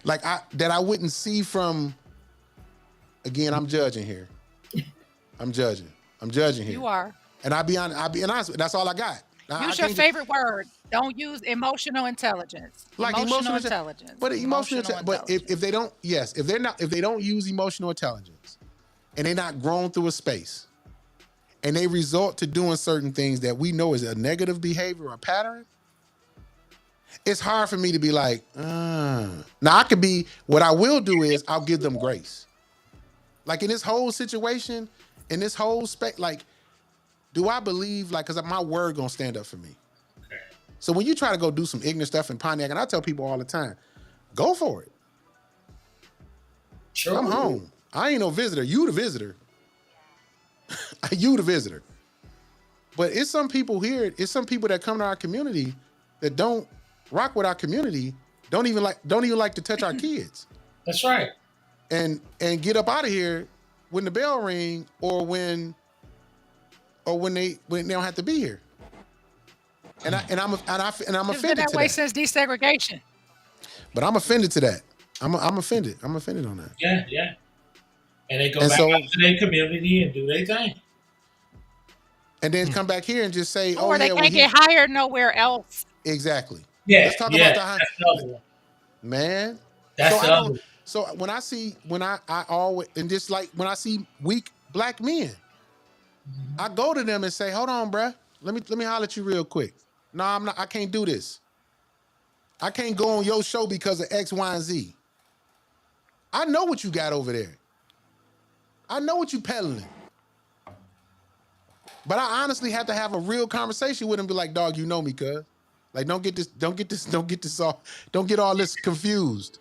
like that I wouldn't see from. Again, I'm judging here. I'm judging here. You are. And I'll be honest. That's all I got. Use your favorite word. Don't use emotional intelligence. Like emotional intelligence. But but if they don't, if they don't use emotional intelligence, and they're not grown through a space, and they resort to doing certain things that we know is a negative behavior or pattern, it's hard for me to be like, Now I could be. What I will do is I'll give them grace. Like in this whole situation, in this whole space, like, do I believe, like, because my word gonna stand up for me. Okay. So when you try to go do some ignorant stuff in Pontiac, and I tell people all the time, go for it. Sure. I'm home. I ain't no visitor. You the visitor. You the visitor. But it's some people here, it's some people that come to our community that don't rock with our community, don't even like to touch our kids. That's right. And get up out of here when the bell ring or when they don't have to be here. And I'm offended that to way that. since desegregation. But I'm offended to that. I'm offended. I'm offended on that. Yeah. And they go back out to their community and do their thing. And then come back here and just say, or they can't get hired nowhere else. Exactly. Yeah. Let's talk about the man. That's So when I always, and just like when I see weak black men, I go to them and say, hold on, bruh. Let me holler at you real quick. No, I'm not, I can't do this. I can't go on your show because of X, Y, and Z. I know what you got over there. I know what you peddling. But I honestly have to have a real conversation with him, be like, dog, you know me, cuz. Like, don't get all this confused.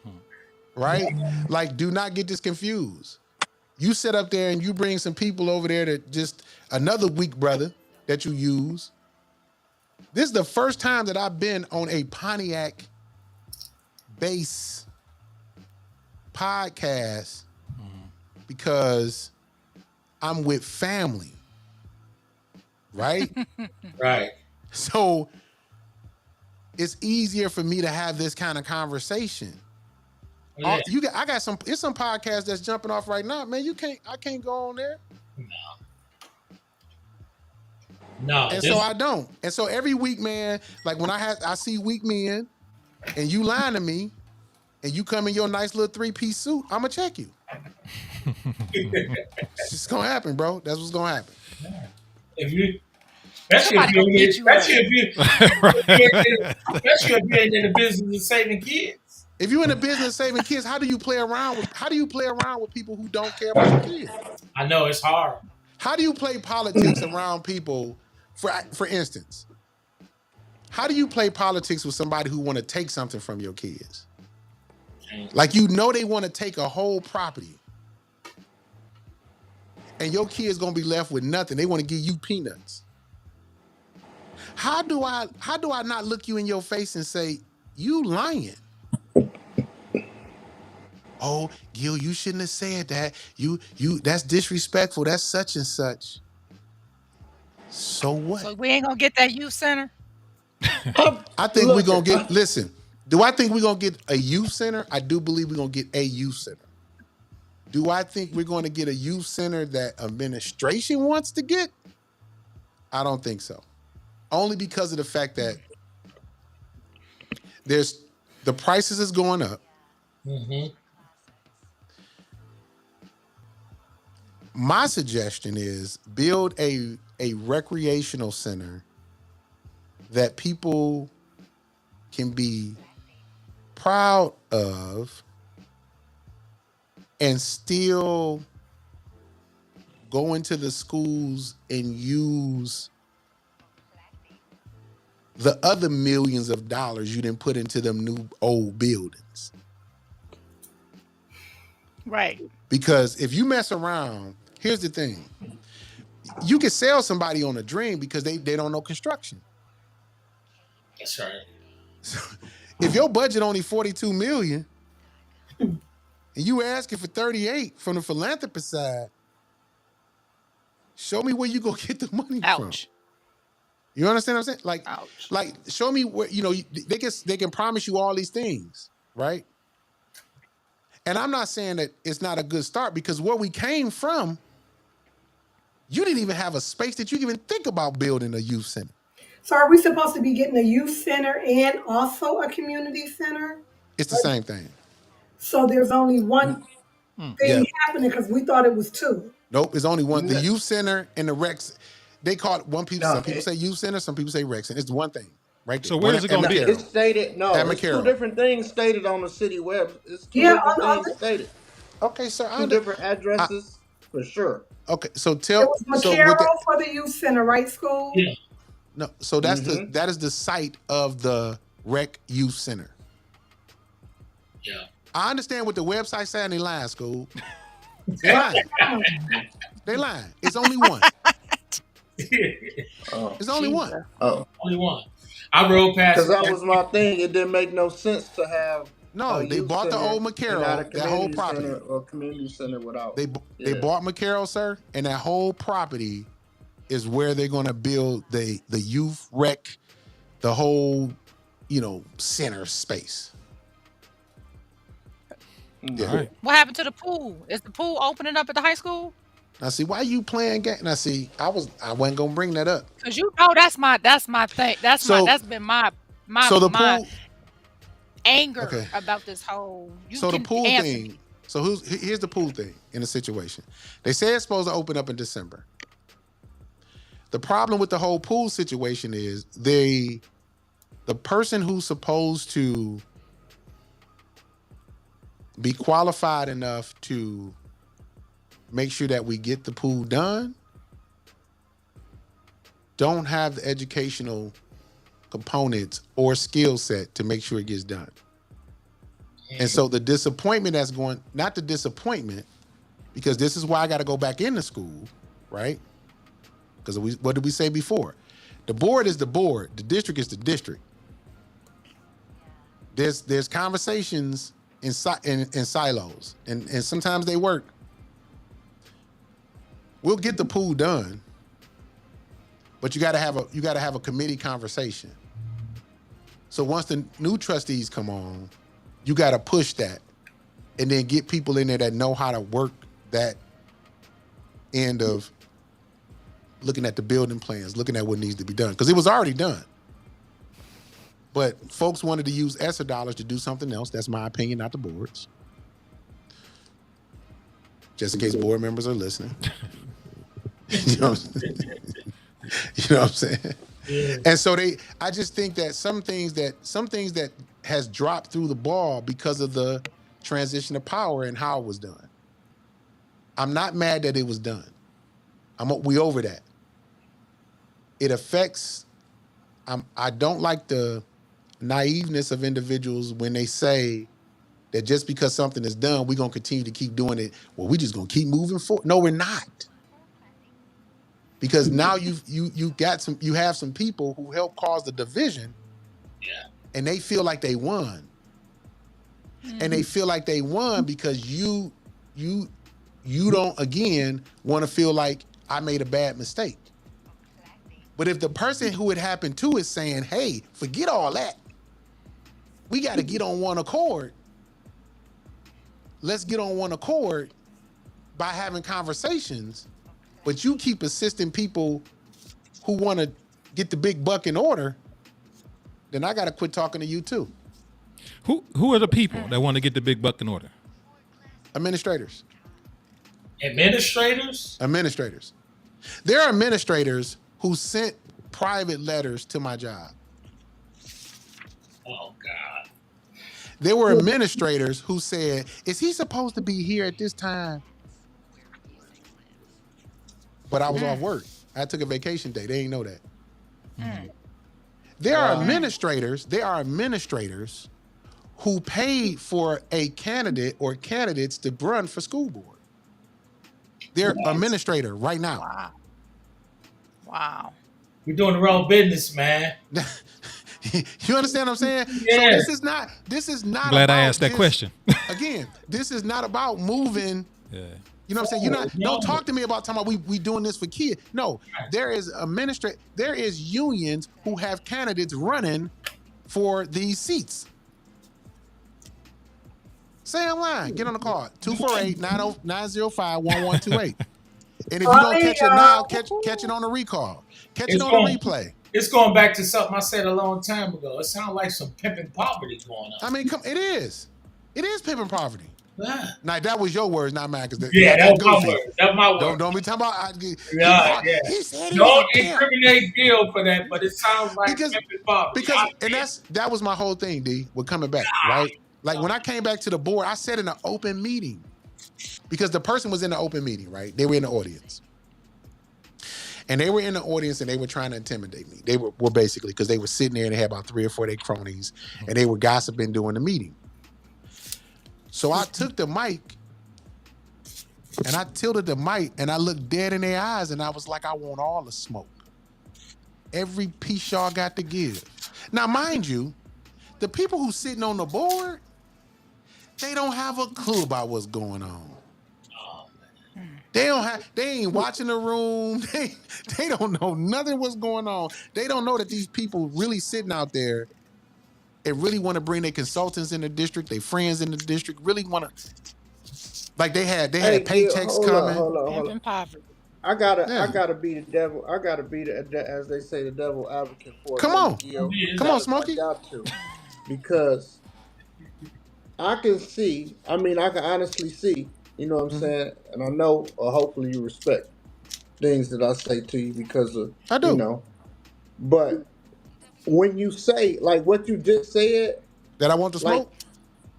Right? Like, do not get this confused. You sit up there and you bring some people over there that just another weak brother that you use. This is the first time that I've been on a Pontiac base podcast because I'm with family. Right? Right. So it's easier for me to have this kind of conversation. Yeah. I got some podcasts that's jumping off right now, man. I can't go on there. No. And so I don't. And so every week, man, like when I see weak men and you lying to me and you come in your nice little 3-piece suit, I'ma check you. It's just gonna happen, bro. That's what's gonna happen. Especially if you're in the business of saving kids. If you're in the business of saving kids, how do you play around with people who don't care about your kids? I know it's hard. How do you play politics around people? For instance, how do you play politics with somebody who want to take something from your kids? Like, you know, they want to take a whole property, and your kid's gonna be left with nothing. They want to give you peanuts. How do I not look you in your face and say, you lying? Oh, Gil, you shouldn't have said that. You that's disrespectful. That's such and such. So what? So we ain't gonna get that youth center? I think we're gonna get, listen, do I think we're gonna get a youth center? I do believe we're gonna get a youth center. Do I think we're gonna get a youth center that administration wants to get? I don't think so. Only because of the fact that the prices is going up. Mm-hmm. My suggestion is build a recreational center that people can be proud of and still go into the schools and use the other millions of dollars you didn't put into them new old buildings. Right. Because if you mess around, here's the thing. You can sell somebody on a dream because they don't know construction. That's right. So if your budget only $42 million and you asking for 38 from the philanthropist side, show me where you go get the money from. You understand what I'm saying? Like show me where, they can promise you all these things, right? And I'm not saying that it's not a good start, because where we came from, you didn't even have a space that you can even think about building a youth center. So are we supposed to be getting a youth center and also a community center? It's the same thing. So there's only one thing happening, because we thought it was two. Nope, it's only one. The youth center and the rec, they call it one people. Some people say youth center, some people say rec center. It's one thing, right? So where is it going to be? It's stated, it's two different things stated on the city web. It's two different things stated. Okay, sir. Two different addresses for sure. Okay, so It was McCarroll for the youth center, right, school? Yeah. No, so that's that is the site of the rec youth center. Yeah. I understand what the website said, and they lying, school. They lying. They lying. It's only one. It's only one. Oh, only one. I rode past because that was my thing. It didn't make no sense to have. No, they bought the old McCarroll, that whole property, or community center without. They bought McCarroll, sir, and that whole property is where they're going to build the youth rec, the whole, center space. Yeah. Right. What happened to the pool? Is the pool opening up at the high school? Now see, why you playing game? Now see, I wasn't gonna bring that up. Cause that's my thing. That's been my pool, anger about this whole. The pool thing. So here's the pool thing in the situation. They say it's supposed to open up in December. The problem with the whole pool situation is the person who's supposed to be qualified enough to make sure that we get the pool done don't have the educational components or skill set to make sure it gets done. And so the disappointment that's going, not the disappointment, because this is why I got to go back into school, right? Because what did we say before? The board is the board. The district is the district. There's conversations in silos, and sometimes they work. We'll get the pool done, but you got to have a committee conversation. So once the new trustees come on, you got to push that, and then get people in there that know how to work that end of looking at the building plans, looking at what needs to be done, because it was already done. But folks wanted to use ESSER dollars to do something else. That's my opinion, not the board's. Just in case board members are listening. You know what I'm saying? Yeah. And so I just think that some things that has dropped through the ball because of the transition of power and how it was done. I'm not mad that it was done. We over that. It affects, I don't like the naiveness of individuals when they say that just because something is done, we're going to continue to keep doing it. Well, we're just going to keep moving forward. No, we're not. Because now you have some people who helped cause the division, and they feel like they won. And they feel like they won because you don't, again, want to feel like I made a bad mistake. But if the person who it happened to is saying, hey, forget all that, we got to get on one accord. Let's get on one accord by having conversations, but you keep assisting people who want to get the big buck in order, then I got to quit talking to you too. Who are the people that want to get the big buck in order? Administrators. Administrators? Administrators. There are administrators who sent private letters to my job. Oh, God. there were administrators who said, "Is he supposed to be here at this time?" But I was off work. I took a vacation day. They didn't know that. There are administrators. There are administrators who paid for a candidate or candidates to run for school board. They're administrator right now. Wow. We're doing the wrong business, man. You understand what I'm saying? Yeah. So this is not Glad about I asked that question. Again, this is not about moving. Yeah. You know what I'm saying? Don't talk to me about talking about we doing this for kids. No, there is unions who have candidates running for these seats. Say online, get on the call. 248-905-1128. And if you don't catch it now, catch it on the recall. Catch it on the replay. It's going back to something I said a long time ago. It sounds like some pimping poverty going on. I mean, it is. It is pimping poverty. Yeah. Now that was your words, not mine. That was my word. That's my word. Don't be talking about. He said don't incriminate Bill for that, but it sounds like pimping poverty. That was my whole thing, D. With coming back, right? Like when I came back to the board, I said in an open meeting, because the person was in the open meeting, right? They were in the audience. And they were in the audience and they were trying to intimidate me. They were basically, because they were sitting there and they had about 3 or 4 of their cronies and they were gossiping during the meeting. So I took the mic and I tilted the mic and I looked dead in their eyes and I was like, I want all the smoke. Every piece y'all got to give. Now, mind you, the people who sitting on the board, they don't have a clue about what's going on. They ain't watching the room. They don't know nothing what's going on. They don't know that these people really sitting out there and really want to bring their consultants in the district, their friends in the district, really want to, like they had paychecks coming. Hold on. I gotta be the devil. I gotta be as they say, the devil advocate for. Come on, Smokey. I got to, because I can see. I mean, I can honestly see. You know what I'm saying? And I know, or hopefully you respect things that I say to you because of, I do. You know. But when you say, like what you just said. That I want to smoke?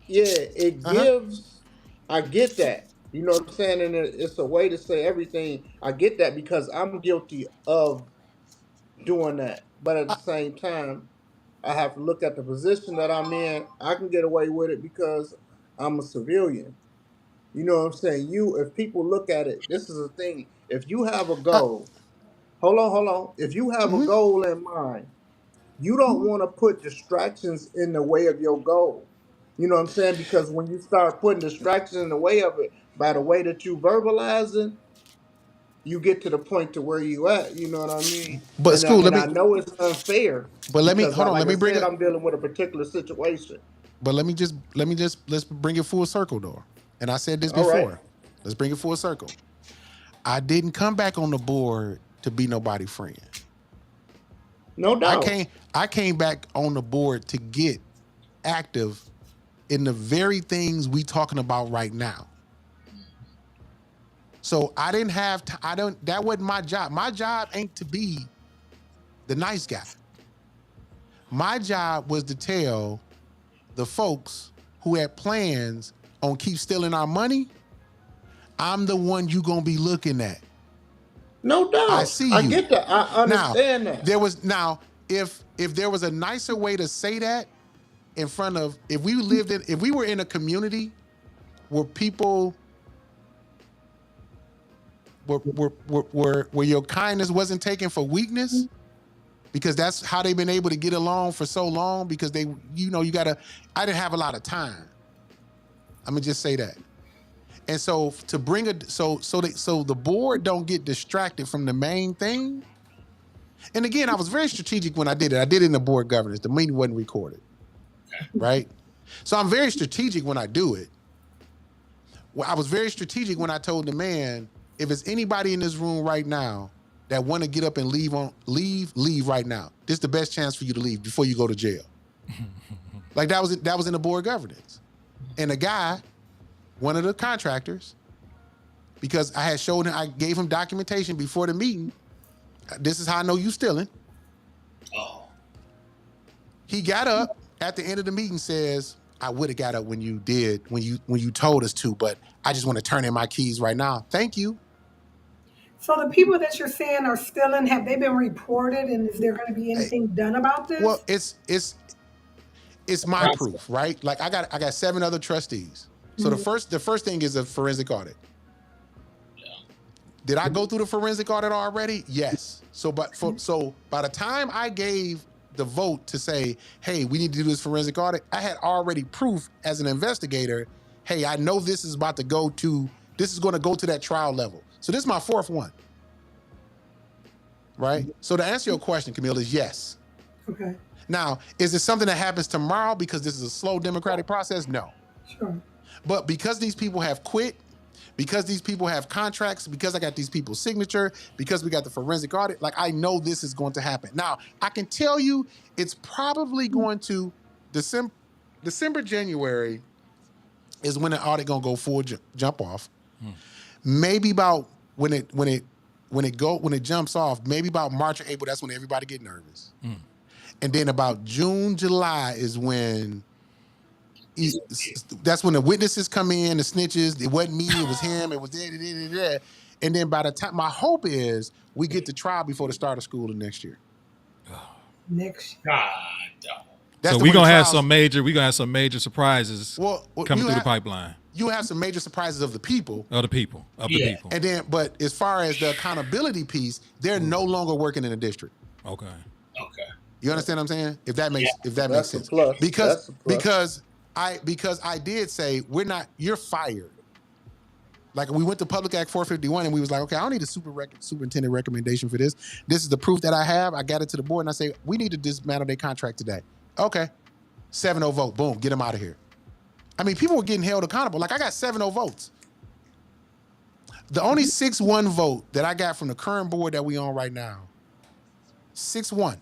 It gives, I get that. You know what I'm saying? And it's a way to say everything. I get that because I'm guilty of doing that. But at the same time, I have to look at the position that I'm in. I can get away with it because I'm a civilian. You know what I'm saying? If people look at it, this is the thing. If you have a goal, hold on. If you have a goal in mind, you don't want to put distractions in the way of your goal. You know what I'm saying? Because when you start putting distractions in the way of it, by the way that you verbalizing, you get to the point to where you at. You know what I mean? But I know it's unfair. But let me hold on. Let me bring it. I'm dealing with a particular situation. But let's bring it full circle, though. And I said this before. Right. Let's bring it full circle. I didn't come back on the board to be nobody's friend. No doubt. I came back on the board to get active in the very things we talking about right now. So I didn't have that wasn't my job. My job ain't to be the nice guy. My job was to tell the folks who had plans on keep stealing our money, I'm the one you gonna be looking at. No doubt. I see you. I get that. I understand that. If there was a nicer way to say that in front of, if we were in a community where people where your kindness wasn't taken for weakness, because that's how they've been able to get along for so long, because I didn't have a lot of time. I'm gonna just say that. And so to bring so the board don't get distracted from the main thing. And again, I was very strategic when I did it. I did it in the board governance. The meeting wasn't recorded, right? So I'm very strategic when I do it. Well, I was very strategic when I told the man, if it's anybody in this room right now that want to get up and leave right now. This is the best chance for you to leave before you go to jail. Like that was in the board governance. And the guy, one of the contractors, because I gave him documentation before the meeting. This is how I know you stealing. Oh. He got up at the end of the meeting, says, I would have got up when you told us to, but I just want to turn in my keys right now. Thank you. So the people that you're saying are stealing, have they been reported, and is there going to be anything done about this? Well, it's my proof, right? Like I got 7 other trustees. So the first thing is a forensic audit. Did I go through the forensic audit already? Yes. So by the time I gave the vote to say, hey, we need to do this forensic audit, I had already proof as an investigator, hey, I know this is going to go to that trial level. So this is my 4th one. Right? So to answer your question, Camille, is yes. Okay. Now, is it something that happens tomorrow because this is a slow democratic process? No. Sure. But because these people have quit, because these people have contracts, because I got these people's signature, because we got the forensic audit, like I know this is going to happen. Now, I can tell you it's probably going to December, January is when the audit going to go full jump off. Maybe about when it jumps off, maybe about March or April, that's when everybody get nervous. And then about June, July is when that's when the witnesses come in, the snitches. It wasn't me, it was him, it was that. And then by the time, my hope is we get to trial before the start of school the next year. Next year. God, so we're gonna have some major surprises coming through the pipeline. You have some major surprises of the people. The people. And then, but as far as the accountability piece, they're no longer working in the district. Okay. You understand what I'm saying? If that makes sense. Plus. Because I did say you're fired. Like we went to Public Act 451 and we was like, okay, I don't need a superintendent recommendation for this. This is the proof that I have. I got it to the board and I say, we need to dismantle their contract today. Okay. 7-0 vote. Boom. Get them out of here. I mean, people were getting held accountable. Like I got 7-0 votes. The only 6-1 vote that I got from the current board that we on right now, 6-1.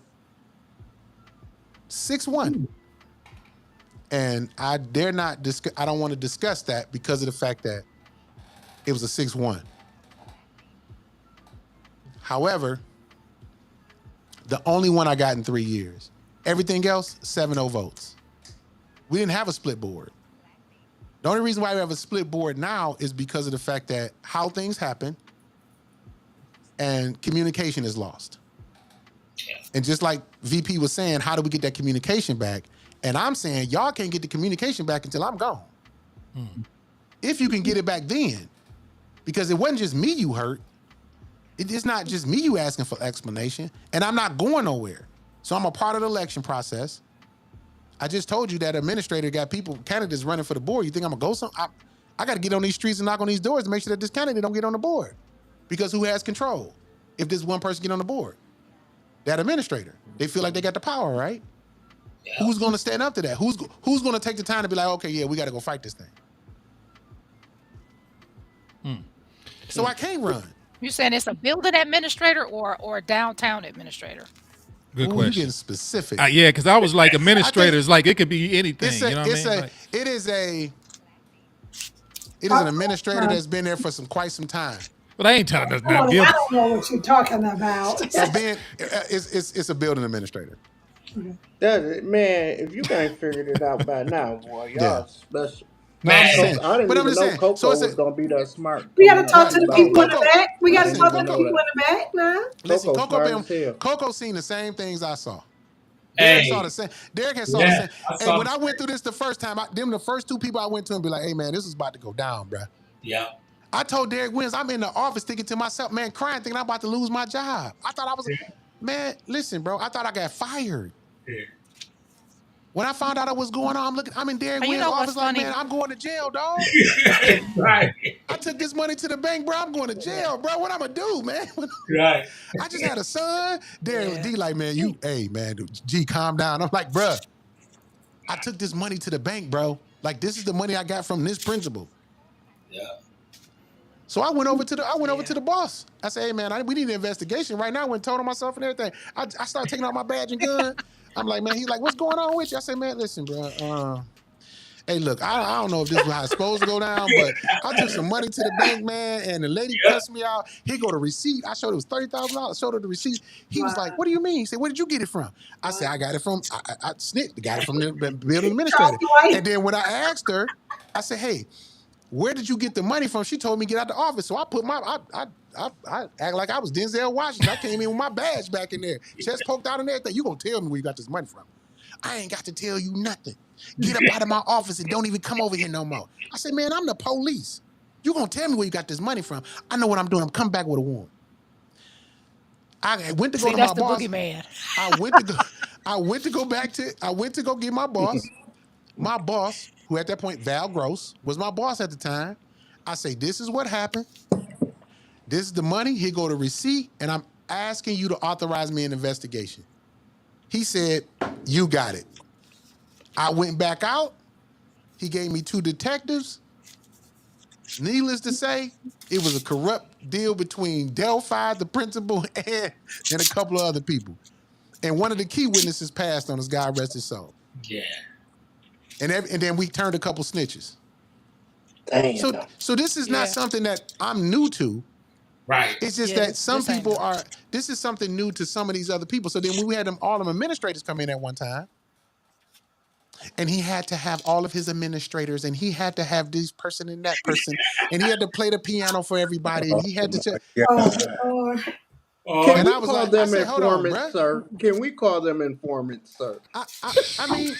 6-1. And I don't want to discuss that because of the fact that it was a 6-1. However, the only one I got in 3 years. Everything else, 7-0 votes. We didn't have a split board. The only reason why we have a split board now is because of the fact that how things happen and communication is lost. And just like VP was saying, how do we get that communication back? And I'm saying, y'all can't get the communication back until I'm gone. If you can get it back then. Because it wasn't just me you hurt. It's not just me you asking for explanation. And I'm not going nowhere. So I'm a part of the election process. I just told you that administrator got candidates running for the board. You think I'm going to go somewhere? I got to get on these streets and knock on these doors to make sure that this candidate don't get on the board. Because who has control if this one person get on the board? That administrator. They feel like they got the power, right? Yeah. Who's going to stand up to that? Who's going to take the time to be like, okay, yeah, we got to go fight this thing? So I can't run. You saying it's a building administrator or a downtown administrator? Good question. You're getting specific. Yeah, because I was like administrators, like it could be anything. You know what I mean? It is an administrator that's been there for quite some time. But I ain't telling us that. I don't know what you're talking about. It's a building administrator. Man, if you ain't figured it out by now, boy, y'all special. I didn't even know Coco was going to be that smart. We got to talk to the people in the back. We got to talk to the people in the back now. Listen, Coco's seen the same things I saw. Derek saw the same. Derek has saw the same. And when I went through this the first time, the first 2 people I went to and be like, hey, man, this is about to go down, bro. Yeah. I told Derek Wins, I'm in the office thinking to myself, man, crying, thinking I'm about to lose my job. I thought I was, man, listen, bro, I thought I got fired. Yeah. When I found out what was going on, I'm in Derek Wins' office like, man, I'm going to jail, dog. Right. I took this money to the bank, bro. I'm going to jail, bro. What I'm going to do, man? Right. I just had a son. Derek D like, man, hey, man, G, calm down. I'm like, bro, I took this money to the bank, bro. Like, this is the money I got from this principal. Yeah. So I went over to the boss. I said, hey, man, we need an investigation right now. I went and told him myself and everything. I started taking out my badge and gun. I'm like, man, he's like, what's going on with you? I said, man, listen, bro. Hey, look, I don't know if this is how it's supposed to go down, but I took some money to the bank, man, and the lady cussed me out. Here go the receipt. I showed it was $30,000. I showed her the receipt. He was like, "What do you mean?" He said, "Where did you get it from?" I said, "I got it from I snitched. Got it from the building administrator." And then when I asked her, I said, "Hey, where did you get the money from?" She told me get out the office. So I put I act like I was Denzel Washington. I came in with my badge back in there, chest poked out and everything. You gonna tell me where you got this money from? I ain't got to tell you nothing. Get up out of my office and don't even come over here no more. I said, man, I'm the police. You gonna tell me where you got this money from? I know what I'm doing. I'm coming back with a warrant. I went to go to my boss. Boogeyman. I went to go get my boss. My boss, who at that point, Val Gross, was my boss at the time. I say, this is what happened. This is the money. Here go the receipt, and I'm asking you to authorize me an investigation. He said, you got it. I went back out. He gave me 2 detectives. Needless to say, it was a corrupt deal between Delphi, the principal, and a couple of other people. And one of the key witnesses passed on us, God rest his soul. Yeah. And then we turned a couple snitches. Damn. So this is not something that I'm new to. Right. It's just that some people this is something new to some of these other people. So then when we had all them administrators come in at one time, and he had to have all of his administrators, and he had to have this person and that person, and he had to play the piano for everybody, and he had to check. Can we call them informants, sir? Can we call them informants, sir? I mean,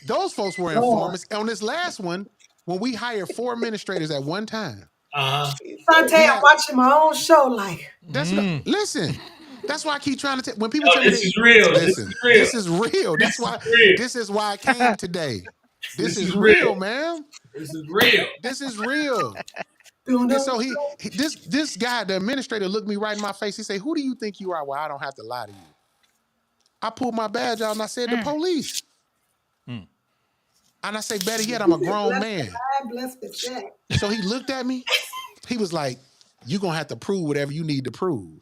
those folks were informants. On this last one, when we hired 4 administrators at one time. Sante, I'm watching my own show like. Listen. That's why I keep trying to tell. When people tell me this is real. Listen, this is real. That's why. This is why I came today. This is real, man. This is real. This is real. And so this guy, the administrator, looked me right in my face. He said, "Who do you think you are? Well, I don't have to lie to you." I pulled my badge out and I said, "The police." And I say, better yet, I'm a grown man. So he looked at me. He was like, "You're gonna have to prove whatever you need to prove."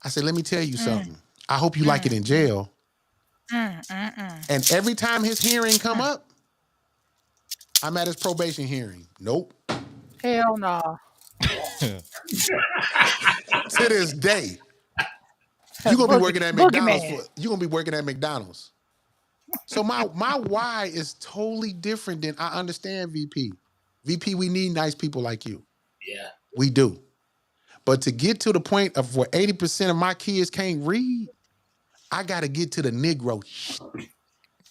I said, "Let me tell you something. I hope you like it in jail." And every time his hearing come up, I'm at his probation hearing. Nope. Hell no. To this day. You're gonna be working at McDonald's. You're gonna be working at McDonald's. So my why is totally different than I understand VP. VP, we need nice people like you. Yeah. We do. But to get to the point of where 80% of my kids can't read, I gotta get to the Negro.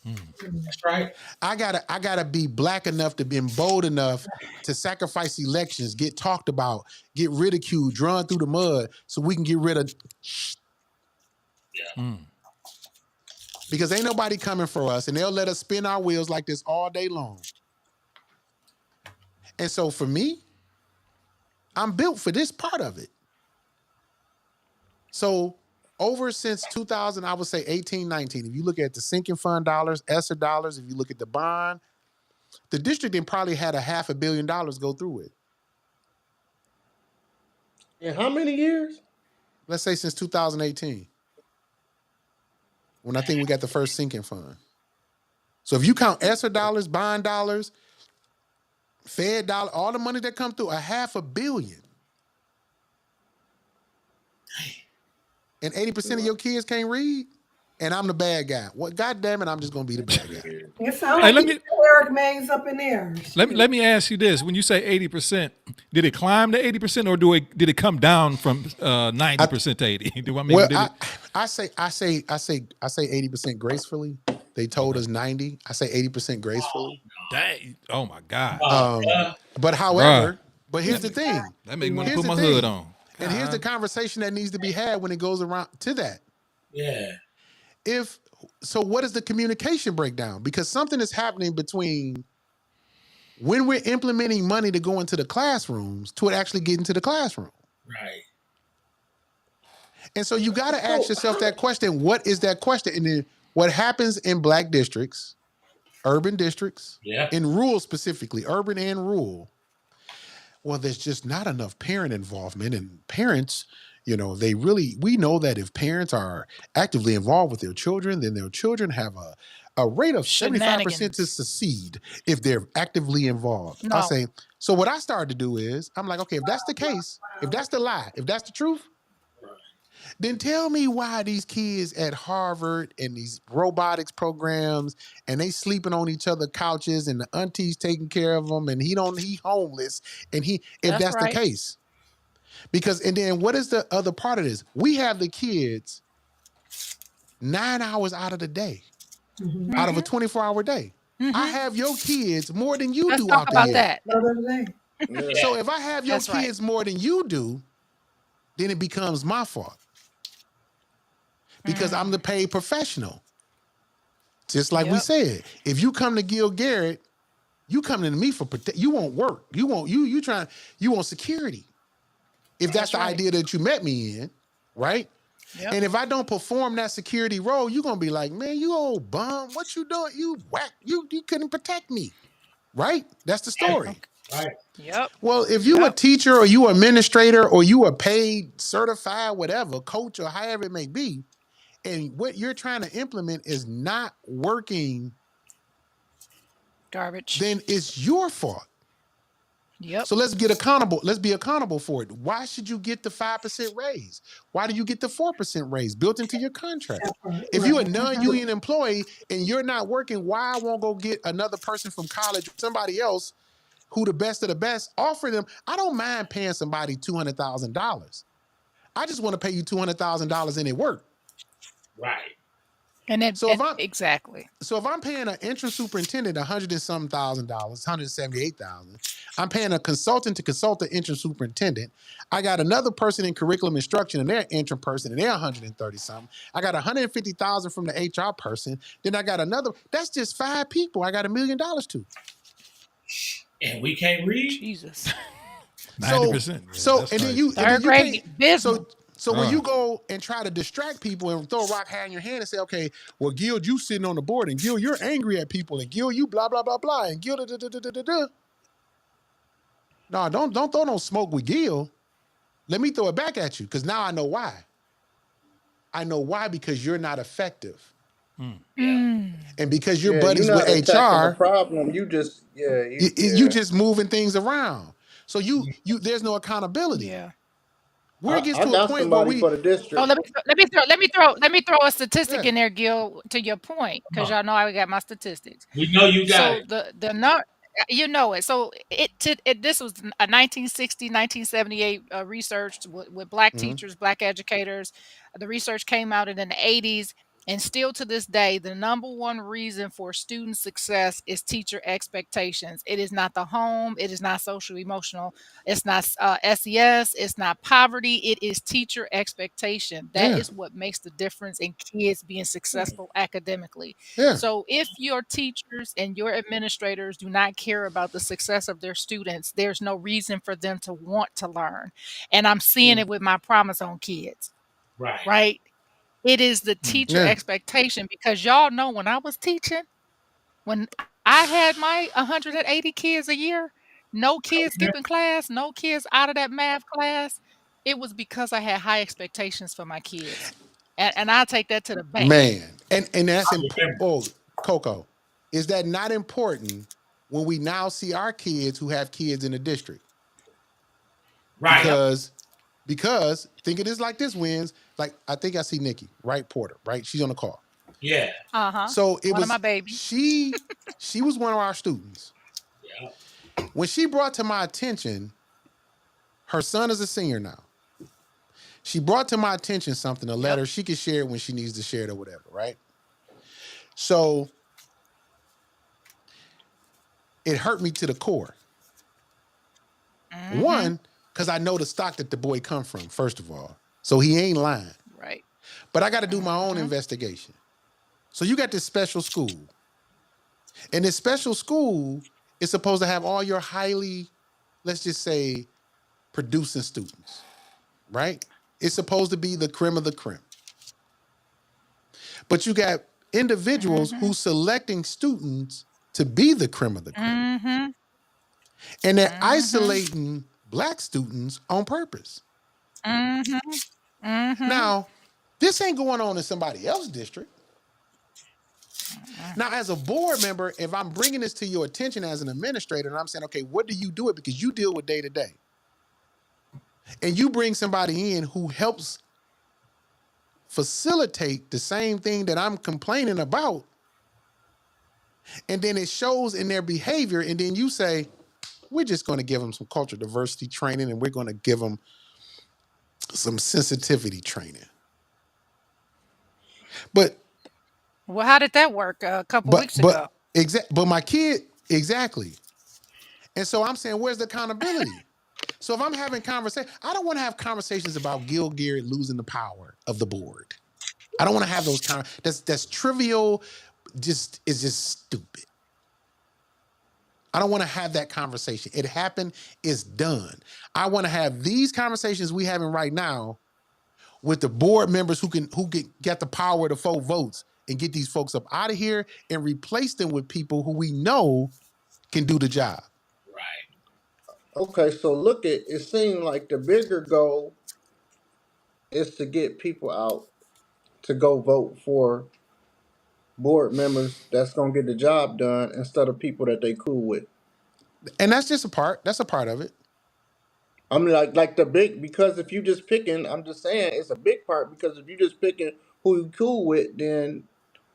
That's right. I gotta be black enough to be bold enough to sacrifice elections, get talked about, get ridiculed, drawn through the mud, so we can get rid of. Yeah. Because ain't nobody coming for us, and they'll let us spin our wheels like this all day long. And so for me, I'm built for this part of it. So over since 2000, I would say 18, 19, if you look at the sinking fund dollars, ESSER dollars, if you look at the bond, the district then probably had $500 million go through it. In how many years? Let's say since 2018. When I think we got the first sinking fund. So if you count ESSER dollars, bond dollars, Fed dollar, all the money that come through, $500 million. And 80% of your kids can't read, and I'm the bad guy. What? God damn it, I'm just gonna be the bad guy. It sounds like Eric Mays up in there. Let me ask you this: when you say 80%, did it climb to 80%, or did it come down from 90% to 80? Do I mean? Well, I say 80% gracefully. They told us 90. I say 80% gracefully. Dang. Oh my God. But however, but here's the thing. That made me want to put my hood on. And here's the conversation that needs to be had when it goes around to that. Yeah. So what is the communication breakdown? Because something is happening between when we're implementing money to go into the classrooms to it actually getting to the classroom. Right. And so you got to ask yourself that question. What is that question? And then what happens in black districts, urban districts, in rural specifically, urban and rural, well, there's just not enough parent involvement, and parents, we know that if parents are actively involved with their children, then their children have a rate of 75% to Shenanigans. succeed if they're actively involved. I No, say, so what I started to do is, I'm like, okay, if that's the case, if that's the lie, if that's the truth, then tell me why these kids at Harvard and these robotics programs and they sleeping on each other couches and the aunties taking care of them and he homeless and if that's that's the right. case. Because and then what is the other part of this? We have the kids 9 hours out of the day, out of a 24-hour day. I have your kids more than you Let's do talk out about there. that. Yeah. So if I have your That's right. kids more than you do, then it becomes my fault. Because I'm the paid professional. Just like we said, if you come to Gil Garrett, you coming to me for you want work. You want security. If that's the right. idea that you met me in, right? Yep. And if I don't perform that security role, you're gonna be like, man, you old bum, what you doing? You whack, you couldn't protect me. Right? That's the story. Right. Yep. Well, if you a teacher or you administrator or you a paid, certified, whatever, coach or however it may be, and what you're trying to implement is not working, Garbage. then it's your fault. Yep. So let's get accountable. Let's be accountable for it. Why should you get the 5% raise? Why do you get the 4% raise built into your contract? If you're a non-union employee and you're not working, why I won't go get another person from college, somebody else who the best of the best, offer them? I don't mind paying somebody $200,000. I just want to pay you $200,000 and it work. Right. And then exactly. So if I'm paying an interim superintendent $100 and some $1,000, $178,000, I'm paying a consultant to consult the interim superintendent. I got another person in curriculum instruction and they're interim person and they're 130 something. I got $150,000 from the HR person. Then I got another. That's just 5 people. I got $1 million to. And we can't read. Jesus. 90%. So and then you grade business. So when you go and try to distract people and throw a rock high in your hand and say, okay, well, Gil, you sitting on the board, and Gil, you're angry at people, and Gil, you blah, blah, blah, blah, and Gil, da, da, da, da, da, da. No, don't throw no smoke with Gil. Let me throw it back at you, because now I know why. I know why, because you're not effective. And because you're buddies you're not with attacking HR, the problem. You just you just moving things around. So you there's no accountability. Yeah. Where it gets I to a got point where somebody for the district. Oh, let me throw a statistic in there, Gil, to your point, because y'all know I got my statistics. We know you got it. So the number, you know it. So this was a 1960, 1978 research with black teachers, black educators. The research came out in the 80s. And still to this day, the number one reason for student success is teacher expectations. It is not the home. It is not social emotional. It's not SES. It's not poverty. It is teacher expectation. That is what makes the difference in kids being successful academically. So if your teachers and your administrators do not care about the success of their students, there's no reason for them to want to learn. And I'm seeing it with my Promise On kids. Right? It is the teacher expectation, because y'all know when I was teaching, when I had my 180 kids a year, no kids skipping class, no kids out of that math class, it was because I had high expectations for my kids. And I'll take that to the bank. Man, and that's important. Oh, Coco, is that not important when we now see our kids who have kids in the district? Right. Because think of this like this, Wins. Like, I think I see Nikki, right? Porter, right? She's on the call. Yeah. So it was of my babies. She was one of our students. Yeah. When she brought to my attention, her son is a senior now. She brought to my attention something, a letter. She can share it when she needs to share it or whatever, right? So it hurt me to the core. One, because I know the stock that the boy come from, first of all. So he ain't lying. Right. But I got to do my own investigation. So you got this special school. And this special school is supposed to have all your highly, let's just say, producing students, right? It's supposed to be the creme of the creme. But you got individuals who's selecting students to be the creme of the creme. And they're isolating black students on purpose. Now, this ain't going on in somebody else's district. Now, as a board member, if I'm bringing this to your attention as an administrator, and I'm saying, okay, what do you do it? Because you deal with day to day. And you bring somebody in who helps facilitate the same thing that I'm complaining about, and then it shows in their behavior, and then you say, we're just going to give them some cultural diversity training, and we're going to give them some sensitivity training. But well, how did that work a couple weeks ago? But my kid, exactly. And so I'm saying, where's the accountability? So if I'm having conversations, I don't want to have conversations about Gil Garrett losing the power of the board. I don't want to have those that's trivial. It's just stupid. I don't want to have that conversation. It happened. It's done. I want to have these conversations we having right now with the board members who get the power to 4 votes and get these folks up out of here and replace them with people who we know can do the job. Right. Okay, so look at it. Seems like the bigger goal is to get people out to go vote for board members that's gonna get the job done instead of people that they cool with. And that's just a part. That's a part of it. I mean, like the big, because if you just picking, I'm just saying it's a big part, because if you just picking who you cool with, then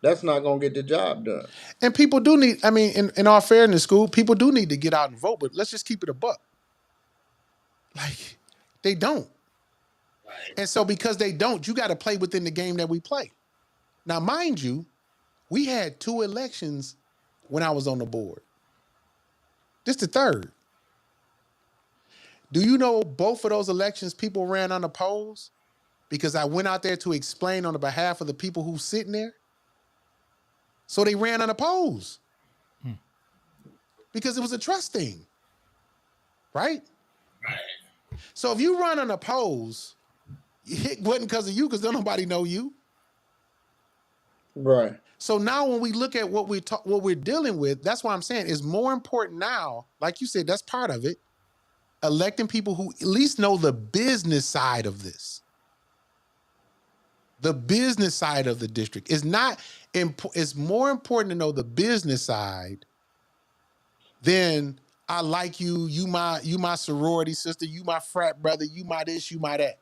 that's not gonna get the job done. And people do need, I mean, in all fairness, school, people do need to get out and vote, but let's just keep it a buck. Like, they don't. Right. And so because they don't, you got to play within the game that we play. Now, mind you, we had 2 elections when I was on the board. This the 3rd. Do you know both of those elections people ran unopposed? Because I went out there to explain on the behalf of the people who's sitting there. So they ran unopposed. Because it was a trust thing. Right? Right. So if you run unopposed, it wasn't because of you, because nobody know you. Right. So now when we look at what we're dealing with, that's why I'm saying it's more important now. Like you said, that's part of it. Electing people who at least know the business side of this. The business side of the district is not. It's more important to know the business side than I like you. You my sorority sister. You my frat brother. You my this. You my that.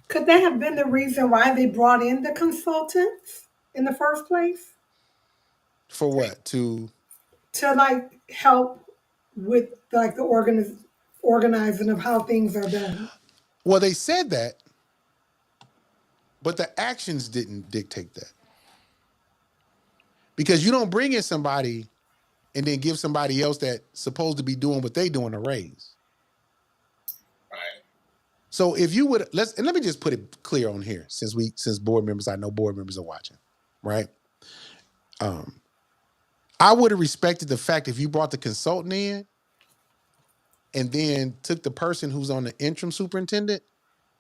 Could that have been the reason why they brought in the consultants in the first place? For what? To like help with like the organizing of how things are done. Well, they said that, but the actions didn't dictate that. Because you don't bring in somebody and then give somebody else that's supposed to be doing what they doing a raise. Right. So if you would let me just put it clear on here, since board members, I know board members are watching, right? I would have respected the fact if you brought the consultant in and then took the person who's on the interim superintendent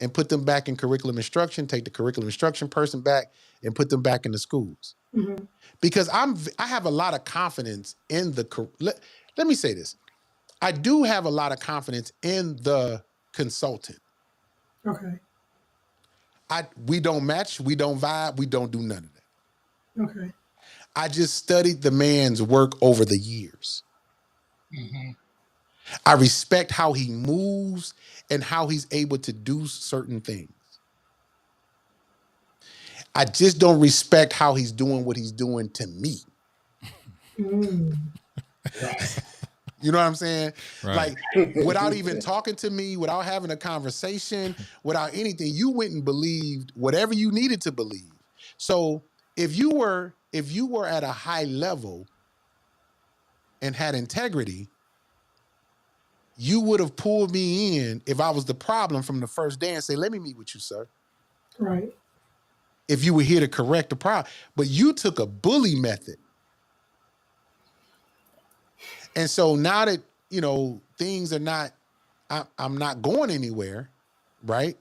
and put them back in curriculum instruction, take the curriculum instruction person back and put them back in the schools. Mm-hmm. Because I have a lot of confidence in let me say this. I do have a lot of confidence in the consultant. Okay. We don't match, we don't vibe, we don't do none of that. Okay. I just studied the man's work over the years. Mm-hmm. I respect how he moves and how he's able to do certain things. I just don't respect how he's doing what he's doing to me. Right. You know what I'm saying? Right. Like, without even talking to me, without having a conversation, without anything, you went and believed whatever you needed to believe. So if you were at a high level and had integrity, you would have pulled me in if I was the problem from the first day and say, let me meet with you, sir. Right. If you were here to correct the problem. But you took a bully method. And so now that, things are not, I'm not going anywhere, right?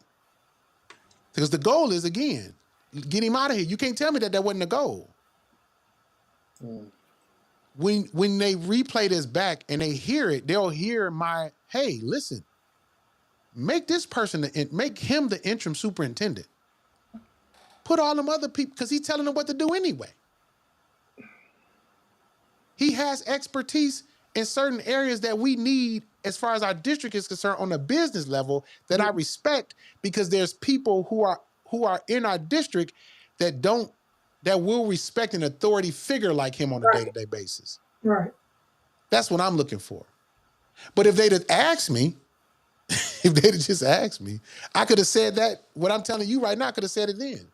Because the goal is, again, get him out of here. You can't tell me that wasn't the goal. When they replay this back and they hear it, they'll hear hey, listen, make him the interim superintendent. Put all them other people, because he's telling them what to do anyway. He has expertise in certain areas that we need as far as our district is concerned on a business level that I respect, because there's people who are in our district that will respect an authority figure like him on a day-to-day basis. Right. That's what I'm looking for. But if they'd have asked me, if they'd have just asked me, I could have said that. What I'm telling you right now, I could have said it then.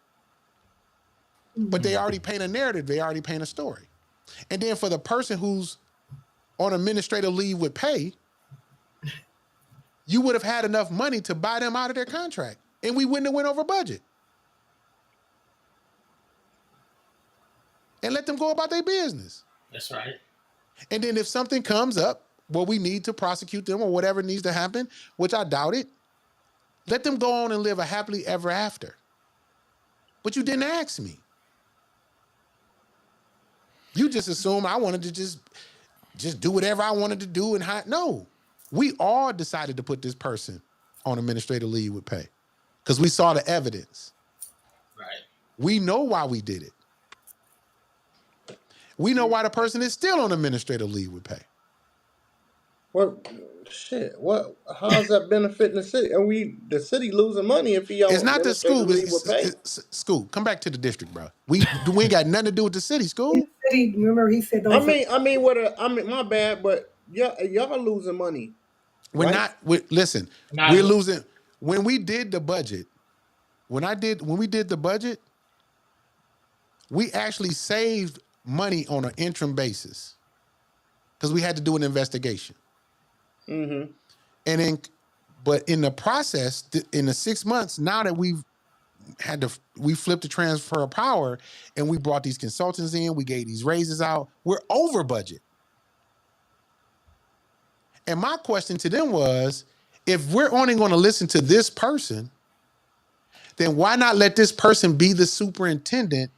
But they already paint a narrative. They already paint a story. And then for the person who's on administrative leave with pay, you would have had enough money to buy them out of their contract, and we wouldn't have went over budget. And let them go about their business. That's right. And then if something comes up where we need to prosecute them or whatever needs to happen, which I doubt it, let them go on and live a happily ever after. But you didn't ask me. You just assumed I wanted to just do whatever I wanted to do and no. We all decided to put this person on administrative leave with pay because we saw the evidence. Right. We know why we did it. We know why the person is still on administrative leave with pay. Well, shit. What? How's that benefiting the city? And the city losing money if he on It's not the school. leave with pay. It's school. Come back to the district, bro. We ain't got nothing to do with the city. School. City, remember he said those. I mean, my bad, but y'all losing money. We're right? not. Listen, we're losing. When we did the budget, when we did the budget, we actually saved money on an interim basis because we had to do an investigation. Mm-hmm. But in the process, in the 6 months, now that we flipped the transfer of power and we brought these consultants in, we gave these raises out, we're over budget. And my question to them was, if we're only going to listen to this person, then why not let this person be the superintendent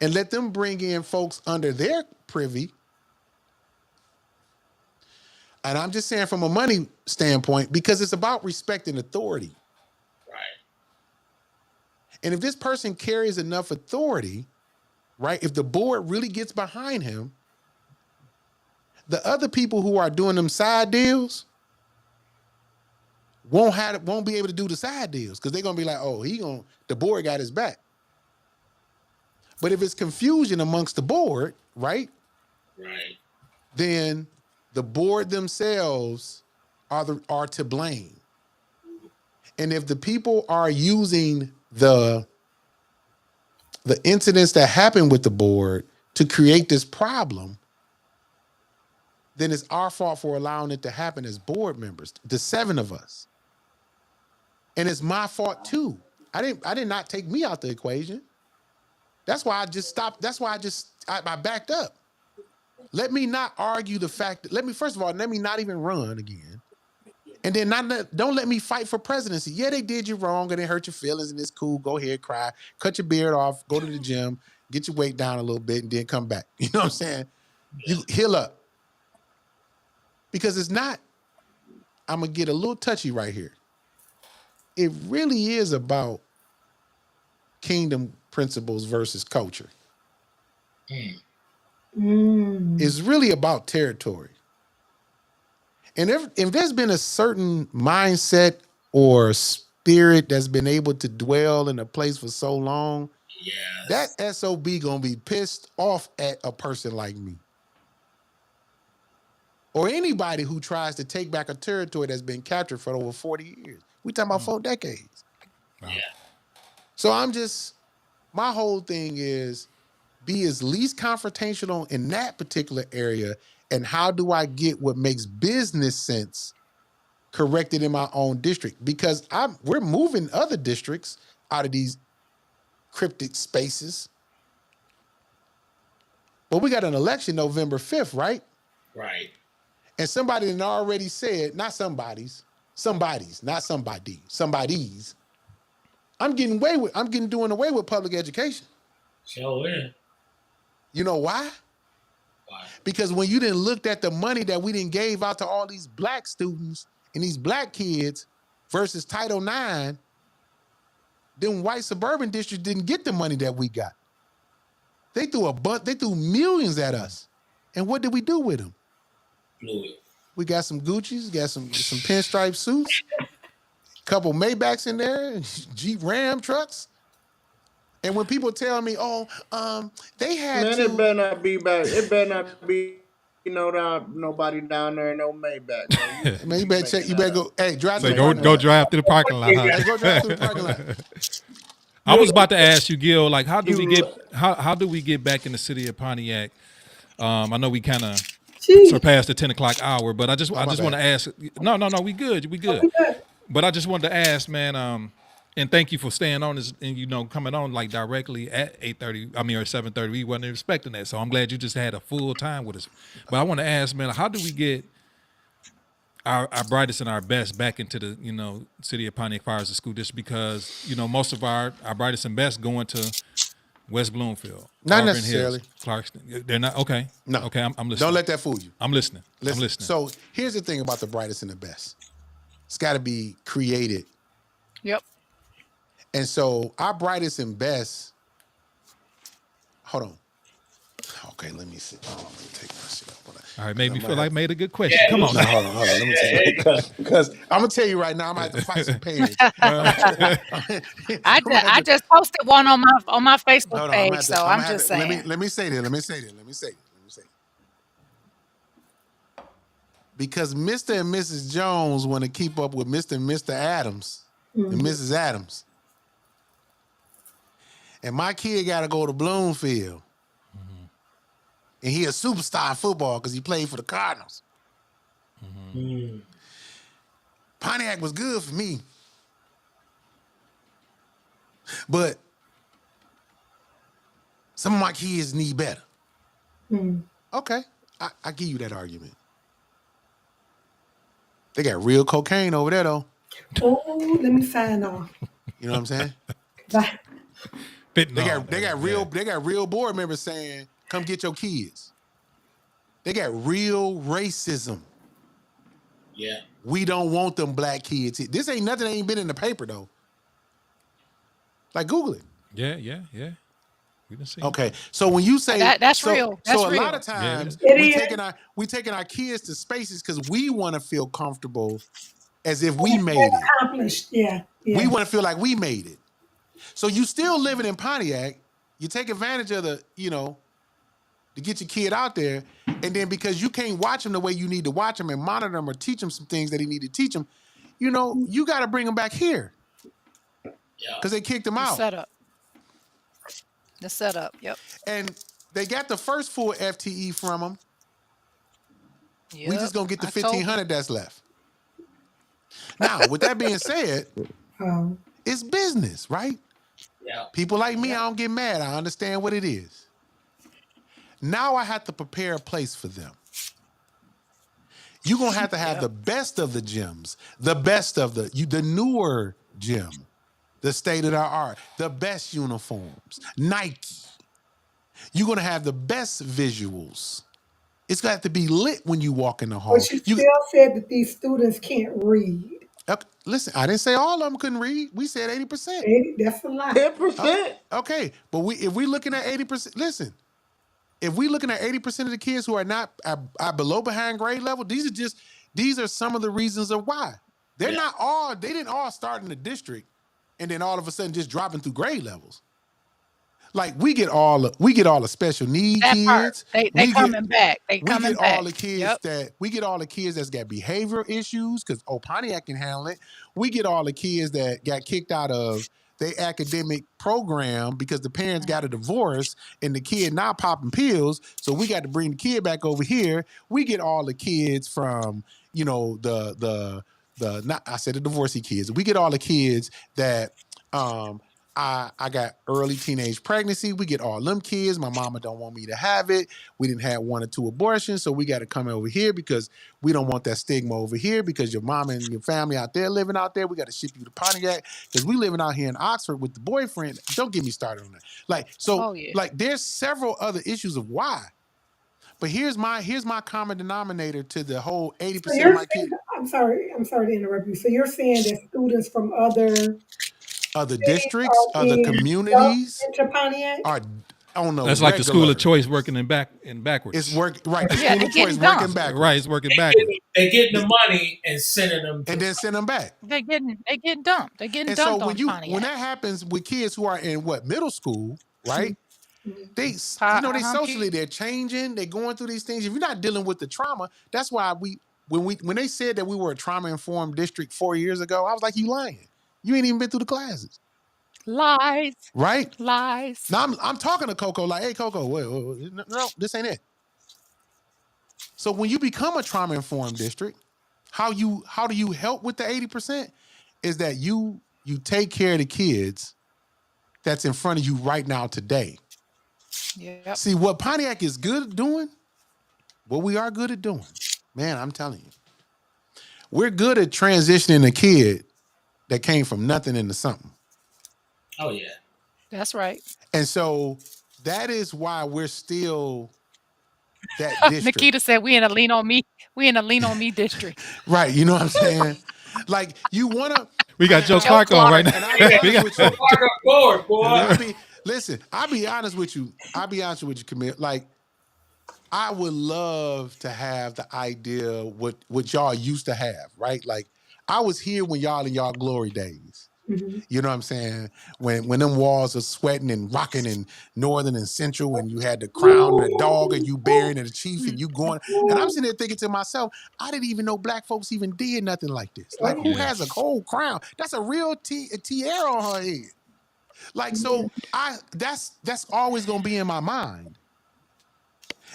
and let them bring in folks under their privy? And I'm just saying from a money standpoint, because it's about respect and authority. Right. And if this person carries enough authority, right, if the board really gets behind him, the other people who are doing them side deals won't be able to do the side deals because they're gonna be like, oh, the board got his back. But if it's confusion amongst the board, right? Right. Then the board themselves are to blame. And if the people are using the incidents that happen with the board to create this problem, then it's our fault for allowing it to happen as board members, the 7 of us. And it's my fault too. I did not take me out the equation. That's why I just stopped. That's why I backed up. Let me not argue the fact that, first of all, let me not even run again. And then don't let me fight for presidency. Yeah, they did you wrong and they hurt your feelings and it's cool. Go ahead, cry, cut your beard off, go to the gym, get your weight down a little bit and then come back. You know what I'm saying? You heal up. Because it's not, I'm going to get a little touchy right here. It really is about kingdom principles versus culture. It's really about territory. And if there's been a certain mindset or spirit that's been able to dwell in a place for so long, that SOB gonna be pissed off at a person like me. Or anybody who tries to take back a territory that's been captured for over 40 years. We talking about 4 decades. Yeah. So my whole thing is be as least confrontational in that particular area, and how do I get what makes business sense corrected in my own district? Because we're moving other districts out of these cryptic spaces. But we got an election November 5th, right? Right. And somebody had already said, not somebody's, not somebody's. I'm doing away with public education. Sure is. You know why? Why? Because when you didn't look at the money that we didn't gave out to all these black students and these black kids versus Title IX, them white suburban districts didn't get the money that we got. They threw millions at us. And what did we do with them? Blew it. We got some Gucci's, got some pinstripe suits, couple Maybachs in there, Jeep Ram trucks. And when people tell me, "Oh, they had Man, it to," better not be back. It better not be nobody down there in no Maybach, bro. man, you You better check. making You that better up. go. Hey, drive You to Say the go parking go lot. drive through the parking lot. Huh? Hey, go drive through the parking lot. I was about to ask you, Gil, like how do You we get back in the city of Pontiac? I know we kind of Gee, surpassed the 10 o'clock hour, but I just my want to bad. ask. No, we good, we good. But I just wanted to ask, man. And thank you for staying on this and coming on like directly at 8:30. I mean, or 7:30. We wasn't expecting that, so I'm glad you just had a full time with us. But I want to ask, man, how do we get our brightest and our best back into the city of Pontiac Fire as a school district? Because most of our brightest and best going to West Bloomfield, Not Auburn Hills, necessarily. Clarkston. They're not okay. No. Okay, I'm listening. Don't let that fool you. I'm listening. Listen, I'm listening. So here's the thing about the brightest and the best. It's got to be created. Yep. And so our brightest and best. Hold on. Okay, let me see. Oh, let me take my shit up. All right, made me feel like I made a good question. Come on. No, hold on. Let me take it. Because I'm gonna tell you right now, I'm gonna have to fight some page. I just posted one on my Facebook Hold on, page, so I'm just saying. Let me say this. Because Mr. and Mrs. Jones want to keep up with Mr. and Mr. Adams and Mrs. Adams. And my kid got to go to Bloomfield. And he a superstar in football because he played for the Cardinals. Pontiac was good for me. But some of my kids need better. Okay, I give you that argument. They got real cocaine over there, though. Oh, let me sign off. You know what I'm saying? Bye. They got real board members saying, "Come get your kids." They got real racism. Yeah. We don't want them black kids. This ain't nothing that ain't been in the paper though. Like Google it. Yeah. We done seen. Okay, so when you say that's real. That's so a real. lot of times Yeah, we taking our kids to spaces because we want to feel comfortable as if we made it. accomplished. Yeah. We want to feel like we made it. So you still living in Pontiac, you take advantage of the, to get your kid out there, and then because you can't watch him the way you need to watch him and monitor him or teach him some things that he need to teach him, you got to bring him back here. Yeah. Because they kicked him out. The setup, yep. And they got the first full FTE from him. Yep. We just going to get the 1,500 that's left. Now, with that being said, it's business, right? Yeah. People like me, I don't get mad. I understand what it is. Now I have to prepare a place for them. You're going to have the best of the gyms, the best of the newer gym, the state of the art, the best uniforms, Nike. You're going to have the best visuals. It's got to have to be lit when you walk in the hall. But you still said that these students can't read. Listen, I didn't say all of them couldn't read. We said 80%. That's a lot. 10%. Okay, but if we're looking at 80%, listen, if we're looking at 80% of the kids who are not are below behind grade level, these are some of the reasons of why. They didn't all start in the district and then all of a sudden just dropping through grade levels. Like we get all the special need kids. They coming back. They coming back. All the kids we get all the kids that's got behavioral issues because Pontiac can handle it. We get all the kids that got kicked out of their academic program because the parents got a divorce and the kid not popping pills. So we got to bring the kid back over here. We get all the kids from the I said the divorcee kids. We get all the kids that I got early teenage pregnancy. We get all them kids. My mama don't want me to have it. We didn't have 1 or 2 abortions, so we got to come over here because we don't want that stigma over here because your mama and your family out there living out there. We got to ship you to Pontiac because we living out here in Oxford with the boyfriend. Don't get me started on that. Like there's several other issues of why. But here's my common denominator to the whole 80% of my kids. I'm sorry to interrupt you. So you're saying that students from other districts, other communities into Pontiac? are on the That's like the school regular. of choice working in backwards. It's work right. The Yeah, school they of choice getting working dumped. backwards. Right, it's working backwards. They getting the money and sending them to. And then send them back. They getting dumped. They getting And so dumped on when Pontiac. that happens with kids who are in middle school, right? They socially they're changing, they're going through these things. If you're not dealing with the trauma, that's why when they said that we were a trauma informed district 4 years ago, I was like, you lying. You ain't even been through the classes. Lies. Right? Lies. Now I'm talking to Coco like, hey Coco, wait, no, this ain't it. So when you become a trauma informed district, how do you help with the 80% is that you take care of the kids that's in front of you right now today. Yep. See, what Pontiac is good at doing, what we are good at doing, man, I'm telling you, we're good at transitioning a kid that came from nothing into something. Oh yeah, that's right. And so that is why we're still that district. Nikita said we in a lean on me. We in a lean on me district. Right. You know what I'm saying? Like you want to. We got Joe Clark on right now. And I'll be honest with you. Clark up board, boy. I'll be honest with you, Camille. Like, I would love to have the idea what y'all used to have, right? Like, I was here when y'all in y'all glory days. Mm-hmm. You know what I'm saying? When them walls are sweating and rocking in Northern and Central, and you had the crown and the dog, and you bearing and the chief, and you going. And I'm sitting there thinking to myself, I didn't even know black folks even did nothing like this. Like, who has a whole crown? That's a real tiara on her head. Like, so that's always gonna be in my mind.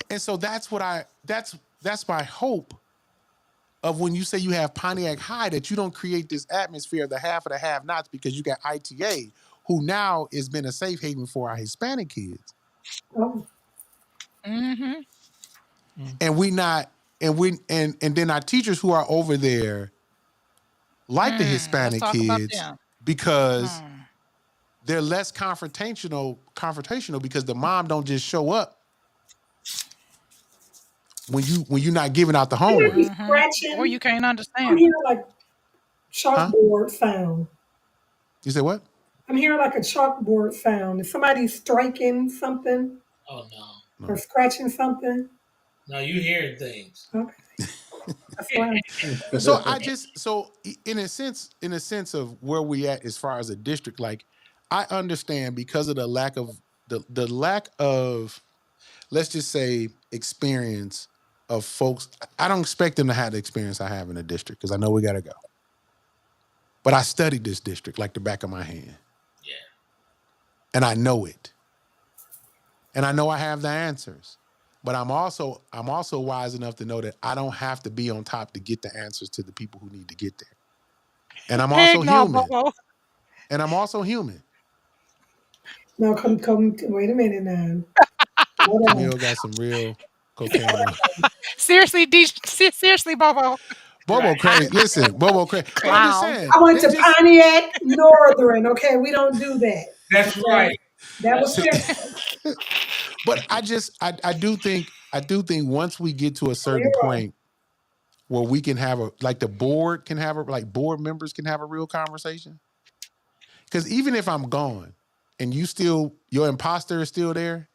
And so that's my hope of when you say you have Pontiac High, that you don't create this atmosphere of the have-nots, because you got ITA, who now has been a safe haven for our Hispanic kids. Oh. Mm-hmm. And then our teachers who are over there like the Hispanic kids because they're less confrontational because the mom don't just show up when you're not giving out the homework. Scratching. Or you can't understand. I'm hearing like chalkboard sound. You said what? I'm hearing like a chalkboard sound. Is somebody striking something? Oh no. Or scratching something? No, you hearing things. Okay. That's fine. So in a sense of where we at as far as a district, like, I understand because of the lack of let's just say experience of folks. I don't expect them to have the experience I have in a district, because I know we got to go. But I studied this district like the back of my hand. Yeah. And I know it. And I know I have the answers. But I'm also wise enough to know that I don't have to be on top to get the answers to the people who need to get there. And I'm also human. And I'm also human. No, come. Wait a minute now. Camille got some real cocaine. Seriously, Bobo. Bobo crazy. Listen, Bobo crazy. But I'm just saying. I went to Pontiac Northern. Okay, we don't do that. That's right. That was different. But I do think once we get to a certain point where we can have the board can have board members can have a real conversation. Because even if I'm gone and your imposter is still there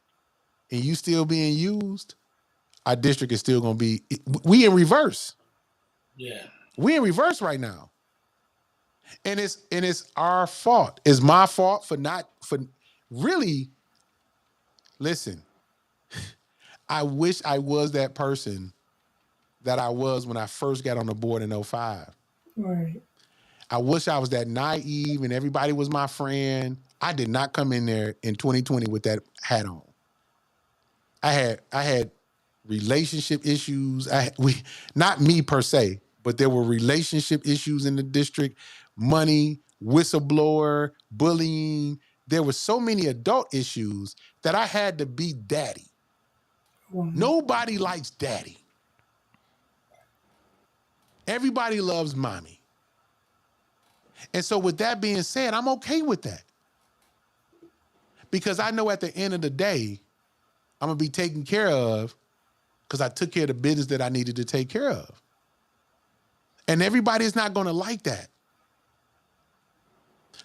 and you still being used, our district is still going to be, we in reverse. Yeah. We in reverse right now. And it's our fault. It's my fault for really, listen, I wish I was that person that I was when I first got on the board in 2005. Right. I wish I was that naive and everybody was my friend. I did not come in there in 2020 with that hat on. I had relationship issues. Not me per se, but there were relationship issues in the district, money, whistleblower, bullying. There were so many adult issues that I had to be daddy. Wow. Nobody likes daddy. Everybody loves mommy. And so with that being said, I'm okay with that. Because I know at the end of the day, I'm going to be taken care of because I took care of the business that I needed to take care of. And everybody is not going to like that.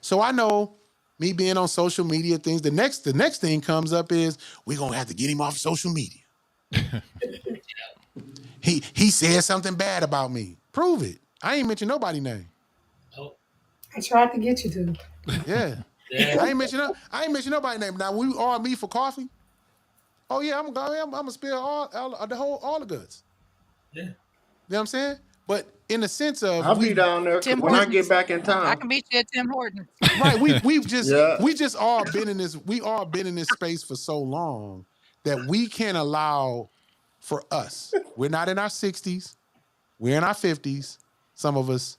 So I know me being on social media things. The next thing comes up is we're gonna have to get him off social media. he said something bad about me. Prove it. I ain't mention nobody's name. Nope. I tried to get you to. Yeah. Yeah. I ain't mention nobody's name. Now we all meet for coffee. Oh yeah, I'm gonna spill all the guts. Yeah. You know what I'm saying? But in the sense of I'll be down there Tim when I Hortons. get back in I town. can meet you at Tim Hortons. right, we Yeah. just all been in this space for so long that we can't allow for us. We're not in our 60s. We're in our 50s. Some of us.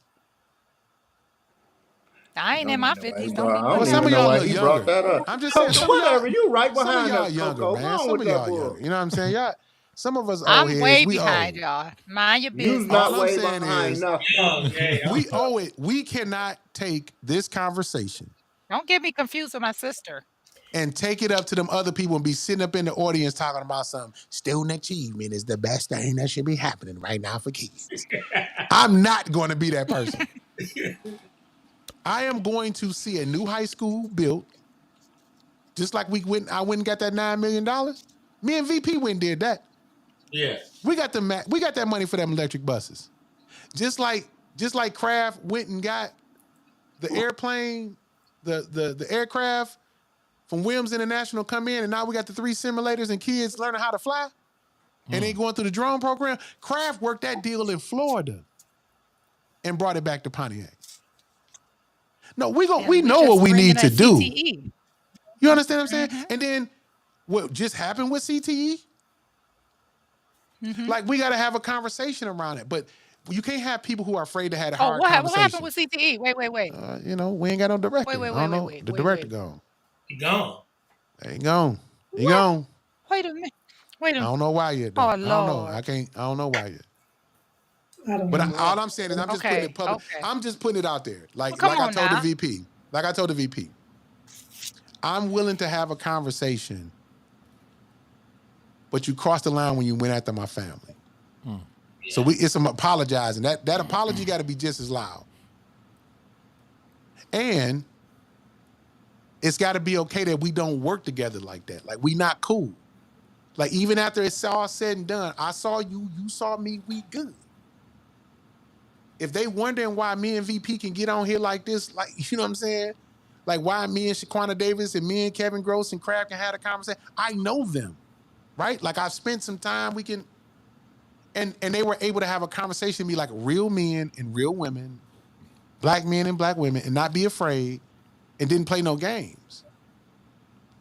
I ain't in my 50s. Don't be I Well, don't putting some that of even know y'all a on why little me. he brought younger. that up. I'm just saying, Coco, some of y'all, whatever. You right some of behind y'all us, younger, Coco. Go man. on Some with of that y'all bull. younger. You know what I'm saying? Y'all, some of us old I'm heads, way we behind old. y'all. Mind your You's business. not All I'm way saying behind is nothing. Young, yeah. we owe it. We cannot take this conversation Don't get me confused with my sister. and take it up to them other people and be sitting up in the audience talking about something. Student achievement is the best thing that should be happening right now for kids. I'm not going to be that person. I am going to see a new high school built, just like I went and got that $9 million. Me and VP went and did that. Yeah. We got that money for them electric buses. Just like Kraft went and got the airplane, the aircraft from Williams International come in, and now we got the 3 simulators and kids learning how to fly, and they going through the drone program. Kraft worked that deal in Florida and brought it back to Pontiac. No, we know just what we bringing need to a do. CTE. You understand what I'm saying? And then what just happened with CTE? Like, we got to have a conversation around it, but you can't have people who are afraid to have a Oh, hard what conversation. happened with CTE? Wait. We ain't got no director. Wait, I don't know. wait, The wait, director wait. gone. He gone. He gone. He What? gone. Wait a minute. Wait a I minute. don't know why yet, though. Oh, I don't know. Lord. I don't know why yet. I don't But know. all I'm saying is I'm just putting it public. Okay. I'm just putting it out there. Well, Like come I on told now. the VP. Like I told the VP. I'm willing to have a conversation, but you crossed the line when you went after my family. So it's some apologizing. That apology got to be just as loud. And it's got to be okay that we don't work together like that. Like, we not cool. Like, even after it's all said and done, I saw you, you saw me, we good. If they wondering why me and VP can get on here like this, like, you know what I'm saying? Like, why me and Shaquana Davis and me and Kevin Gross and Kraft can have a conversation. I know them, right? Like, I've spent some time, we can, and they were able to have a conversation and be like real men and real women, black men and black women, and not be afraid, and didn't play no games.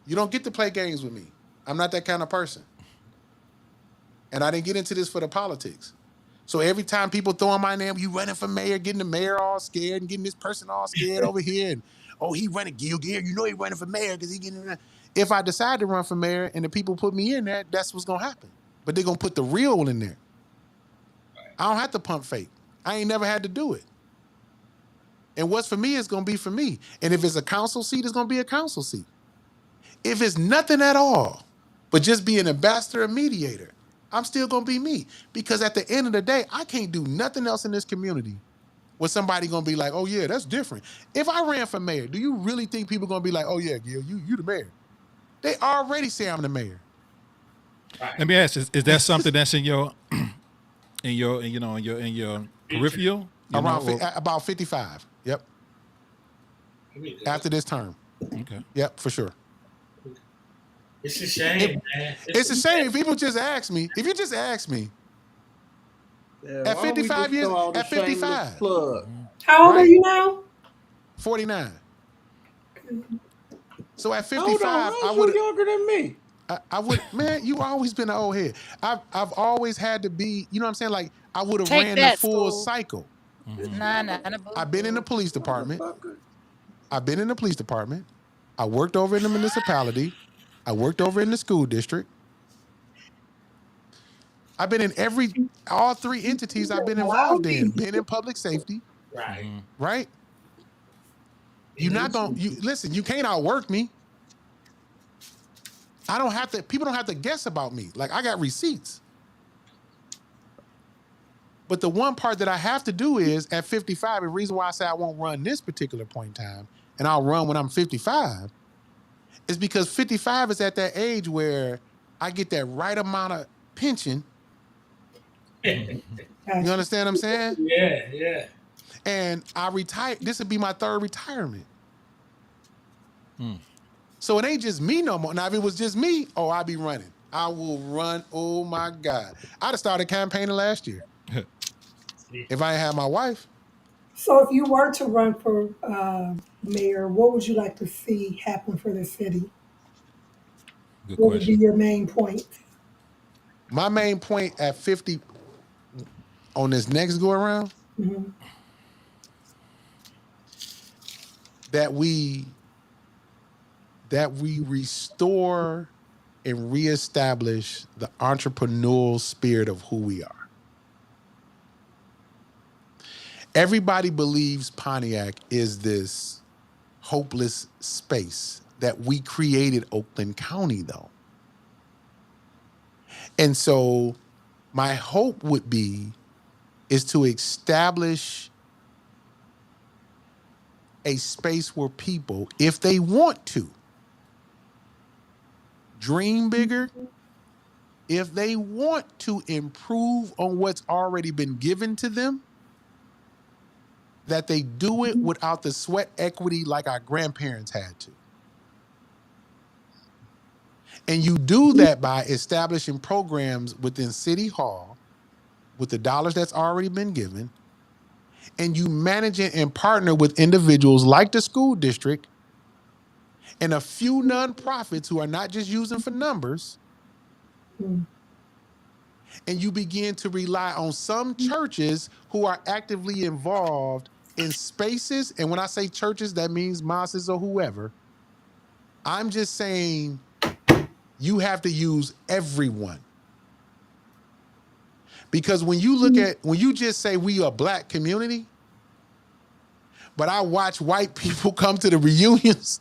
You don't get to play games with me. I'm not that kind of person. And I didn't get into this for the politics. So every time people throwing my name, you running for mayor, getting the mayor all scared and getting this person all scared over here. And, oh, he running, Gil, you know he running for mayor because he getting. If I decide to run for mayor and the people put me in there, that's what's going to happen. But they're going to put the real one in there. I don't have to pump fake. I ain't never had to do it. And what's for me is going to be for me. And if it's a council seat, it's going to be a council seat. If it's nothing at all, but just be an ambassador or mediator, I'm still going to be me. Because at the end of the day, I can't do nothing else in this community where somebody going to be like, oh, yeah, that's different. If I ran for mayor, do you really think people going to be like, oh, yeah, Gil, you the mayor? They already say I'm the mayor. Let me ask: Is that something that's in your peripheral? About 55. Yep. After this term. Okay. Yep, for sure. It's a shame, man. It's a shame. People just ask me. If you just ask me, Yeah, at 55 years, at 55. How old are you now? 49. So at 55, Hold on, I you would. younger than me. I would, man, you always been an old head. I've always had to be, you know what I'm saying? Like, I would have ran the full cycle. I've been in the police department. I worked over in the municipality. I worked over in the school district. I've been in all 3 entities I've been involved in. Been in public safety. Right. Right? You're not going to, listen, you can't outwork me. People don't have to guess about me. Like, I got receipts. But the one part that I have to do is, at 55, the reason why I say I won't run this particular point in time and I'll run when I'm 55, is because 55 is at that age where I get that right amount of pension. You Gotcha. understand what I'm saying? Yeah. And I retire. This would be my third retirement. So it ain't just me no more. Now, if it was just me, oh, I'd be running. I will run. Oh my God. I'd have started campaigning last year if I ain't had my wife. So if you were to run for mayor, what would you like to see happen for the city? Good What would be question. your main point? My main point at 50 on this next go around, Mhm. that we restore and reestablish the entrepreneurial spirit of who we are. Everybody believes Pontiac is this hopeless space that we created Oakland County, though. And so my hope would be is to establish a space where people, if they want to, dream bigger, if they want to improve on what's already been given to them, that they do it without the sweat equity like our grandparents had to. And you do that by establishing programs within City Hall with the dollars that's already been given, and you manage it and partner with individuals like the school district and a few nonprofits who are not just using for numbers, Mm. and you begin to rely on some churches who are actively involved in spaces. And when I say churches, that means mosques or whoever. I'm just saying you have to use everyone. Because when you just say we a black community, but I watch white people come to the reunions,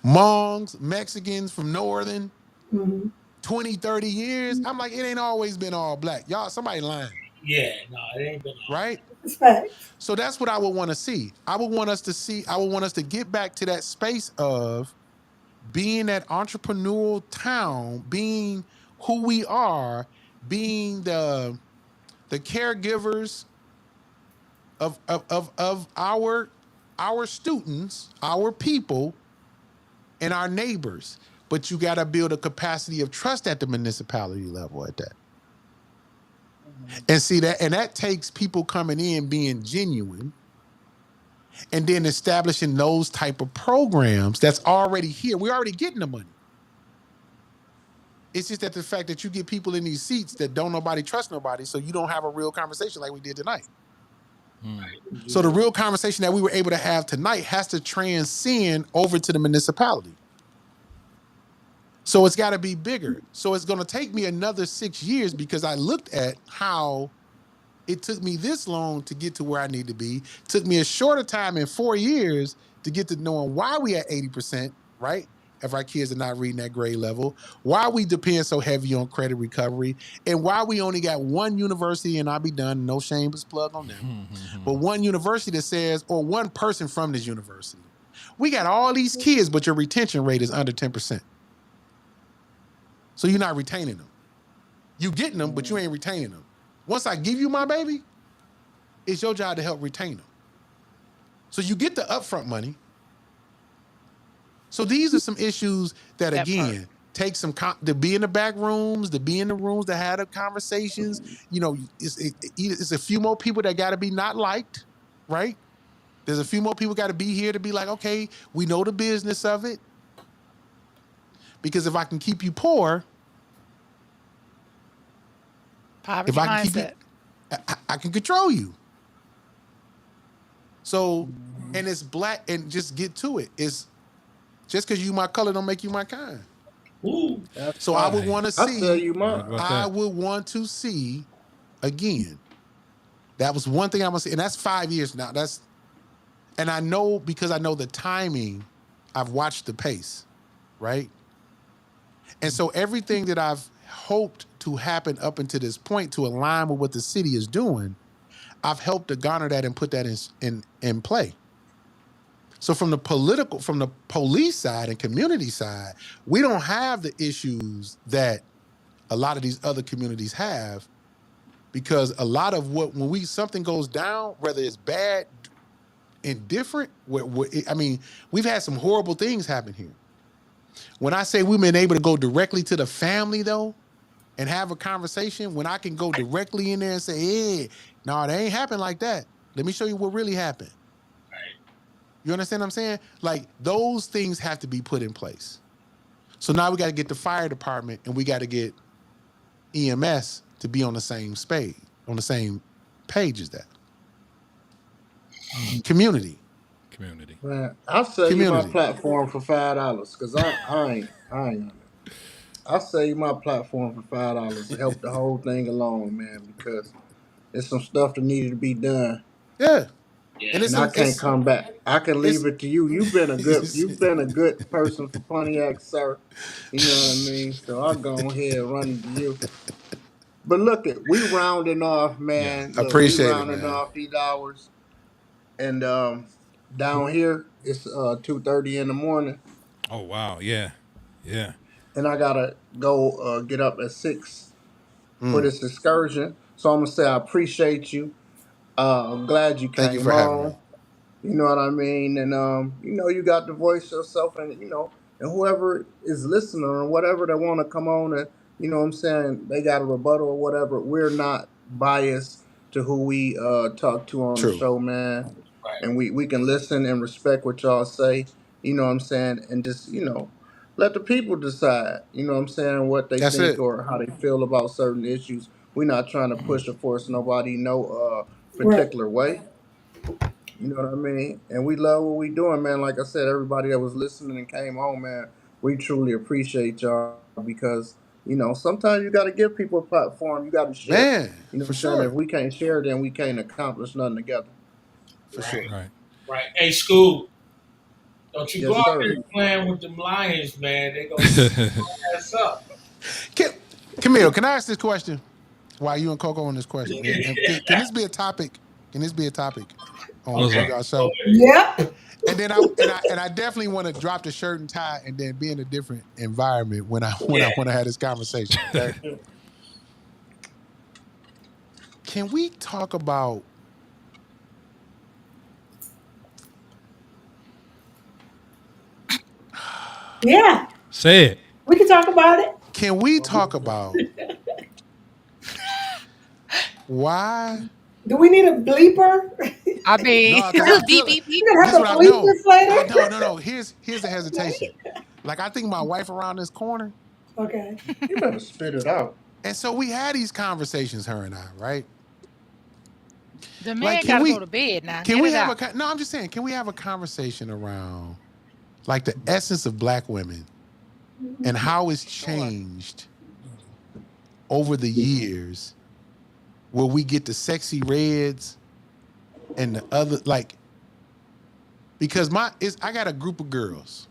Hmongs, Mexicans from Northern, Mhm. 20, 30 years, I'm like, it ain't always been all black. Y'all, somebody lying, Yeah, no, it ain't been all. right? Respect. So that's what I would want to see. I would want us to get back to that space of being that entrepreneurial town, being who we are, being the caregivers of our students, our people, and our neighbors. But you got to build a capacity of trust at the municipality level at that. And see that, and that takes people coming in being genuine, and then establishing those type of programs that's already here. We're already getting the money. It's just that the fact that you get people in these seats that don't nobody trust nobody, so you don't have a real conversation like we did tonight. So the real conversation that we were able to have tonight has to transcend over to the municipality. So it's got to be bigger. So it's going to take me another 6 years because I looked at how it took me this long to get to where I need to be. It took me a shorter time in 4 years to get to knowing why we at 80%, right? If our kids are not reading that grade level, why we depend so heavy on credit recovery, and why we only got one university, and I'll be done, no shameless plug on them, but one university that says, or one person from this university. We got all these kids, but your retention rate is under 10%. So you're not retaining them. You getting them, but you ain't retaining them. Once I give you my baby, it's your job to help retain them. So you get the upfront money. So these are some issues that again, take some to be in the back rooms, to be in the rooms, to have the conversations. You know, it's a few more people that got to be not liked, right? There's a few more people got to be here to be like, okay, we know the business of it. Because if I can keep you poor, Poverty if I can keep you, mindset. I can control you. So, and it's black, and just get to it. It's just because you my color don't make you my kind. Ooh, That's So I would fine. want to I'll tell see, you Right mine. about I that. would want to see again. That was one thing I want to see, and that's 5 years now. And I know because I know the timing, I've watched the pace, right? And so everything that I've hoped to happen up until this point to align with what the city is doing, I've helped to garner that and put that in play. So from the police side and community side, we don't have the issues that a lot of these other communities have, because a lot of when something goes down, whether it's bad, indifferent, I mean, we've had some horrible things happen here. When I say we've been able to go directly to the family though, and have a conversation, when I can go directly in there and say, hey, no, they ain't happened like that. Let me show you what really happened. You understand what I'm saying? Like, those things have to be put in place. So now we got to get the fire department and we got to get EMS to be on the same page as that. Community. Man, I'll sell you my platform for $5 because I ain't on it. I'll sell you my platform for $5 to help the whole thing along, man, because there's some stuff that needed to be done. Yeah. And I can't come back. I can leave it to you. You've been a good person for Pontiac, sir. You know what I mean? So I'll go ahead and run it to you. But look, we rounding off, man. Yeah. Look, we Appreciate rounding it, man. off these hours. And down here it's 2:30 in the morning. Oh wow, yeah. And I gotta go get up at 6 for this excursion. So I'm gonna say I appreciate you. I'm glad you Thank you came for having me. on. You know what I mean? And you got to voice yourself, and and whoever is listening or whatever they want to come on and what I'm saying, they got a rebuttal or whatever. We're not biased to who we talk to on the True. show, man. And we can listen and respect what y'all say, you know what I'm saying, and just, let the people decide, you know what I'm saying, what they That's think it. or how they feel about certain issues. We're not trying to push or force nobody no Right. particular way. You know what I mean? And we love what we doing, man. Like I said, everybody that was listening and came on, man, we truly appreciate y'all because, sometimes you got to give people a platform. You got to share. Man, You know for what I'm saying? sure. If we can't share, then we can't accomplish nothing together. For sure. Right. Hey, School, don't you go Yes, out sir. there playing with them Lions, man. They gonna set your ass up. Camille, can I ask this question? While you and Coco on this question, and can this be a topic? Can this be a topic on What's up? y'all show? Yep. And then I definitely want to drop the shirt and tie and then be in a different environment when I want to have this conversation. Okay. Can we talk about Yeah. Say it. We can talk about it. Can we talk about why? Do we need a bleeper? I mean, No, because I beep feel beep beep. We're gonna this is have what to I bleep know. this later. No. Here's the hesitation. Like, I think my wife around this corner, Okay. You better spit it out. and so we had these conversations, her and I, right? The Like, man can gotta we go to bed now. can Get we it have out. no? I'm just saying, can we have a conversation around like the essence of Black women and how it's changed over the years, where we get the sexy reds and the other, like, because I got a group of girls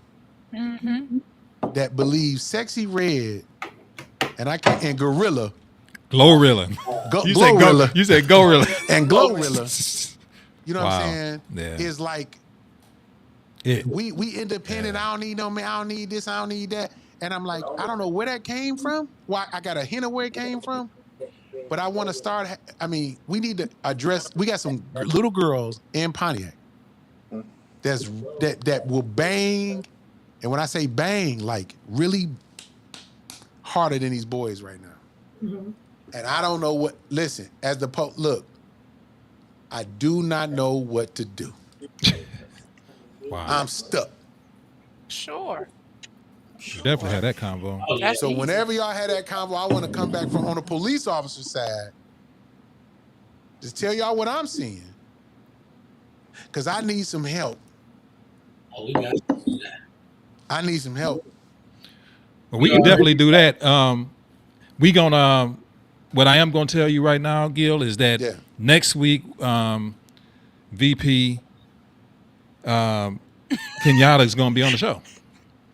that believe sexy red and gorilla, Glorilla. Glorilla. You said Gorilla. And Glorilla, you know what I'm saying? Yeah. Is like, It. we independent. I don't need no man. I don't need this. I don't need that. And I'm like, I don't know where that came from. Why I got a hint of where it came from, but I want to start. I mean, we need to address. We got some little girls in Pontiac that will bang, and when I say bang, like really harder than these boys right now. Mm-hmm. And I don't know what. Listen, as the look, I do not know what to do. Wow. I'm stuck. Sure. You definitely had that convo. That's So easy. whenever y'all had that convo, I want to come back from on the police officer side. Just tell y'all what I'm seeing, because I need some help. Oh, we got to do that. I need some help. Well, we can definitely do that. We gonna. What I am gonna tell you right now, Gil, is that next week, VP Kenyatta is gonna be on the show.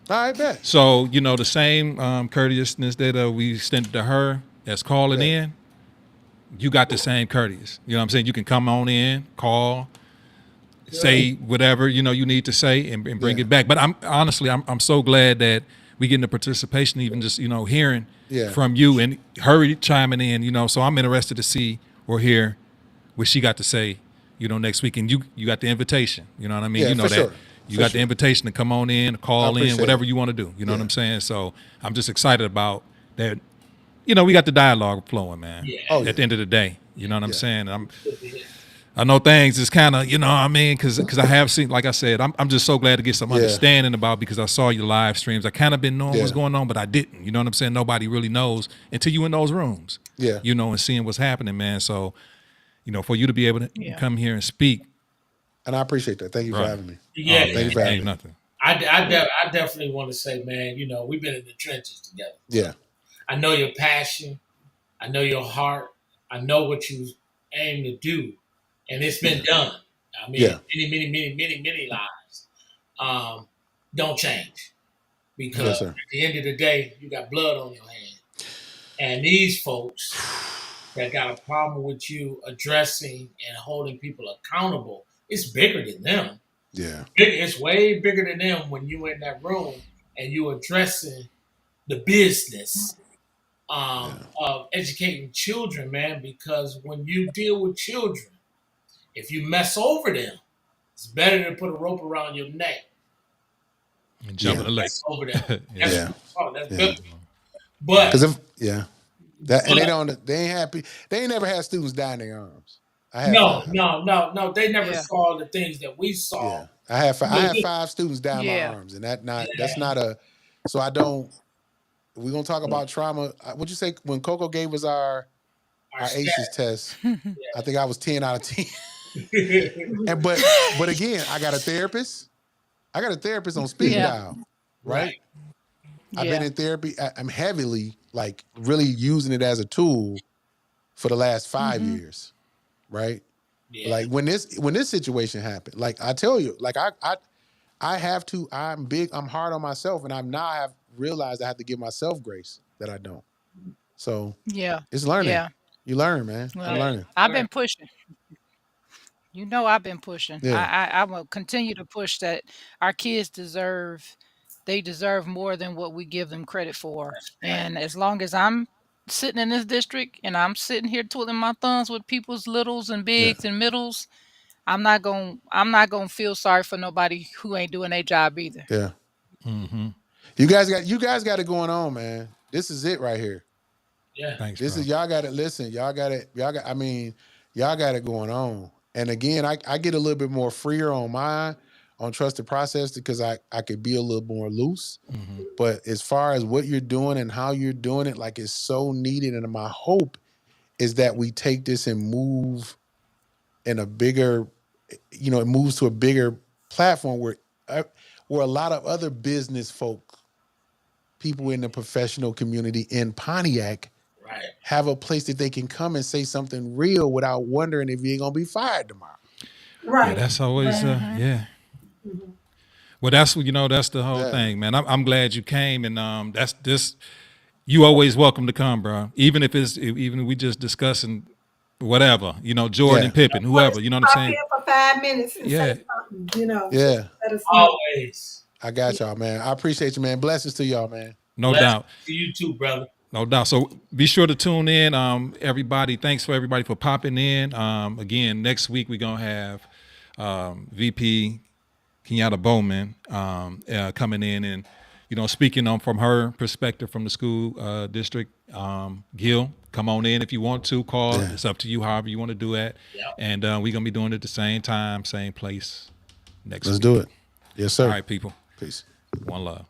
All right, bet. So the same courteousness that we extended to her as calling in, you got the same courteous. You know what I'm saying? You can come on in, call, say whatever you need to say and bring it back. But I'm so glad that we getting the participation, even just hearing from you and her chiming in. So I'm interested to see or hear what she got to say, next week. And you got the invitation. You know what I mean? Yeah, you know for that sure. you got the invitation to come on in, call in, whatever you want to do. You know what I'm saying? So I'm just excited about that. We got the dialogue flowing, man. Yeah. At the end of the day, you know what I'm saying? I know things is kind of, what I mean, because I have seen, like I said, I'm just so glad to get some understanding about, because I saw your live streams. I kind of been knowing what's going on, but I didn't. You know what I'm saying? Nobody really knows until you in those rooms. Yeah. And seeing what's happening, man. So, for you to be able to come here and speak. And I appreciate that. Thank you for having me. Yeah. Thank you for having me. Nothing. I definitely want to say, man, we've been in the trenches together. Yeah. I know your passion. I know your heart. I know what you aim to do. And it's been done. I mean, many lives don't change. Because at the end of the day, you got blood on your hand. And these folks that got a problem with you addressing and holding people accountable, it's bigger than them. Yeah. It's way bigger than them when you in that room and you addressing the business of educating children, man, because when you deal with children, if you mess over them, it's better to put a rope around your neck and jump in the lake over them. That's yeah. better. But they ain't happy. They ain't never had students die in their arms. No. They never saw the things that we saw. Yeah. I have 5 students die in my arms, and that's not a. So I don't. We're gonna talk about trauma. What'd you say when Coco gave us our ACEs test? I think I was 10 out of 10. And but again, I got a therapist. I got a therapist on speed dial, right? I've been in therapy. I'm heavily really using it as a tool for the last 5 years, right? Yeah. Like when this situation happened, like I tell you, like I have to. I'm hard on myself, and I have realized I have to give myself grace that I don't. So it's learning. Yeah. You learn, man. Well, I'm learning. I've been pushing. I've been pushing. Yeah. I will continue to push that our kids deserve more than what we give them credit for. And as long as I'm sitting in this district and I'm sitting here twiddling my thumbs with people's littles and bigs and middles, I'm not gonna feel sorry for nobody who ain't doing their job either. Yeah. Mm-hmm. You guys got it going on, man. This is it right here. Yeah. Thanks, this bro. is y'all got it. Listen, y'all got it going on. And again, I get a little bit more freer on mine on trusted process because I could be a little more loose. Mm-hmm. But as far as what you're doing and how you're doing it, like it's so needed. And my hope is that we take this and move in a bigger, it moves to a bigger platform where a lot of other business folk, people in the professional community in Pontiac, have a place that they can come and say something real without wondering if you're gonna be fired tomorrow. Right. Yeah, that's always Mm-hmm. Well, that's the whole thing, man. I'm glad you came, and that's this. You always welcome to come, bro. Even if we just discussing whatever, Jordan Pippen, whoever, you know what I'm saying? For 5 minutes and say something, Yeah. Let us know. Always. I got y'all, man. I appreciate you, man. Blessings to y'all, man. No doubt. To you too, brother. No doubt. So be sure to tune in. Everybody, thanks for everybody for popping in. Again, next week we're going to have VP Kenyatta Bowman coming in and, speaking on from her perspective from the school district. Gil, come on in if you want to. Call. Yeah. It's up to you, however you want to do that. Yep. And we're going to be doing it at the same time, same place next week. Let's do it. Yes, sir. All right, people. Peace. One love.